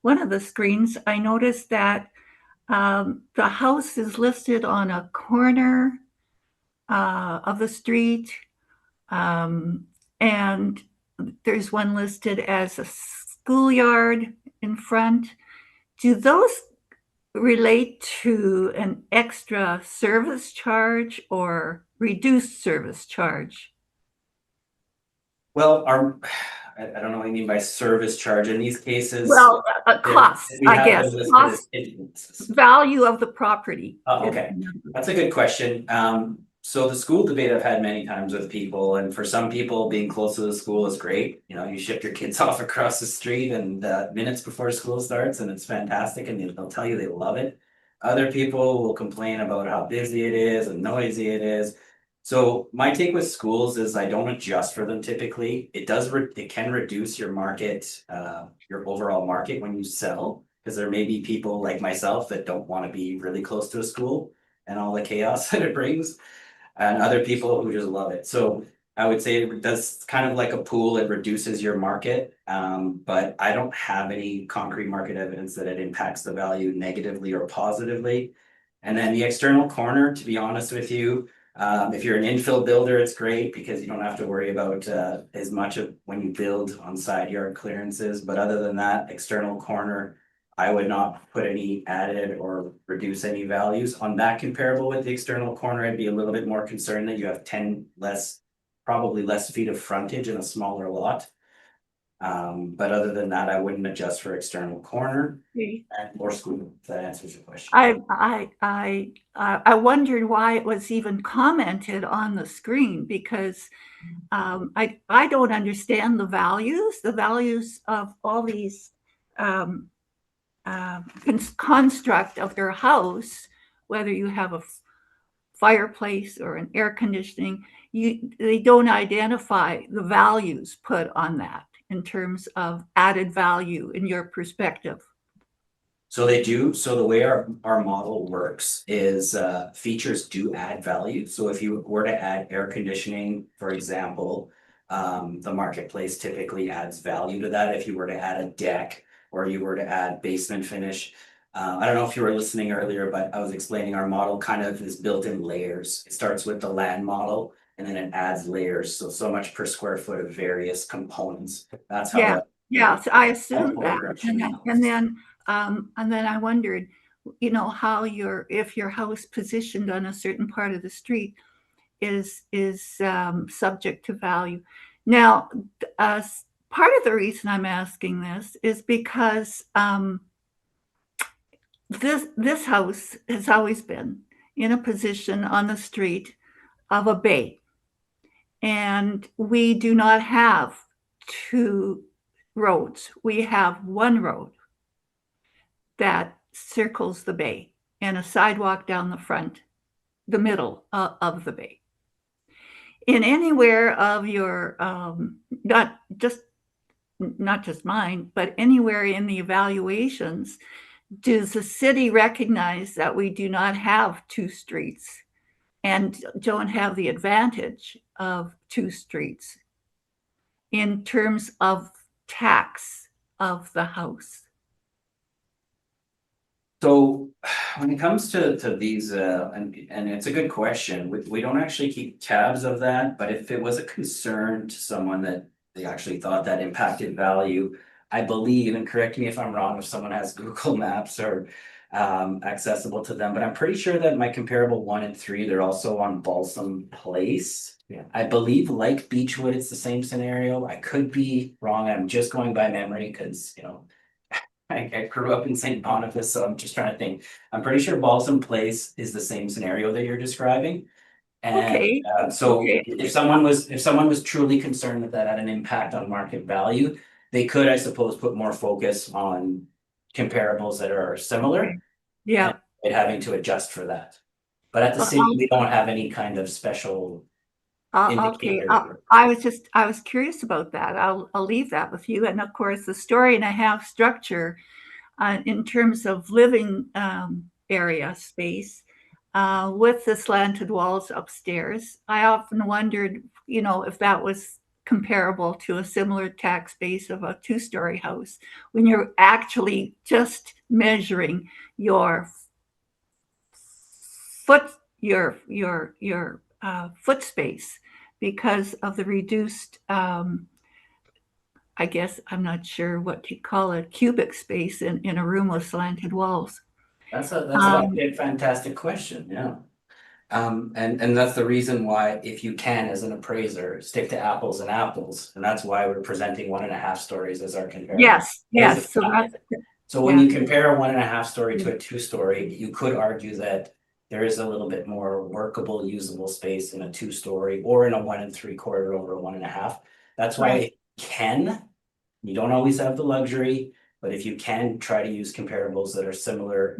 One of the screens, I noticed that the house is listed on a corner of the street, and there's one listed as a schoolyard in front. Do those relate to an extra service charge or reduced service charge? Well, I don't know what you mean by service charge in these cases. Well, cost, we I have guess, them listed cost, as hidden. value of the property. Oh, okay. That's a good question. So the school debate I've had many times with people, and for some people, being close to the school is great. You know, you ship your kids off across the street and minutes before school starts, and it's fantastic, and they'll tell you they love it. Other people will complain about how busy it is and noisy it is. So my take with schools is I don't adjust for them typically. It can reduce your market, your overall market when you sell, because there may be people like myself that don't want to be really close to a school and all the chaos that it brings, and other people who just love it. So I would say it does kind of like a pool, it reduces your market. But I don't have any concrete market evidence that it impacts the value negatively or positively. And then the external corner, to be honest with you, if you're an infill builder, it's great because you don't have to worry about as much of when you build on side yard clearances. But other than that, external corner, I would not put any added or reduce any values on that. Comparable with the external corner, I'd be a little bit more concerned that you have 10 less, probably less feet of frontage in a smaller lot. But other than that, I wouldn't adjust for external corner or school, if that answers your question. I wondered why it was even commented on the screen, because I don't understand the values of all these construct of their house, whether you have a fireplace or an air conditioning. They don't identify the values put on that in terms of added value in your perspective. So they do. So the way our model works is features do add value. So if you were to add air conditioning, for example, the marketplace typically adds value to that. If you were to add a deck or you were to add basement finish, I don't know if you were listening earlier, but I was explaining our model kind of is built in layers. It starts with the land model and then it adds layers. So much per square foot of various components. That's how. Yeah. So I assume that, and then I wondered, you know, how if your house positioned on a certain part of the street is subject to value. Now, part of the reason I'm asking this is because this house has always been in a position on the street of a bay, and we do not have two roads. We have one road that circles the bay and a sidewalk down the middle of the bay. In anywhere of your, not just mine, but anywhere in the evaluations, does the city recognize that we do not have two streets and don't have the advantage of two streets in terms of tax of the house? So when it comes to these, and it's a good question, we don't actually keep tabs of that, but if it was a concern to someone that they actually thought that impacted value, I believe, and correct me if I'm wrong, if someone has Google Maps or accessible to them, but I'm pretty sure that my comparable 1 and 3, they're also on Balsam Place. Yeah. I believe like Beechwood, it's the same scenario. I could be wrong. I'm just going by memory because, you know, I grew up in St. Boniface, so I'm just trying to think. I'm pretty sure Balsam Place is the same scenario that you're describing. And if someone was truly concerned that had an impact on market value, they could, I suppose, put more focus on comparables that are similar. Yeah. And having to adjust for that. But at the city, we don't have any kind of special indicator. I was curious about that. I'll leave that with you. And of course, the story and a half structure in terms of living area space with the slanted walls upstairs. I often wondered, if that was comparable to a similar tax base of a 2-story house when you're actually just measuring your foot foot space because of the reduced I guess I'm not sure what you call it, cubic space in a room with slanted walls. That's actually a fantastic question, yeah. And that's the reason why, if you can, as an appraiser, stick to apples and apples, and that's why we're presenting 1.5 stories as our comparison. Yes. So when you compare a 1.5 story to a 2-story, you could argue that there is a little bit more workable, usable space in a 2-story or in a 1 3/4 over a 1.5. That's why you don't always have the luxury, but if you can, try to use comparables that are similar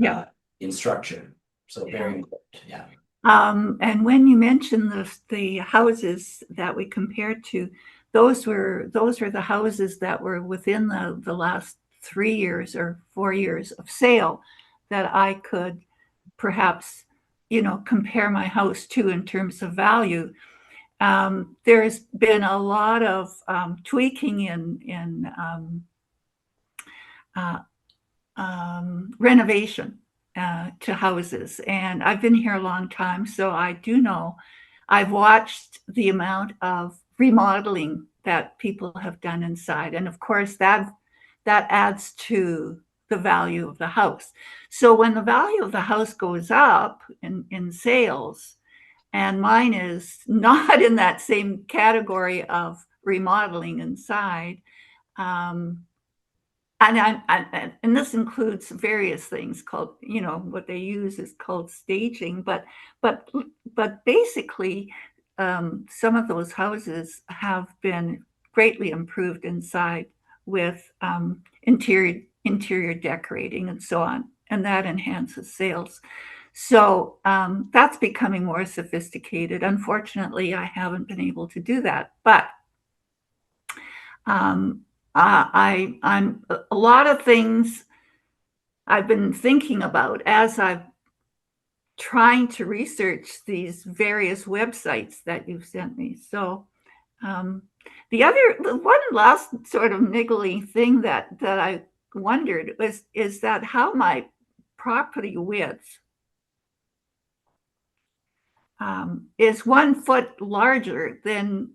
in structure. So very important, yeah. And when you mentioned the houses that we compared to, those were the houses that were within the last 3 years or 4 years of sale that I could perhaps, compare my house to in terms of value. There's been a lot of tweaking in renovation to houses. And I've been here a long time, so I do know. I've watched the amount of remodeling that people have done inside. And of course, that adds to the value of the house. So when the value of the house goes up in sales, and mine is not in that same category of remodeling inside, and this includes various things called, what they use is called staging, but basically, some of those houses have been greatly improved inside with interior decorating and so on, and that enhances sales. So that's becoming more sophisticated. Unfortunately, I haven't been able to do that, but I'm a lot of things I've been thinking about as I've trying to research these various websites that you've sent me. So the one last sort of niggly thing that I wondered is that how my property width is 1 foot larger than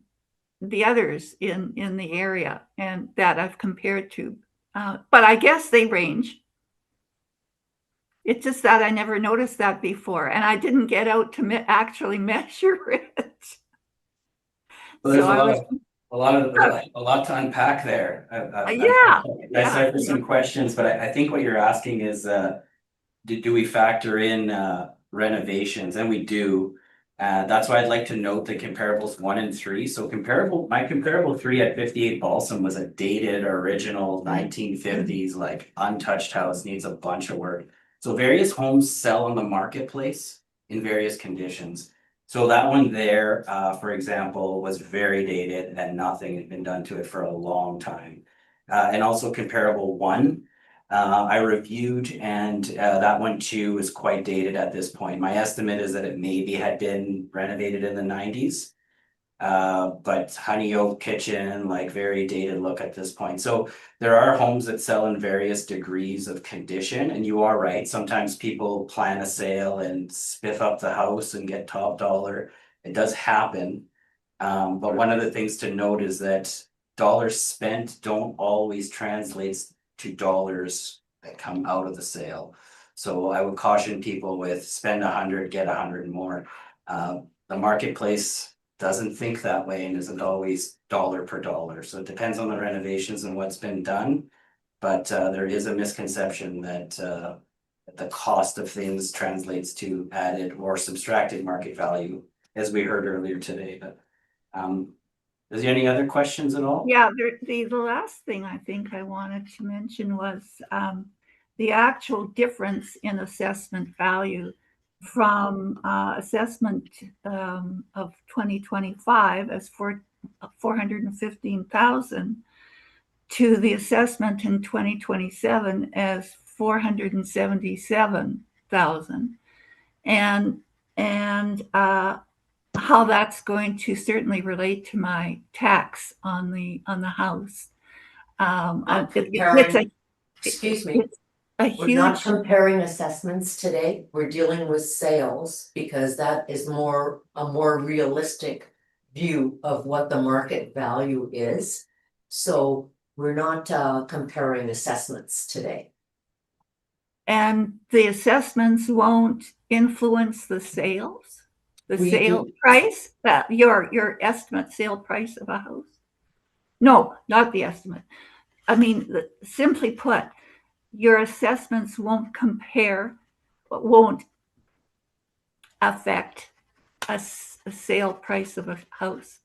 the others in the area and that I've compared to. But I guess they range. It's just that I never noticed that before, and I didn't get out to actually measure it. Well, there's a lot to unpack there. I started with some questions, but I think what you're asking is, do we factor in renovations? And we do. That's why I'd like to note the comparables 1 and 3. So my comparable 3 at 58 Balsam was a dated original 1950s, like untouched house, needs a bunch of work. So various homes sell on the marketplace in various conditions. So that one there, for example, was very dated and nothing had been done to it for a long time. And also comparable 1, I reviewed, and that one too is quite dated at this point. My estimate is that it maybe had been renovated in the 90s. But honey oak kitchen, like very dated look at this point. So there are homes that sell in various degrees of condition, and you are right. Sometimes people plan a sale and spiff up the house and get top dollar. It does happen. But one of the things to note is that dollars spent don't always translate to dollars that come out of the sale. So I would caution people with spend 100, get 100 more. The marketplace doesn't think that way and isn't always dollar per dollar. So it depends on the renovations and what's been done. But there is a misconception that the cost of things translates to added or subtracted market value, as we heard earlier today. But is there any other questions at all? Yeah, the last thing I think I wanted to mention was the actual difference in assessment value from assessment of 2025 as for 415,000 to the assessment in 2027 as 477,000. And and how that's going to certainly relate to my tax on the house. Not It's comparing, excuse me, it's a we're not huge, comparing assessments today. We're dealing with sales because that is a more realistic view of what the market value is. So we're not comparing assessments today. and the assessments won't influence the sales, the We sale do. price, your estimate sale price of a house. No, not the estimate. I mean, simply put, your assessments won't affect a sale price of a house.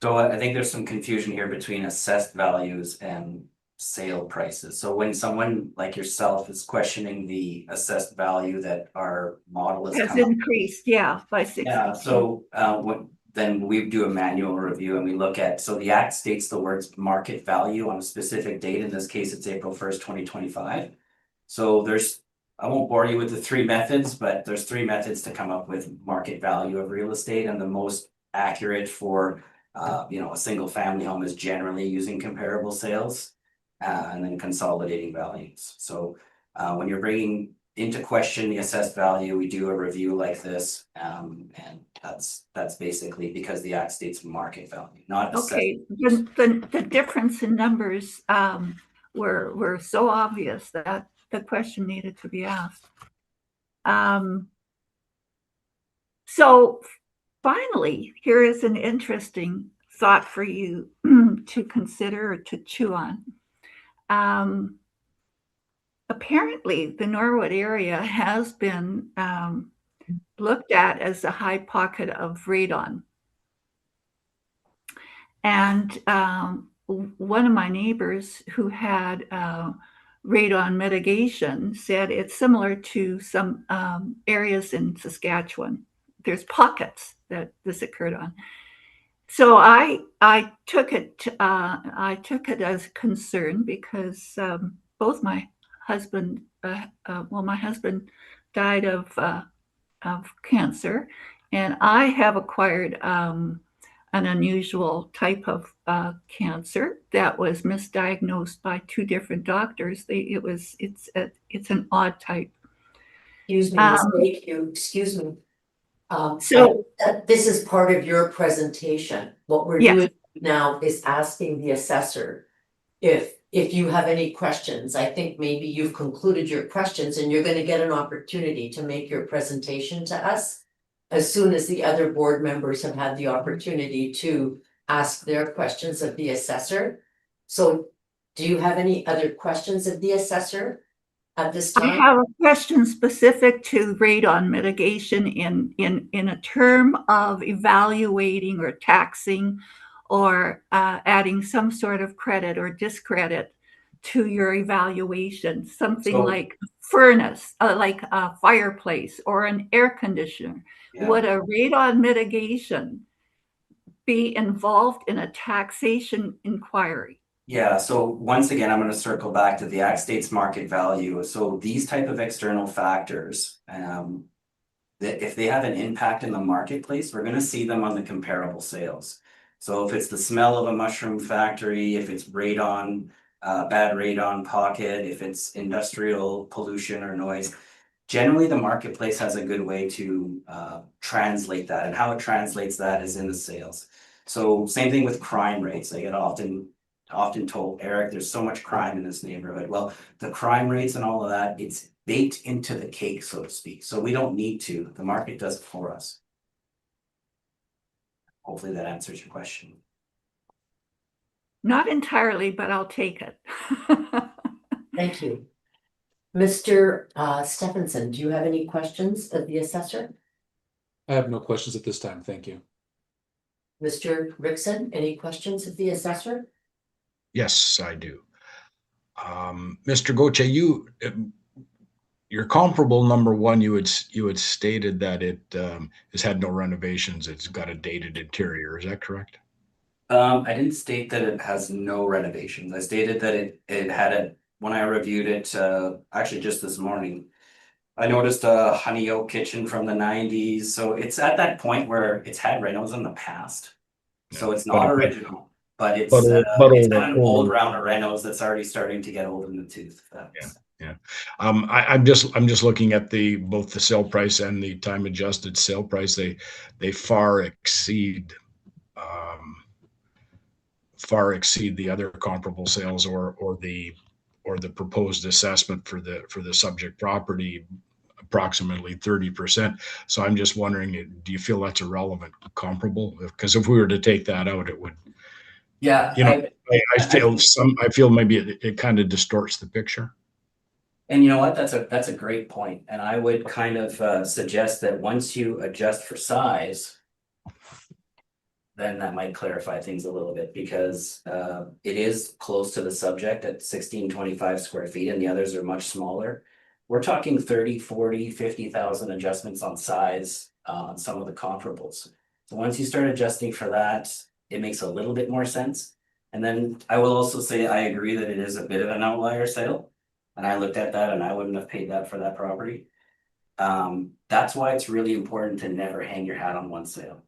So I think there's some confusion here between assessed values and sale prices. So when someone like yourself is questioning the assessed value that our model has Has come up with, increased, yeah, by 60. yeah, so then we do a manual review and we look at, so the act states the words market value on a specific date. In this case, it's April 1st, 2025. So I won't bore you with the three methods, but there's three methods to come up with market value of real estate, and the most accurate for a single family home is generally using comparable sales and then consolidating values. So when you're bringing into question the assessed value, we do a review like this, and that's basically because the act states market value, not assessed. Okay, the difference in numbers were so obvious that the question needed to be asked. So finally, here is an interesting thought for you to consider or to chew on. Apparently, the Norwood area has been looked at as a high pocket of radon. And one of my neighbors who had radon mitigation said it's similar to some areas in Saskatchewan. There's pockets that this occurred on. So I took it as a concern because both my husband, my husband died of cancer, and I have acquired an unusual type of cancer that was misdiagnosed by two different doctors. It's an odd type. Excuse me, excuse me. So This is part of your presentation. What we're Yes. doing now is asking the assessor if you have any questions. I think maybe you've concluded your questions and you're going to get an opportunity to make your presentation to us as soon as the other board members have had the opportunity to ask their questions of the assessor. So do you have any other questions of the assessor at this I time? have a question specific to radon mitigation in a term of evaluating or taxing or adding some sort of credit or discredit to your evaluation, something So- like a furnace, like a fireplace or an air conditioner. Yeah. Would a radon mitigation be involved in a taxation inquiry? Yeah, so once again, I'm gonna circle back to the act states market value. So these type of external factors, that if they have an impact in the marketplace, we're gonna see them on the comparable sales. So if it's the smell of a mushroom factory, if it's radon, bad radon pocket, if it's industrial pollution or noise, generally the marketplace has a good way to translate that, and how it translates that is in the sales. So same thing with crime rates. I get often told, Eric, there's so much crime in this neighborhood. Well, the crime rates and all of that, it's baked into the cake, so to speak. So we don't need to, the market does it for us. Hopefully that answers your question. Not entirely, but I'll take it. Thank you. Mr. Stephenson, do you have any questions of the assessor? I have no questions at this time. Thank you. Mr. Rickson, any questions of the assessor? Yes, I do. Mr. Goche, your comparable number one, you had stated that it has had no renovations. It's got a dated interior. Is that correct? I didn't state that it has no renovations. I stated that it had when I reviewed it, actually just this morning, I noticed a honey oak kitchen from the 90s, so it's at that point where it's had renos in the past. So Yeah, it's not but- original, but it's but it's older- kind of an old older. round of renos that's already starting to get old in the tooth. Yeah. I'm just looking at both the sale price and the time adjusted sale price. They far exceed the other comparable sales or the proposed assessment for the subject property approximately 30%. So I'm just wondering, do you feel that's a relevant comparable? Because if we were to take that out, it would, Yeah, you know, I feel maybe it kind of distorts the picture. and you know what? That's a great point. And I would kind of suggest that once you adjust for size, then that might clarify things a little bit because it is close to the subject at 1625 square feet and the others are much smaller. We're talking 30, 40, 50,000 adjustments on size on some of the comparables. So once you start adjusting for that, it makes a little bit more sense. And then I will also say I agree that it is a bit of an outlier sale. And I looked at that and I wouldn't have paid that for that property. That's why it's really important to never hang your hat on one sale.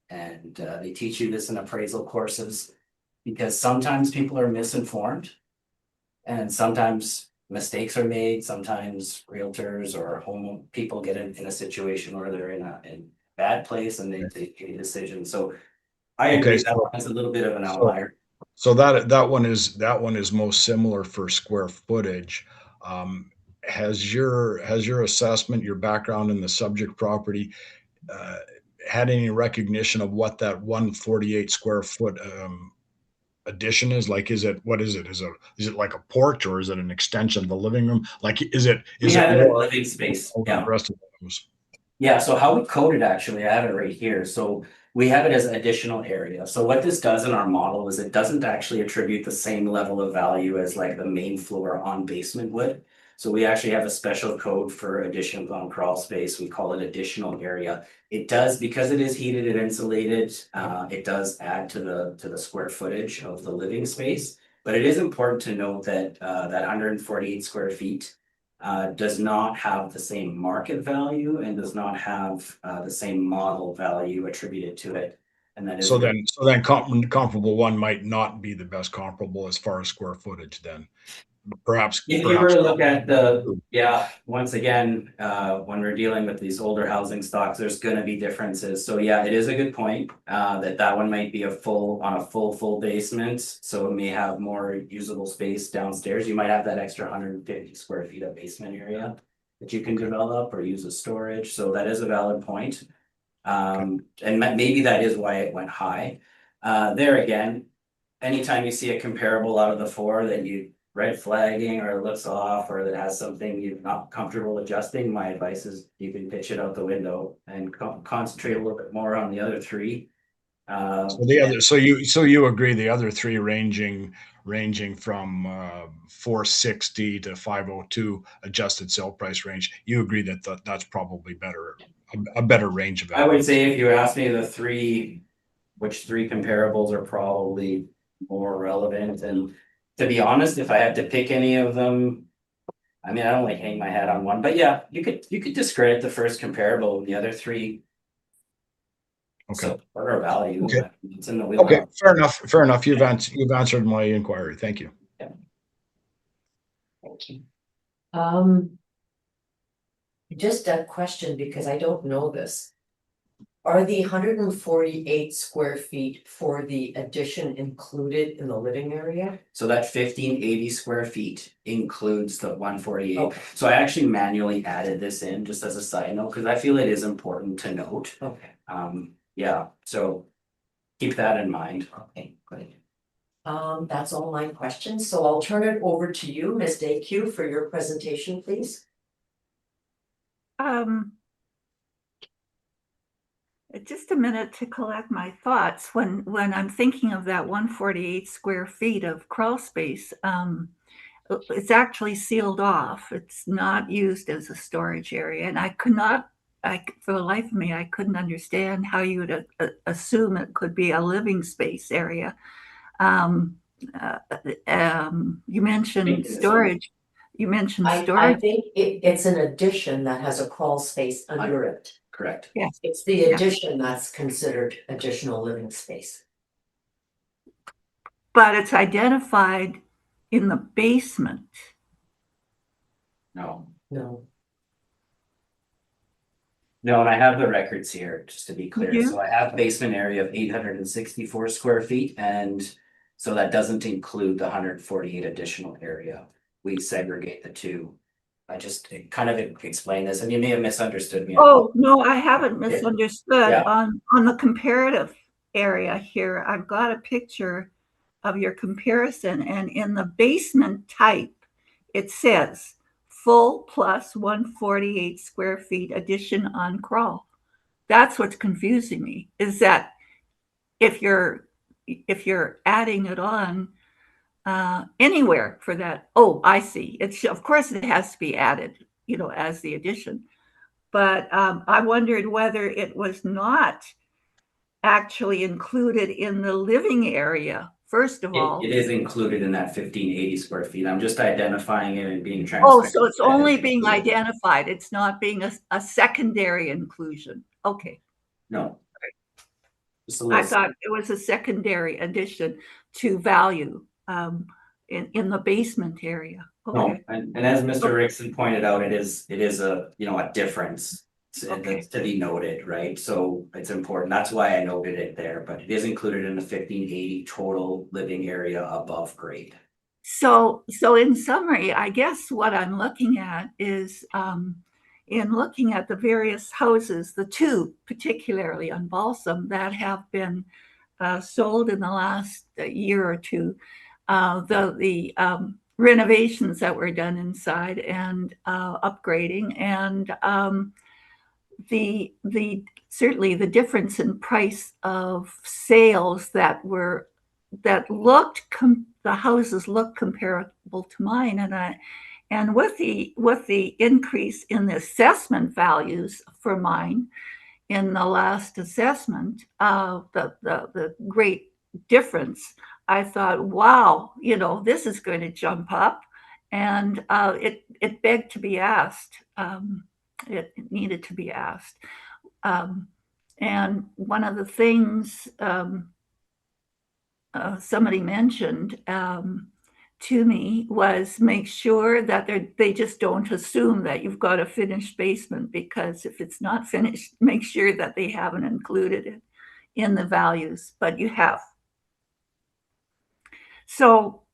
And they teach you this in appraisal courses because sometimes people are misinformed and sometimes mistakes are made. Sometimes realtors or home people get in a situation where they're in a bad place and they make a decision. So I agree that one's a little bit of an outlier. So that one is most similar for square footage. Has your assessment, your background in the subject property, had any recognition of what that 148 square foot addition is? Like, what is it? Is it like a porch or is it an extension of the living room? Like, is it more living space? Yeah. The rest of those. Yeah, so how we code it actually, I have it right here. So we have it as additional area. So what this does in our model is it doesn't actually attribute the same level of value as like the main floor on basement would. So we actually have a special code for additions on crawl space. We call it additional area. It does, because it is heated and insulated, it does add to the square footage of the living space. But it is important to note that that 148 square feet does not have the same market value and does not have the same model value attributed to it. And that is so then comparable one might not be the best comparable as far as square footage then. Perhaps if you were to look at once again, when we're dealing with these older housing stocks, there's gonna be differences. So yeah, it is a good point that one might be on a full basement. So it may have more usable space downstairs. You might have that extra 150 square feet of basement area that you can develop or use as storage. So that is a valid point. And maybe that is why it went high. There again, anytime you see a comparable out of the four that you red flagging or looks off or that has something you're not comfortable adjusting, my advice is you can pitch it out the window and concentrate a little bit more on the other three. So you agree the other three ranging from 460 to 502 adjusted sale price range, you agree that that's probably a better range of I would say if you ask me which three comparables are probably more relevant, and to be honest, if I had to pick any of them, I mean, I don't like hang my hat on one, but yeah, you could discredit the first comparable and the other three. Okay. So order value. Okay. It's in the wheelhouse. Okay, fair enough. You've answered my inquiry. Thank you. Yeah. Thank you. Just a question because I don't know this. Are the 148 square feet for the addition included in the living area? So that 1580 square feet includes the 148. Okay. So I actually manually added this in just as a side note, because I feel it is important to note. Okay. Yeah, so keep that in mind. Okay, great. That's all my questions. So I'll turn it over to you, Ms. Dayq, for your presentation, please. Just a minute to collect my thoughts. When I'm thinking of that 148 square feet of crawl space, it's actually sealed off. It's not used as a storage area. And for the life of me, I couldn't understand how you would assume it could be a living space area. You mentioned storage. you mentioned I storage. think it's an addition that has a crawl space under it. Correct. Yes, It's the Yeah. addition that's considered additional living space. but it's identified in the basement. No. No. No, and I have the records here, just to be clear. do? So I have basement area of 864 square feet, and so that doesn't include the 148 additional area. We segregate the two. I just kind of explained this, and you may have misunderstood me. Oh, no, I haven't misunderstood. Yeah. On the comparative area here, I've got a picture of your comparison, and in the basement type, it says full plus 148 square feet addition on crawl. That's what's confusing me, is that if you're adding it on anywhere for that, oh, I see. It's, of course it has to be added, as the addition. But I wondered whether it was not actually included in the living area, first of all. It is included in that 1580 square feet. I'm just identifying it and being Oh, transparent. so it's only being identified. It's not being a secondary inclusion. Okay. No. Just a I little. thought it was a secondary addition to value in the basement area. No, Okay. and as Mr. Rickson pointed out, it is a, a difference. Okay. That's to be noted, right? So it's important. That's why I noted it there, but it is included in the 1580 total living area above grade. So in summary, I guess what I'm looking at is in looking at the various houses, the two particularly on Balsam that have been sold in the last year or two, the renovations that were done inside and upgrading, and the certainly the difference in price of sales that looked the houses looked comparable to mine, and with the increase in the assessment values for mine in the last assessment, the great difference, I thought, wow, this is going to jump up, and it begged to be asked. It needed to be asked. And one of the things somebody mentioned to me was make sure that they just don't assume that you've got a finished basement, because if it's not finished, make sure that they haven't included it in the values, but you have. So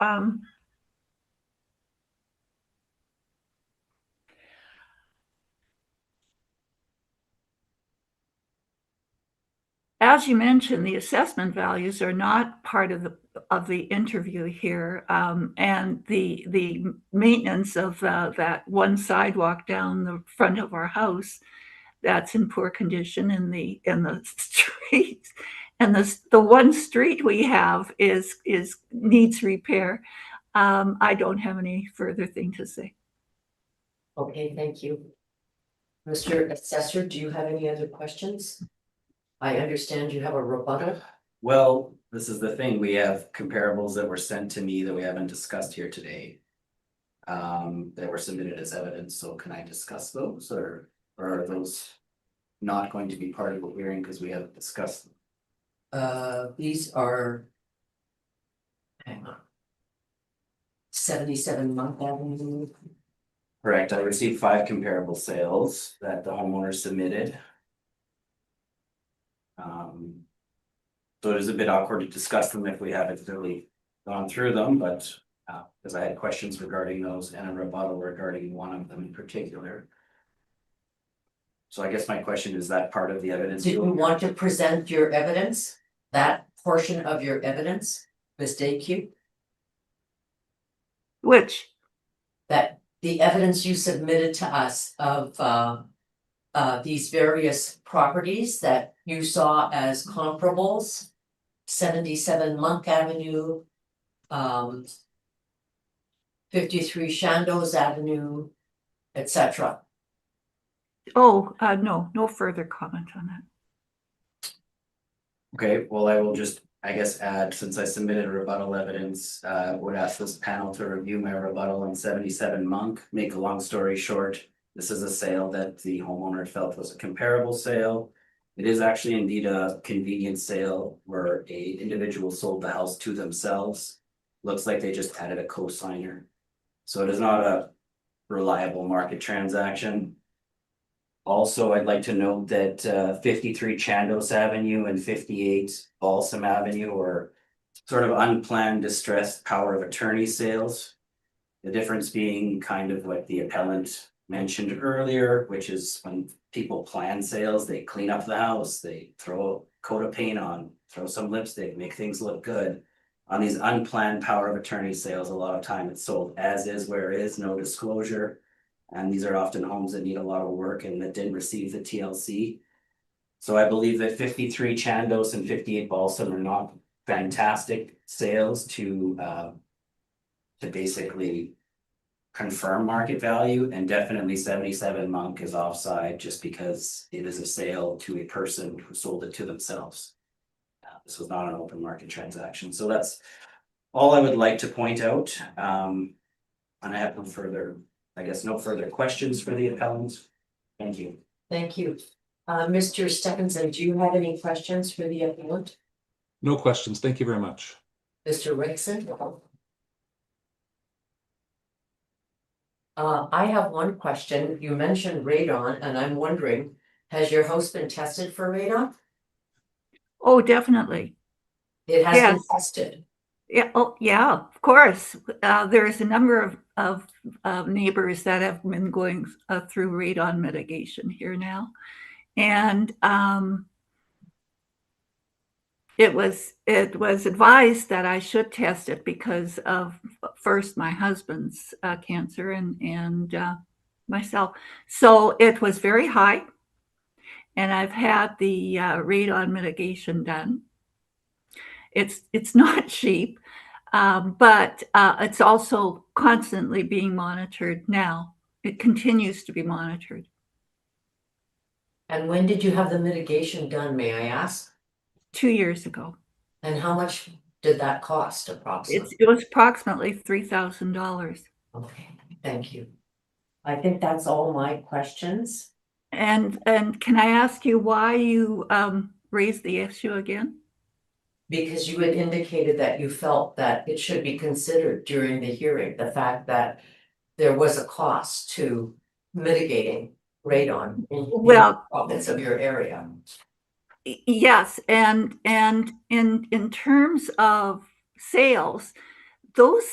as you mentioned, the assessment values are not part of the interview here, and the maintenance of that one sidewalk down the front of our house that's in poor condition, in the streets, and the one street we have is needs repair. I don't have any further thing to say. Okay, thank you. Mr. Assessor, do you have any other questions? I understand you have a rebuttal. Well, this is the thing. We have comparables that were sent to me that we haven't discussed here today. That were submitted as evidence. So can I discuss those, or are those not going to be part of the hearing because we haven't discussed them? These are, hang on, 77 Monk Avenue. Correct. I received 5 comparable sales that the homeowner submitted. So it is a bit awkward to discuss them if we haven't really gone through them, but because I had questions regarding those and a rebuttal regarding one of them in particular. So I guess my question is that part of the evidence. Do you want to present your evidence, that portion of your evidence, Ms. Daycube? Which? That the evidence you submitted to us of these various properties that you saw as comparables, 77 Monk Avenue, 53 Chandos Avenue, etc. Oh, no further comment on that. Okay, well, I will just I guess add, since I submitted rebuttal evidence, would ask this panel to review my rebuttal on 77 Monk. Make a long story short, this is a sale that the homeowner felt was a comparable sale. It is actually indeed a convenience sale where a individual sold the house to themselves. Looks like they just added a co-signer. So it is not a reliable market transaction. Also, I'd like to note that 53 Chandos Avenue and 58 Balsam Avenue are sort of unplanned distressed power of attorney sales. The difference being kind of what the appellant mentioned earlier, which is when people plan sales, they clean up the house, they throw a coat of paint on, throw some lipstick, make things look good. On these unplanned power of attorney sales, a lot of time it's sold as is, where is, no disclosure. And these are often homes that need a lot of work and that didn't receive the TLC. So I believe that 53 Chandos and 58 Balsam are not fantastic sales to basically confirm market value, and definitely 77 Monk is offside just because it is a sale to a person who sold it to themselves. This was not an open market transaction. So that's all I would like to point out. And I have no further, I guess, no further questions for the appellants. Thank you. Thank you. Mr. Stephenson, do you have any questions for the appellant? No questions. Thank you very much. Mr. Rickson? I have one question. You mentioned radon, and I'm wondering, has your house been tested for radon? Oh, definitely. It has been Yes. tested. Yeah, oh, yeah, of course. There's a number of neighbors that have been going through radon mitigation here now. And it was advised that I should test it because of first my husband's cancer and myself. So it was very high. And I've had the radon mitigation done. It's not cheap, but it's also constantly being monitored now. It continues to be monitored. And when did you have the mitigation done, may I ask? 2 years ago. And how much did that cost approximately? It was approximately $3,000. Okay, thank you. I think that's all my questions. And can I ask you why you raised the issue again? Because you had indicated that you felt that it should be considered during the hearing, the fact that there was a cost to mitigating radon in the province of your area. Yes, and in terms of sales, those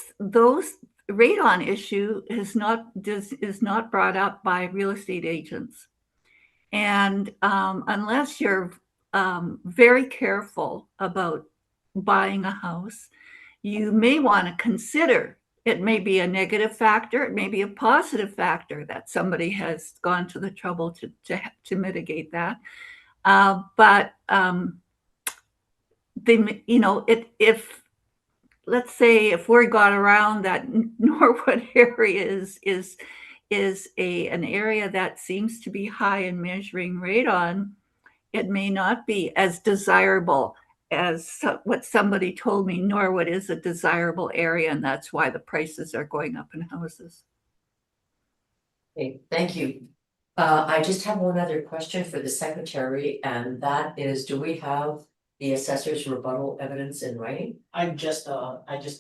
radon issue is not brought up by real estate agents, and unless you're very careful about buying a house, you may want to consider. It may be a negative factor, it may be a positive factor that somebody has gone to the trouble to mitigate that. But they, if let's say if word got around that Norwood area is an area that seems to be high in measuring radon, it may not be as desirable as what somebody told me. Norwood is a desirable area, and that's why the prices are going up in houses. Okay, thank you. I just have one other question for the secretary, and that is, do we have the assessor's rebuttal evidence in writing? I just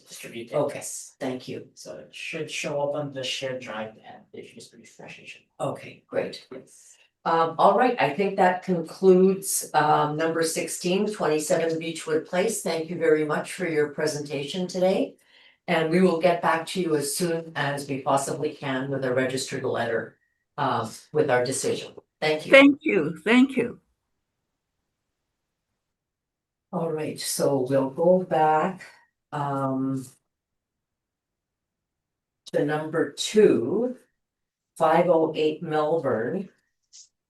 distributed. Okay, thank you. So it should show up on the shared drive and if you just refresh it. Okay, great. All right, I think that concludes number 16, 27 Beechwood Place. Thank you very much for your presentation today. And we will get back to you as soon as we possibly can with a registered letter with our decision. Thank you. Thank you. Thank you. All right, so we'll go back to number 2, 508 Melbourne.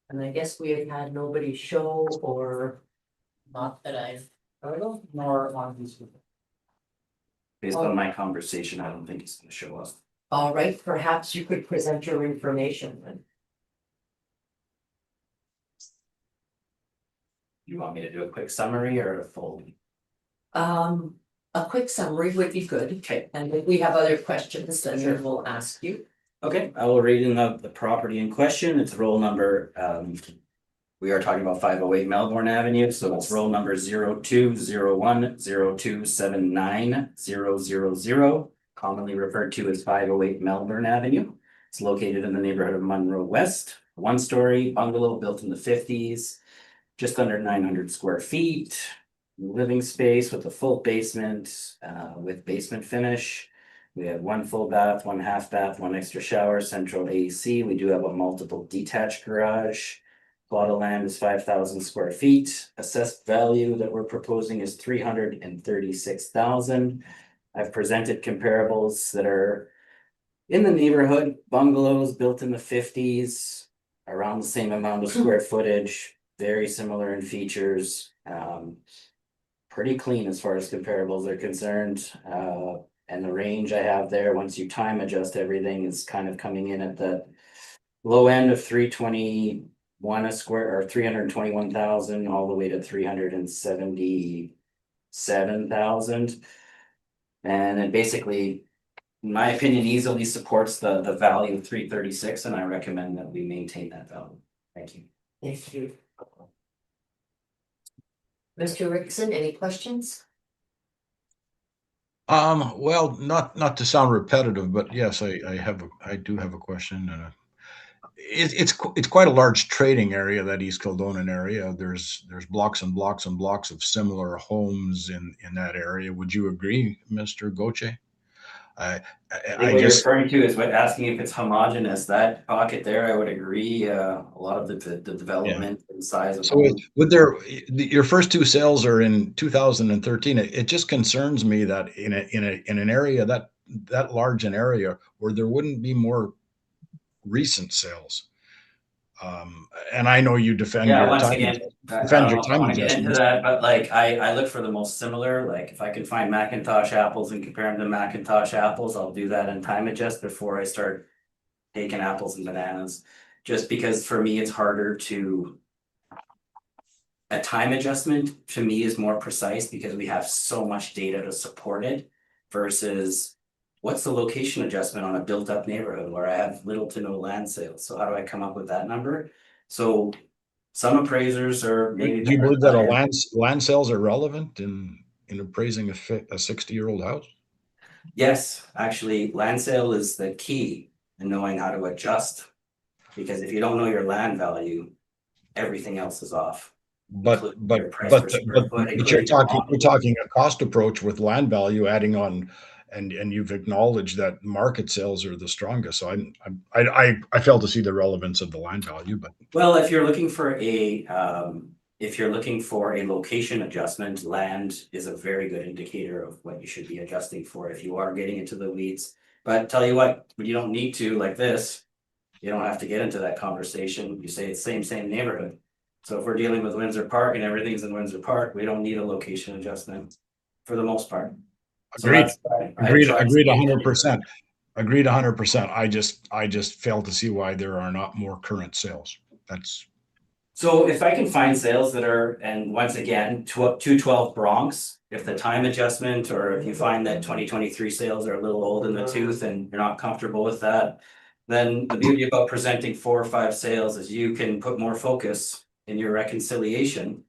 And I guess we have had nobody show, or Not that I've heard of, nor on these. Based on my conversation, I don't think it's gonna show up. all right, perhaps you could present your information then. You want me to do a quick summary or a full? A quick summary would be good. Okay. And if we have other questions, then we'll ask you. Okay, I will read in the property in question. It's roll number, we are talking about 508 Melbourne Avenue, so it's roll number 020102790000, commonly referred to as 508 Melbourne Avenue. It's located in the neighborhood of Munro West, one-story bungalow built in the 50s, just under 900 square feet, living space with a full basement, with basement finish. We have one full bath, one half bath, one extra shower, central AC. We do have a multiple detached garage. Plot of land is 5,000 square feet. Assessed value that we're proposing is 336,000. I've presented comparables that are in the neighborhood, bungalows built in the 50s, around the same amount of square footage, very similar in features. Pretty clean as far as comparables are concerned. And the range I have there, once you time adjust everything, is kind of coming in at the low end of 321 a square, or 321,000, all the way to 377,000. And it basically, in my opinion, easily supports the value of 336, and I recommend that we maintain that value. Thank you. Thank you. Mr. Rickson, any questions? Well, not to sound repetitive, but yes, I do have a question. It's quite a large trading area, that East Kildonan area. There's blocks and blocks and blocks of similar homes in that area. Would you agree, Mr. Goche? I think I what you're guess, referring to is what asking if it's homogeneous. That pocket there, I would agree. A lot of the development and size of so homes. your first two sales are in 2013. It just concerns me that in an area that large an area, where there wouldn't be more recent sales. And I know you defend Yeah, your once time again, I defend don't your know if I time want to get into adjustments. that, but like I look for the most similar. Like if I can find Macintosh apples and compare them to Macintosh apples, I'll do that and time adjust before I start taking apples and bananas. Just because for me it's harder to, a time adjustment to me is more precise because we have so much data to support it versus what's the location adjustment on a built up neighborhood where I have little to no land sales. So how do I come up with that number? So some appraisers are maybe Do you better believe than that I am. land sales are relevant in appraising a 60-year-old house? Yes, actually, land sale is the key in knowing how to adjust. Because if you don't know your land value, everything else is off. But Including your price per square foot, including your you're model. talking a cost approach with land value adding on, and you've acknowledged that market sales are the strongest. So I fail to see the relevance of the land value, but Well, if you're looking for a location adjustment, land is a very good indicator of what you should be adjusting for if you are getting into the weeds. But tell you what, you don't need to like this. You don't have to get into that conversation. You say it's same neighborhood. So if we're dealing with Windsor Park and everything's in Windsor Park, we don't need a location adjustment for the most part. So agreed. that's why I Agreed. try to Agreed. stay 100%. Agreed. 100%. I just fail to see why there are not more current sales. That's So if I can find sales that are, and once again, 212 Bronx, if the time adjustment, or if you find that 2023 sales are a little old in the tooth and you're not comfortable with that, then the beauty about presenting 4 or 5 sales is you can put more focus in your reconciliation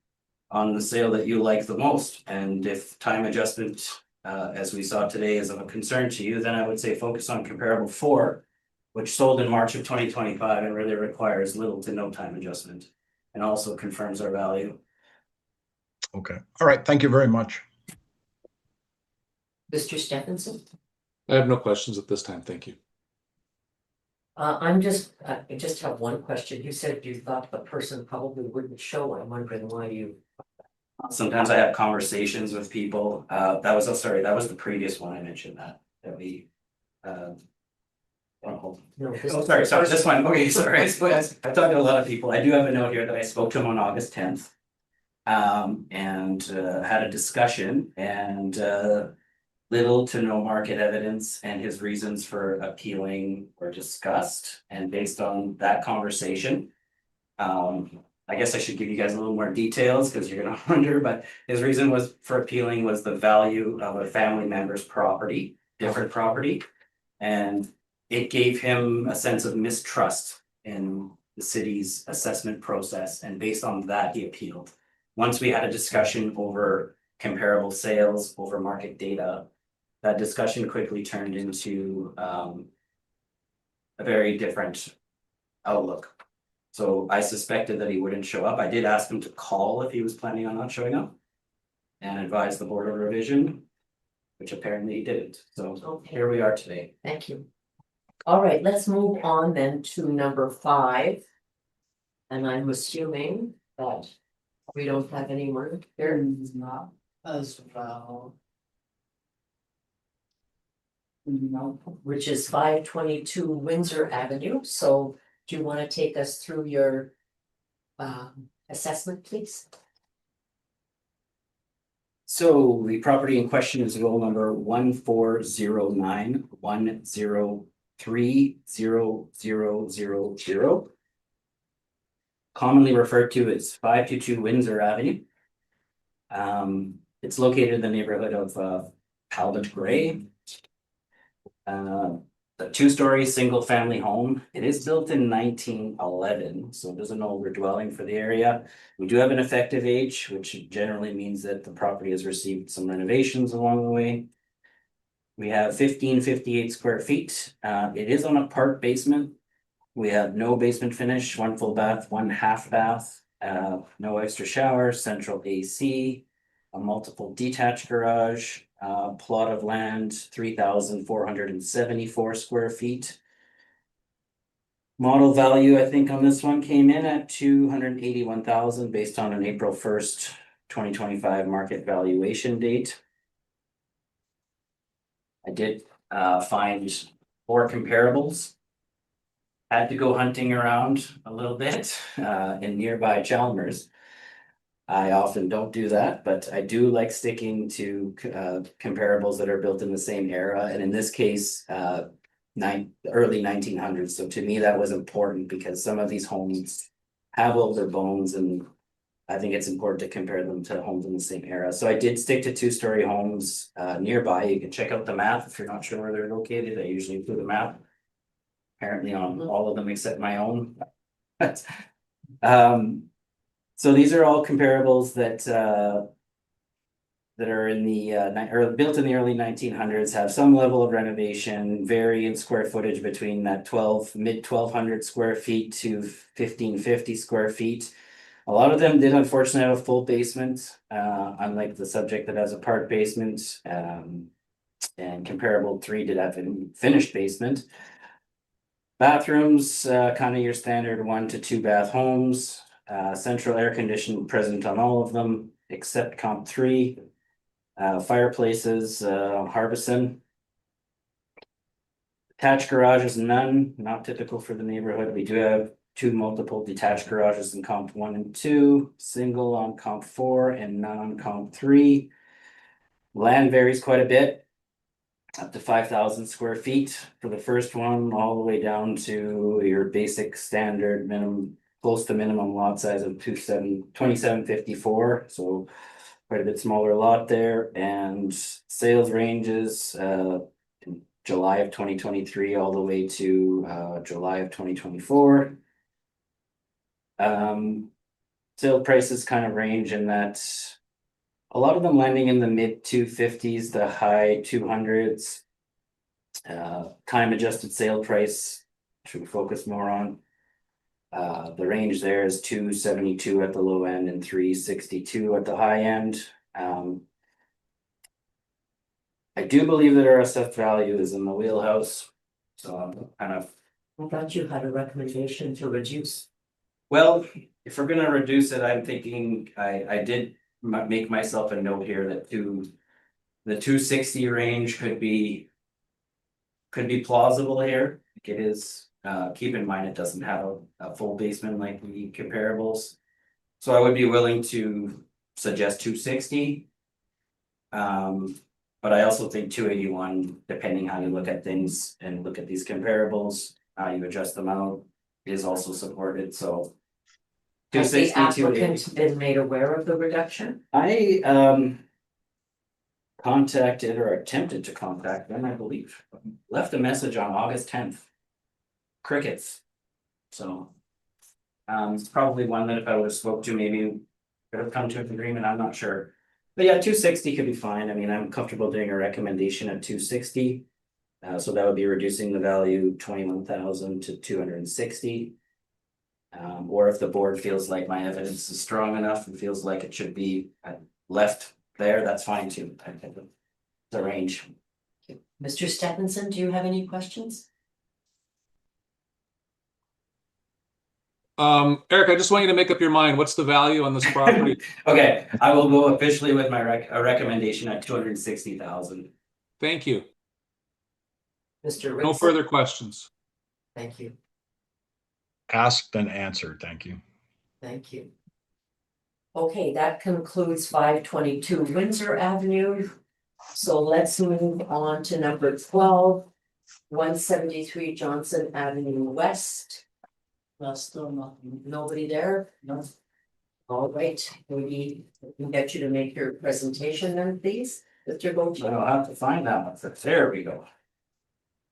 on the sale that you like the most. And if time adjustment, as we saw today, is of a concern to you, then I would say focus on comparable 4, which sold in March of 2025 and really requires little to no time adjustment. And also confirms our value. okay. All right. Thank you very much. Mr. Stephenson? I have no questions at this time. Thank you. I just have one question. You said you thought the person probably wouldn't show. I'm wondering why you. Sometimes I have conversations with people. That was the previous one I mentioned that we. No, Sorry, this one. Okay, sorry. I talked to a lot of people. I do have a note here that I spoke to him on August 10th. And had a discussion, and little to no market evidence and his reasons for appealing were discussed. And based on that conversation, I guess I should give you guys a little more details because you're gonna wonder, but his reason was for appealing was the value of a family member's property, different property. And it gave him a sense of mistrust in the city's assessment process, and based on that, he appealed. Once we had a discussion over comparable sales over market data, that discussion quickly turned into a very different outlook. So I suspected that he wouldn't show up. I did ask him to call if he was planning on not showing up and advise the board of revision, which apparently he didn't. So Okay. here we are today. Thank you. All right, let's move on then to number 5. And I'm assuming that we don't have anyone here, Not as well. No. which is 522 Windsor Avenue. So do you want to take us through your assessment, please? So the property in question is roll number 14091030000. Commonly referred to as 522 Windsor Avenue. It's located in the neighborhood of Talbot Gray. A 2-story single family home. It is built in 1911, so there's an older dwelling for the area. We do have an effective age, which generally means that the property has received some renovations along the way. We have 1558 square feet. It is on a part basement. We have no basement finish, 1 full bath, 1 half bath, no extra shower, central AC, a multiple detached garage, plot of land, 3,474 square feet. Model value, I think, on this one came in at 281,000 based on an April 1st, 2025 market valuation date. I did find 4 comparables. Had to go hunting around a little bit in nearby Chalmers. I often don't do that, but I do like sticking to comparables that are built in the same era, and in this case, early 1900s. So to me, that was important because some of these homes have older bones, and I think it's important to compare them to homes in the same era. So I did stick to 2-story homes nearby. You can check out the map if you're not sure where they're located. I usually include a map. Apparently on all of them except my own. So these are all comparables that are in the built in the early 1900s, have some level of renovation, vary in square footage between that mid 1200 square feet to 1550 square feet. A lot of them did unfortunately have a full basement, unlike the subject that has a part basement, and comparable 3 did have a finished basement. Bathrooms, kind of your standard 1 to 2 bath homes. Central air conditioning present on all of them except comp 3. Fireplaces, Harbison. Attached garages, none, not typical for the neighborhood. We do have 2 multiple detached garages in comp 1 and 2, single on comp 4 and none on comp 3. Land varies quite a bit, up to 5,000 square feet for the first one, all the way down to your basic standard minimum, close to minimum lot size of 2754. So quite a bit smaller lot there, and sales ranges July of 2023 all the way to July of 2024. Sale prices kind of range in that a lot of them landing in the mid 250s to high 200s. Time adjusted sale price should we focus more on. The range there is 272 at the low end and 362 at the high end. I do believe that our assessed value is in the wheelhouse, so I'm kind of. I thought you had a recommendation to reduce. Well, if we're gonna reduce it, I'm thinking I did make myself a note here that the 260 range could be plausible here. It is. Keep in mind, it doesn't have a full basement like the comparables. So I would be willing to suggest 260. But I also think 281, depending how you look at things and look at these comparables, how you adjust them out, is also supported. So Has the 260, 280. applicant been made aware of the reduction? I contacted or attempted to contact them, I believe. Left a message on August 10th. Crickets. So it's probably one that if I would have spoke to, maybe could have come to an agreement, I'm not sure. But yeah, 260 could be fine. I mean, I'm comfortable doing a recommendation at 260. So that would be reducing the value 21,000 to 260. Or if the board feels like my evidence is strong enough and feels like it should be left there, that's fine too. The range. Mr. Stephenson, do you have any questions? Eric, I just want you to make up your mind. What's the value on this property? Okay, I will go officially with my recommendation at 260,000. Thank you. Mr. No Rickson? further questions. Thank you. Asked and answered. Thank you. Thank you. Okay, that concludes 522 Windsor Avenue. So let's move on to number 12, 173 Johnson Avenue West. Well, still nothing, nobody there? No. All right, we can get you to make your presentation then, please, Mr. Gochi. I'll have to find that one. There we go.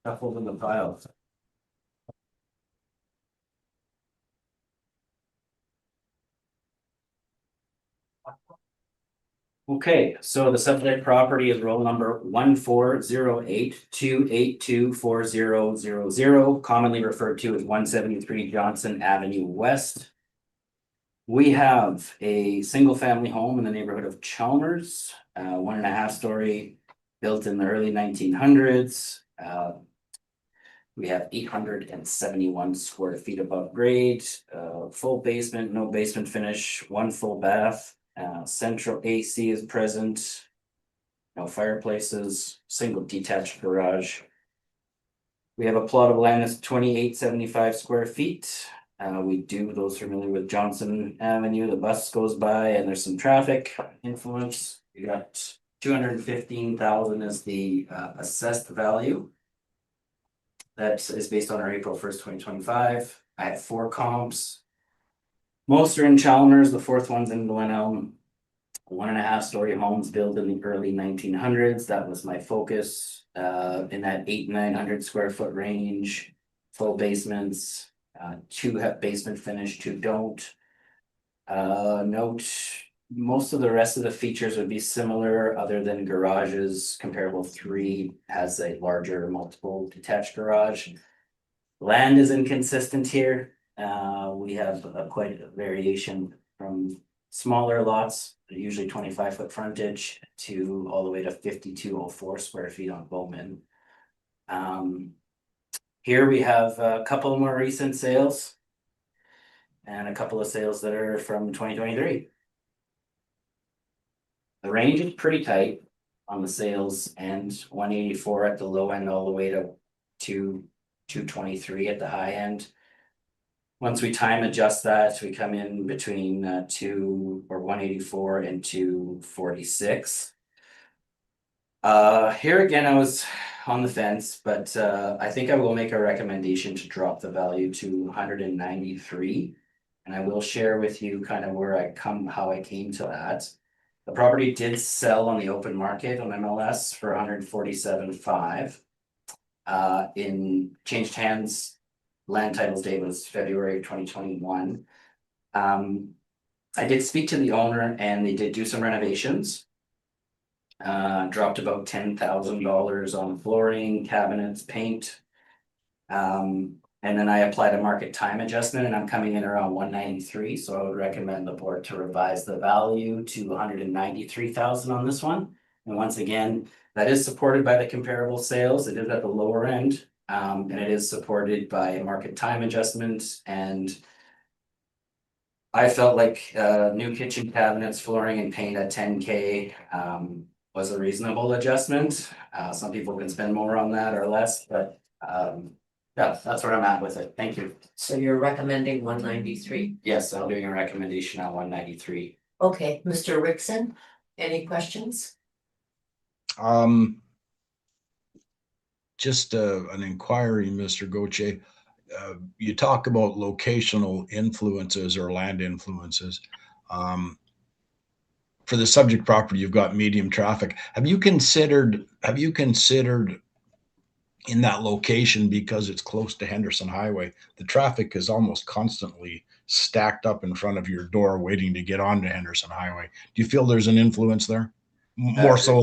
Shuffled in the files. Okay, so the subject property is roll number 140828240000, commonly referred to as 173 Johnson Avenue West. We have a single family home in the neighborhood of Chalmers, 1.5 story, built in the early 1900s. We have 871 square feet above grade, full basement, no basement finish, 1 full bath. Central AC is present. No fireplaces, single detached garage. We have a plot of land that's 2875 square feet. We do, those familiar with Johnson Avenue, the bus goes by and there's some traffic influence. We got 215,000 is the assessed value. That is based on our April 1st, 2025. I have 4 comps. Most are in Chalmers, the 4th one's in Glen Elm. 1.5 story homes built in the early 1900s. That was my focus, in that 800-900 square foot range. Full basements, 2 have basement finish, 2 don't. Note, most of the rest of the features would be similar other than garages. Comparable 3 has a larger multiple detached garage. Land is inconsistent here. We have quite a variation from smaller lots, usually 25-foot frontage, to all the way to 5204 square feet on Bowman. Here we have a couple more recent sales and a couple of sales that are from 2023. The range is pretty tight on the sales and 184 at the low end all the way to 223 at the high end. Once we time adjust that, we come in between 184 and 246. Here again, I was on the fence, but I think I will make a recommendation to drop the value to 193. And I will share with you kind of how I came to that. The property did sell on the open market on MLS for 147.5. In changed hands, land titles date was February 2021. I did speak to the owner and they did do some renovations. Dropped about $10,000 on flooring, cabinets, paint. And then I applied a market time adjustment and I'm coming in around 193. So I would recommend the board to revise the value to 193,000 on this one. And once again, that is supported by the comparable sales. It is at the lower end. And it is supported by market time adjustments. And I felt like new kitchen cabinets, flooring and paint at 10K was a reasonable adjustment. Some people can spend more on that or less, but yeah, that's where I'm at with it. Thank you. So you're recommending 193? Yes, I'm doing a recommendation on 193. Okay, Mr. Rickson, any questions? Just an inquiry, Mr. Goche. you talk about locational influences or land influences. For the subject property, you've got medium traffic. Have you considered in that location, because it's close to Henderson Highway, the traffic is almost constantly stacked up in front of your door waiting to get onto Henderson Highway? Do you feel there's an influence there? More so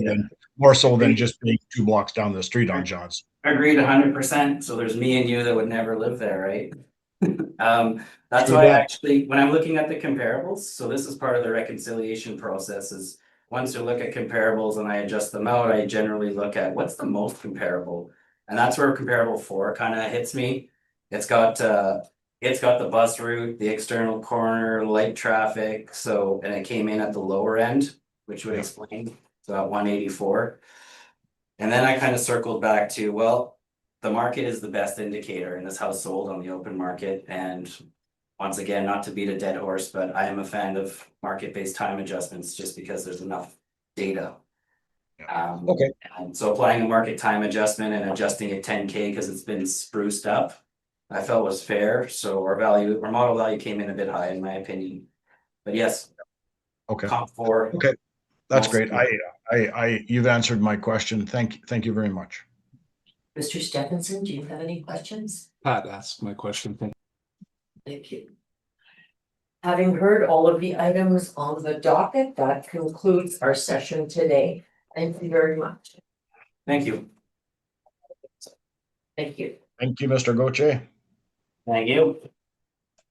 than just being 2 blocks down the street on Johnson. Agreed 100%. So there's me and you that would never live there, right? That's True why that. actually, when I'm looking at the comparables, so this is part of the reconciliation process is once you look at comparables and I adjust them out, I generally look at what's the most comparable. And that's where comparable 4 kind of hits me. It's got the bus route, the external corner, light traffic. So, and it came in at the lower end, which would explain, so at 184. And then I kind of circled back to, well, the market is the best indicator, and this house sold on the open market. And once again, not to beat a dead horse, but I am a fan of market-based time adjustments just because there's enough data. Okay. And so applying a market time adjustment and adjusting it 10K because it's been spruced up, I felt was fair. So our model value came in a bit high in my opinion. But yes. Okay. Comp 4. Okay. That's Mostly. great. You've answered my question. Thank you very much. Mr. Stephenson, do you have any questions? Pat asked my question. Thank you. Having heard all of the items on the docket, that concludes our session today. Thank you very much. Thank you. Thank you. Thank you, Mr. Gauthier. Thank you.